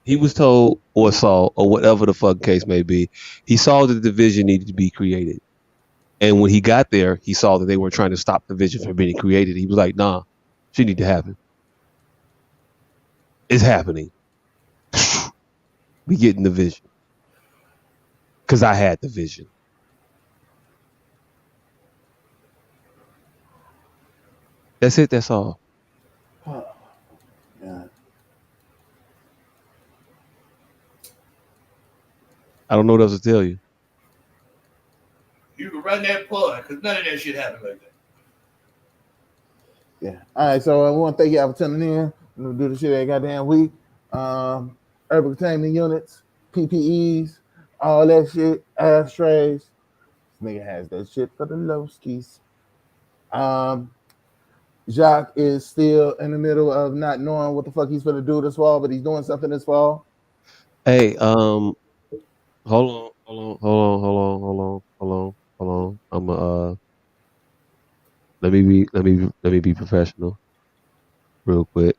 He was told or saw or whatever the fuck case may be. He saw that the Vision needed to be created, and when he got there, he saw that they were trying to stop the Vision from being created. He was like, "Nah, she need to happen. It's happening. We getting the Vision because I had the Vision." That's it. That's all. Yeah. I don't know what else to tell you. You can run that pod because none of that shit happened like that. Yeah. All right. So I want to thank y'all for tuning in. I'm gonna do the shit every goddamn week. Urban containment units, PPEs, all that shit, ashtrays. This nigga has that shit for the low skis. Jacques is still in the middle of not knowing what the fuck he's gonna do this fall, but he's doing something this fall. Hey, hold on. I'm let me be professional, real quick.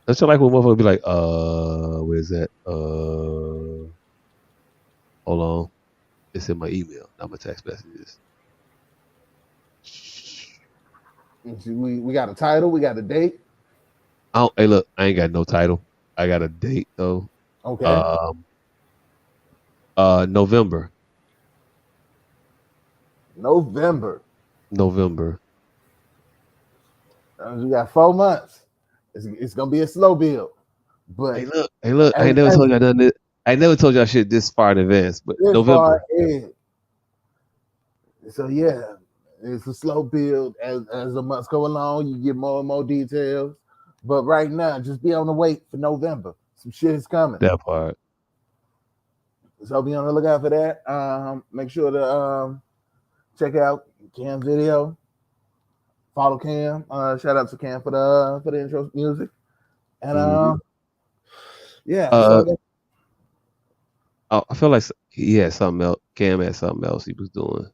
That's like when motherfuckers be like, where's that? Hold on. It's in my email, not my text messages. We got a title, we got a date. Hey, look, I ain't got no title. I got a date though. Okay. November. November. We got 4 months. It's gonna be a slow build. But hey, look. I never told y'all nothing. I never told y'all shit this far in advance. But November. So yeah, it's a slow build. As the months go along, you get more and more details. But right now, just be on the wait for November. Some shit is coming. That part. So be on the lookout for that. Make sure to check out Cam's video. Follow Cam. Shout out to Cam for the intro music. And yeah. I feel like he had something else. Cam had something else he was doing.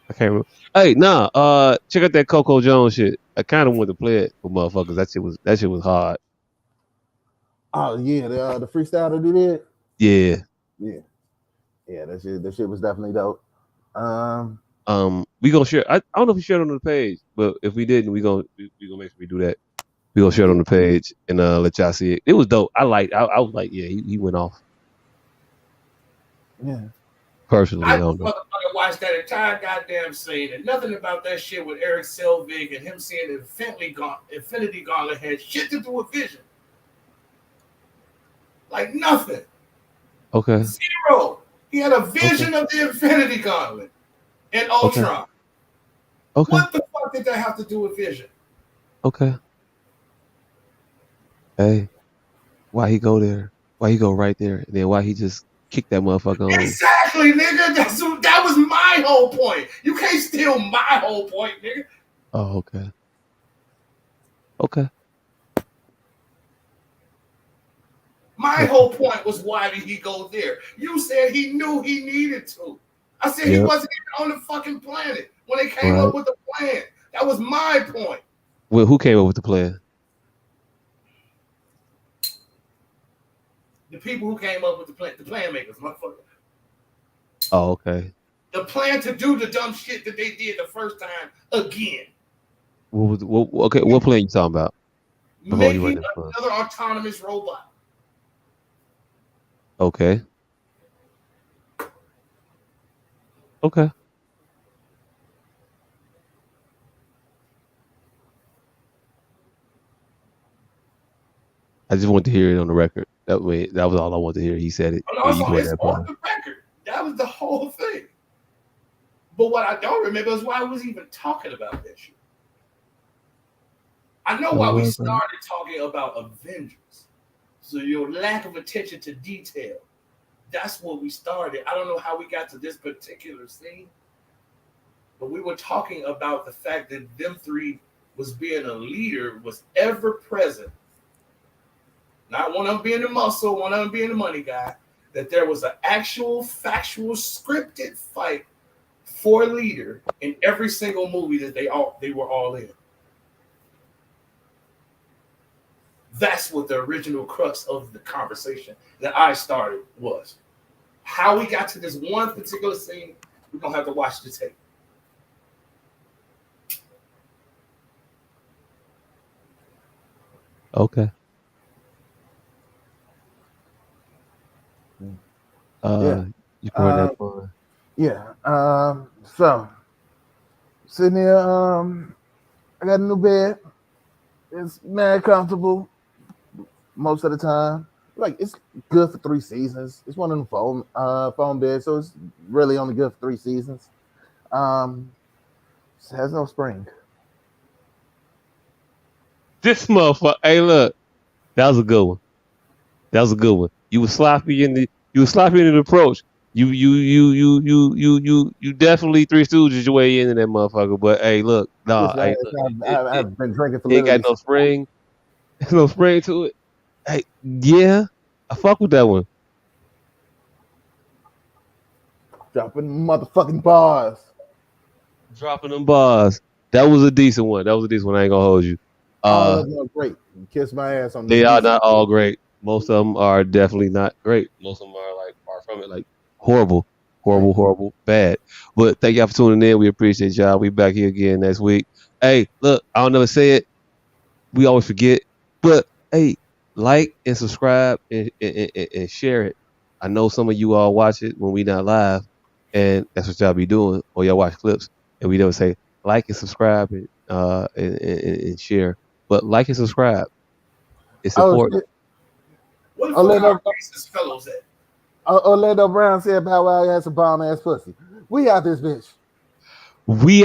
I can't remember. Hey, nah. Check out that Coco Jones shit. I kind of want to play it for motherfuckers. That shit was hard. Oh yeah, the freestyle that he did. Yeah. That shit was definitely dope. We gonna share. I don't know if we shared it on the page, but if we didn't, we gonna make sure we do that. We gonna share it on the page and let y'all see it. It was dope. I was like, yeah, he went off. Yeah. Personally, I don't know. Motherfucker watched that entire goddamn scene, and nothing about that shit with Eric Selvig and him seeing the Infinity Gauntlet had shit to do with Vision. Like nothing. Okay. Zero. He had a vision of the Infinity Gauntlet and Ultron. Okay. What the fuck did that have to do with Vision? Okay. Hey, why he go there? Why he go right there? And then why he just kick that motherfucker on? Exactly, nigga. That was my whole point. You can't steal my whole point, nigga. Oh, okay. Okay. My whole point was why did he go there? You said he knew he needed to. I said he wasn't even on the fucking planet when they came up with the plan. That was my point. Well, who came up with the plan? The people who came up with the plan makers, motherfucker. Oh, okay. The plan to do the dumb shit that they did the first time again. What plan you talking about? Making another autonomous robot. Okay. Okay. I just want to hear it on the record. That was all I wanted to hear. He said it. And Well, you also, go it's that on part. the record. That was the whole thing. But what I don't remember is why I was even talking about that shit. I know why we started talking about Avengers. So your lack of attention to detail. That's what we started. I don't know how we got to this particular scene, but we were talking about the fact that them three was being a leader, was ever present. Not one of them being the muscle, one of them being the money guy. That there was an actual, factual, scripted fight for a leader in every single movie that they were all in. That's what the original crux of the conversation that I started was. How we got to this one particular scene, we're gonna have to watch the tape. Okay. Yeah. You can run that fun. Yeah. So sitting here, I got a new bed. It's mad comfortable most of the time. Like it's good for 3 seasons. It's one of them foam beds, so it's really only good for 3 seasons. It has no spring. This motherfucker. Hey, look. That was a good one. That was a good one. You were sloppy in the approach. You definitely Three Stooges your way into that motherfucker. But hey, look, nah, hey, look, I've been drinking for it ain't got literally. no spring. There's no spring to it. Hey, yeah, I fuck with that one. Dropping motherfucking bars. Dropping them bars. That was a decent one. I ain't gonna hold you. All of them are great. Kiss my ass on They this are decent. not all great. Most of them are definitely not great. Most of them are like far from it, like horrible, horrible, bad. But thank y'all for tuning in. We appreciate y'all. We back here again next week. Hey, look, I don't never say it. We always forget. But hey, like and subscribe and share it. I know some of you all watch it when we not live, and that's what y'all be doing, or y'all watch clips, and we never say like and subscribe and share. But like and subscribe. It's Oh important. shit. What the fuck are Orlando, our racist fellows at? Orlando Brown said Bow Wow has a bomb ass pussy. We out this bitch. We